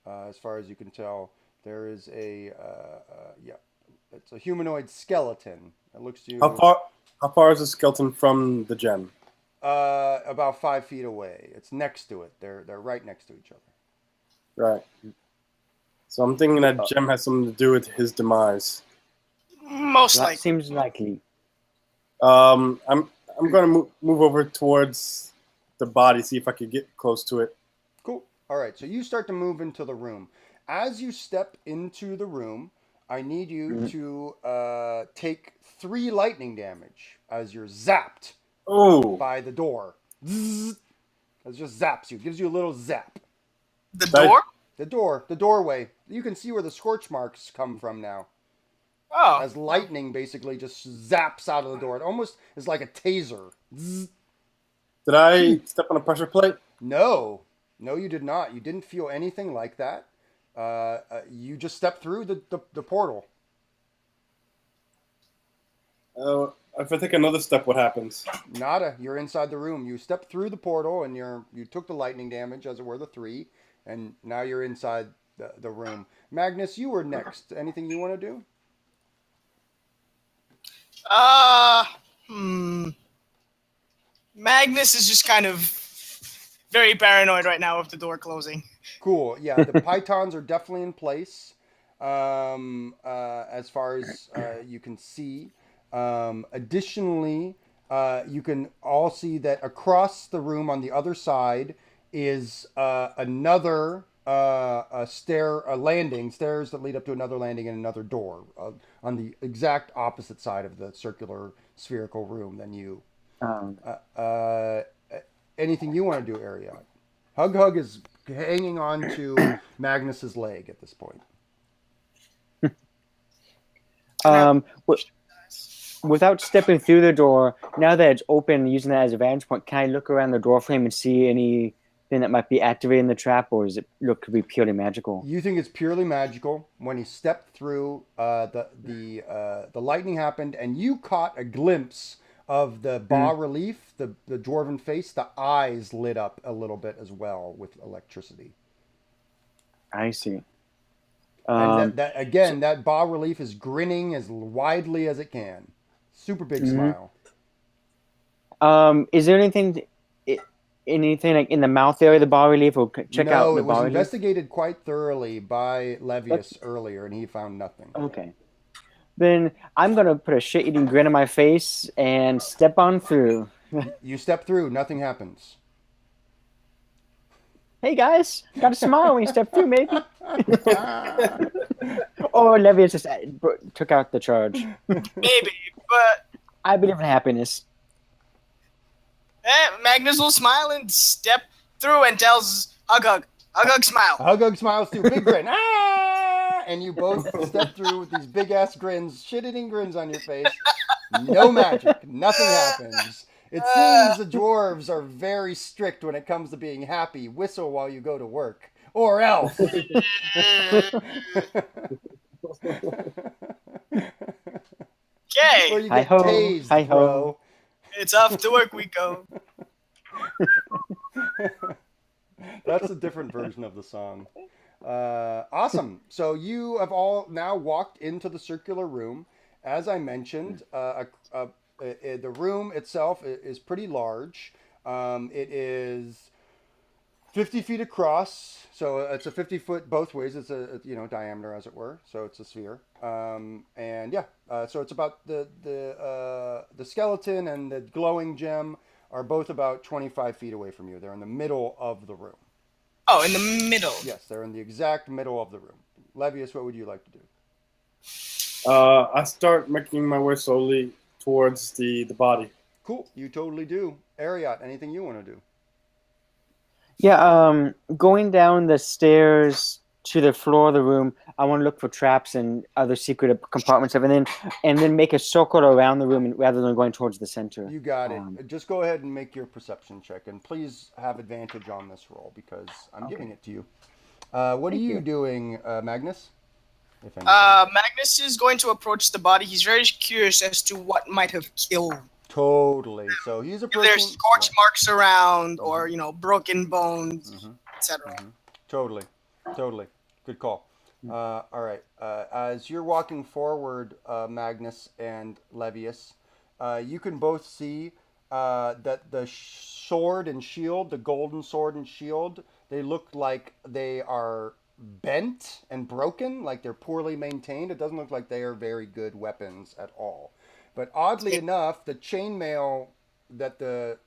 as far as you can tell. There is it's a humanoid skeleton. It looks to you. How far is the skeleton from the gem? About 5 feet away. It's next to it. They're right next to each other. Right. So I'm thinking that gem has something to do with his demise. Most That likely. seems likely. I'm going to move over towards the body, see if I could get close to it. Cool. All right. So you start to move into the room. As you step into the room, I need you to take 3 lightning damage as you're zapped Oh, by the door. Zzz. It just zaps you. Gives you a little zap. The That- door? The doorway. You can see where the scorch marks come from now. Oh. As lightning basically just zaps out of the door. It almost is like a taser. Zzz. did I step on a pressure plate? No, you did not. You didn't feel anything like that. You just stepped through the portal. If I take another step, what happens? Nada. You're inside the room. You stepped through the portal and you took the lightning damage, as it were, the 3, and now you're inside the room. Magnus, you were next. Anything you want to do? Magnus is just kind of very paranoid right now with the door closing. Cool. Yeah, the pythons are definitely in place. As far as you can see. Additionally, you can all see that across the room on the other side is another stairs that lead up to another landing and another door on the exact opposite side of the circular spherical room than you. Anything you want to do, Ariad? Hug is hanging on to Magnus's leg at this point. Without stepping through the door, now that it's open, using that as a vantage point, can I look around the door frame and see anything that might be activating the trap, or does it look to be purely magical? You think it's purely magical. When he stepped through, the lightning happened, and you caught a glimpse of the bas relief, the dwarven face. The eyes lit up a little bit as well with electricity. I see. And that bas relief is grinning as widely as it can. Super big smile. Is there anything like in the mouth area of the bas relief? Or check out the it was bas relief? investigated quite thoroughly by Levius earlier, and he found nothing. Okay. Then I'm going to put a shit-eating grin on my face and step on through. You step through, nothing happens. Hey guys, got a smile when you step through, maybe. Or Levius just took out the charge. Maybe, but I believe in happiness. Magnus will smile and step through and tells Hug, smile. Hug smiles too, big grin. And you both step through with these big ass grins, shit-eating grins on your face. No magic, nothing happens. It seems the dwarves are very strict when it comes to being happy. Whistle while you go to work. Or else. Okay. Or you get tased, hi-ho. bro. It's off to work we go. That's a different version of the song. Awesome. So you have all now walked into the circular room. As I mentioned, the room itself is pretty large. It is 50 feet across, so it's a 50-foot both ways. It's a diameter, as it were. So it's a sphere. So it's about the skeleton and the glowing gem are both about 25 feet away from you. They're in the middle of the room. Oh, in the middle. Yes, they're in the exact middle of the room. Levius, what would you like to do? I start making my way slowly towards the body. Cool, you totally do. Ariat, anything you want to do? Yeah, going down the stairs to the floor of the room, I want to look for traps and other secret compartments of it, and then make a circle around the room rather than going towards the center. You got it. Just go ahead and make your perception check, and please have advantage on this roll because I'm giving it to you. What are you doing, Magnus? If anything? Magnus is going to approach the body. He's very curious as to what might have killed. Totally. So he's a person. If there's scorch marks around, or broken bones, etc. Totally. Good call. All right. As you're walking forward, Magnus and Levius, you can both see that the sword and shield, the golden sword and shield, they look like they are bent and broken, like they're poorly maintained. It doesn't look like they are very good weapons at all. But oddly enough, the chainmail that the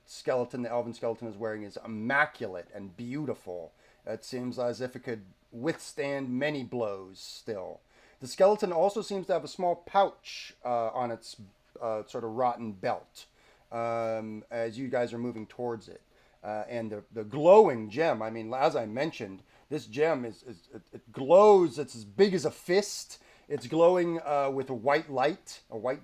elven skeleton is wearing is immaculate and beautiful. It seems as if it could withstand many blows still. The skeleton also seems to have a small pouch on its sort of rotten belt as you guys are moving towards it. And the glowing gem, I mean, as I mentioned, this gem it glows. It's as big as a fist. It's glowing with a white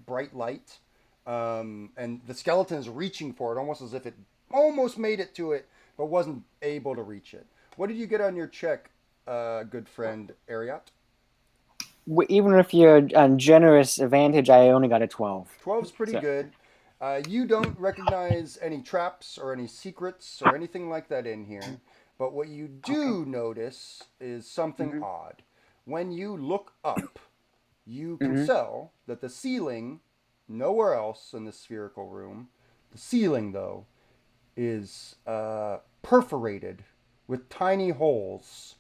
bright light. And the skeleton is reaching for it, almost as if it almost made it to it, but wasn't able to reach it. What did you get on your check, good friend Ariat? Even if you're on generous advantage, I only got a 12. 12's pretty good. You don't recognize any traps or any secrets or anything like that in here. But what you do notice is something odd. When you look up, you can tell that the ceiling, nowhere else in the spherical room, the ceiling, though, is perforated with tiny holes,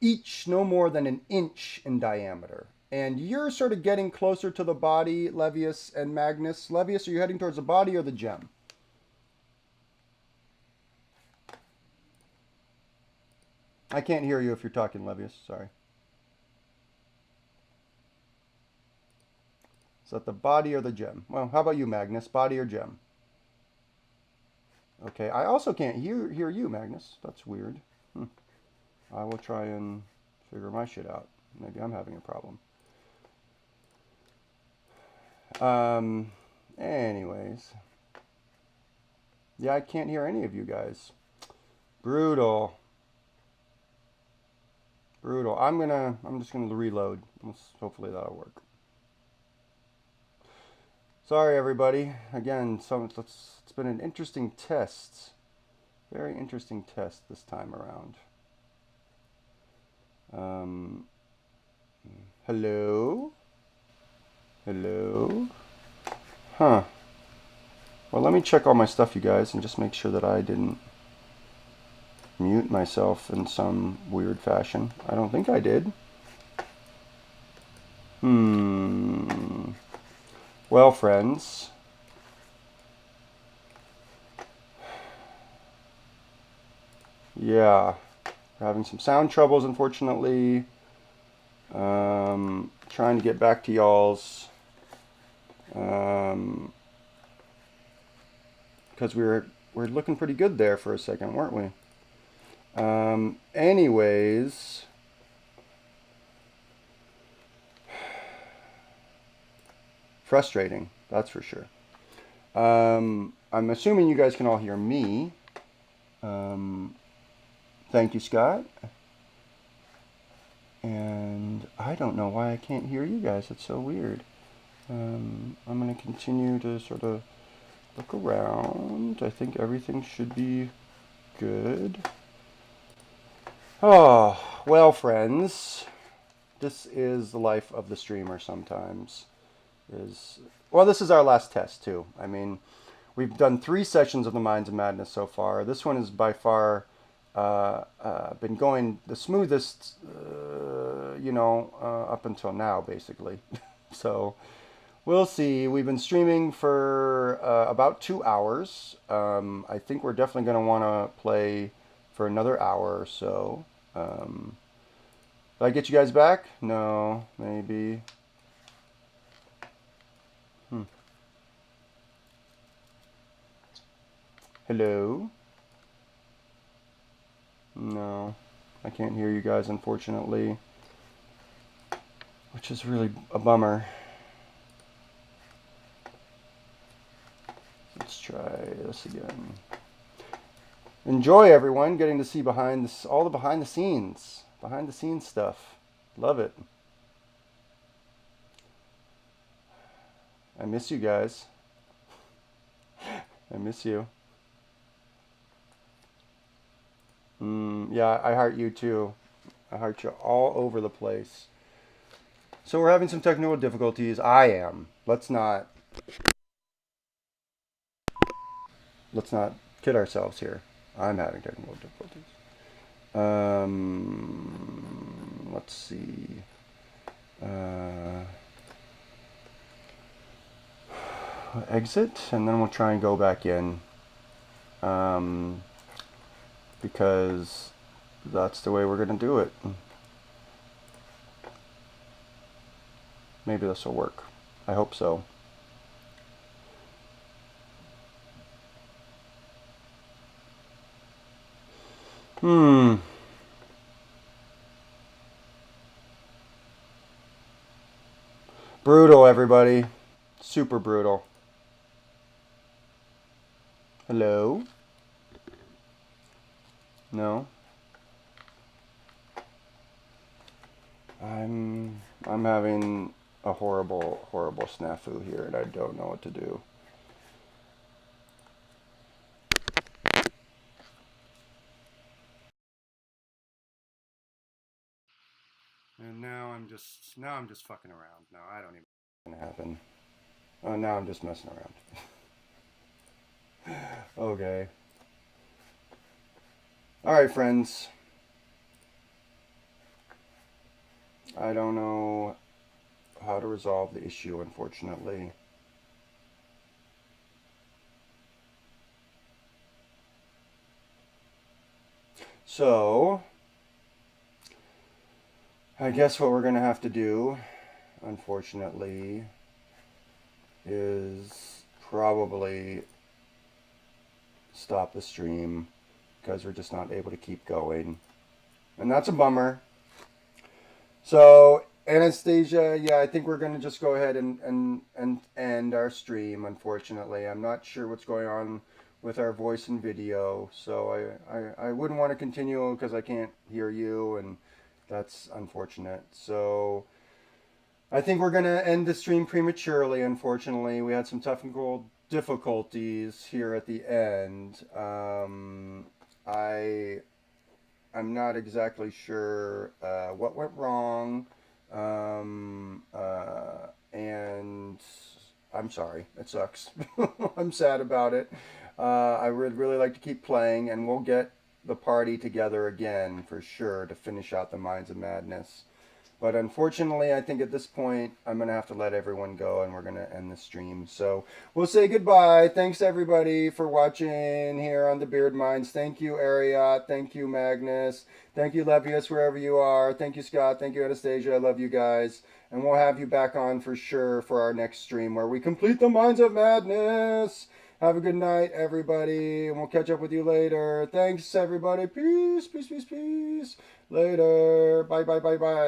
each no more than an inch in diameter. And you're sort of getting closer to the body, Levius and Magnus. Levius, are you heading towards the body or the gem? I can't hear you if you're talking, Levius. Sorry. Is that the body or the gem? Well, how about you, Magnus? Body or gem? Okay, I also can't hear you, Magnus. That's weird. I will try and figure my shit out. Maybe I'm having a problem. Anyways. Yeah, I can't hear any of you guys. Brutal. Brutal. I'm just gonna reload. Hopefully that'll work. Sorry, everybody. Again, it's been an interesting test. Very interesting test this time around. Hello? Hello? Huh. Well, let me check all my stuff, you guys, and just make sure that I didn't mute myself in some weird fashion. I don't think I did. Well, friends. Yeah. We're having some sound troubles, unfortunately. Trying to get back to y'all's. Because we're looking pretty good there for a second, weren't we? Anyways. Frustrating, that's for sure. I'm assuming you guys can all hear me. Thank you, Scott. And I don't know why I can't hear you guys. It's so weird. I'm going to continue to sort of look around. I think everything should be good. Oh, well, friends. This is the life of the streamer sometimes. Well, this is our last test, too. I mean, we've done 3 sessions of the Minds of Madness so far. This one is by far been going the smoothest, up until now, basically. So we'll see. We've been streaming for about 2 hours. I think we're definitely going to want to play for another hour or so. Did I get you guys back? No, maybe. Hello? No, I can't hear you guys, unfortunately, which is really a bummer. Let's try this again. Enjoy, everyone, getting to see all the behind the scenes stuff. Love it. I miss you guys. I miss you. Yeah, I heart you too. I heart you all over the place. So we're having some technical difficulties. I am. Let's not kid ourselves here. I'm having technical difficulties. Let's see. Exit, and then we'll try and go back in. Because that's the way we're going to do it. Maybe this will work. I hope so. Brutal, everybody. Super brutal. Hello? No? I'm having a horrible snafu here, and I don't know what to do. And now I'm just fucking around. No, I don't even know what's gonna happen. Oh, now I'm just messing around. Okay. All right, friends. I don't know how to resolve the issue, unfortunately. So, I guess what we're going to have to do, unfortunately, is probably stop the stream because we're just not able to keep going. And that's a bummer. So, Anastasia, yeah, I think we're going to just go ahead and end our stream, unfortunately. I'm not sure what's going on with our voice and video, so I wouldn't want to continue because I can't hear you, and that's unfortunate. So, I think we're going to end the stream prematurely, unfortunately. We had some technical difficulties here at the end. I'm not exactly sure what went wrong, and I'm sorry. It sucks. I'm sad about it. I would really like to keep playing, and we'll get the party together again for sure to finish out the Minds of Madness. But unfortunately, I think at this point, I'm going to have to let everyone go and we're going to end the stream. So we'll say goodbye. Thanks, everybody, for watching here on the Beard Minds. Thank you, Ariat. Thank you, Magnus. Thank you, Levius, wherever you are. Thank you, Scott. Thank you, Anastasia. I love you guys. And we'll have you back on for sure for our next stream where we complete the Minds of Madness. Have a good night, everybody. And we'll catch up with you later. Thanks, everybody. Peace, peace, peace, peace. Later. Bye, bye, bye, bye.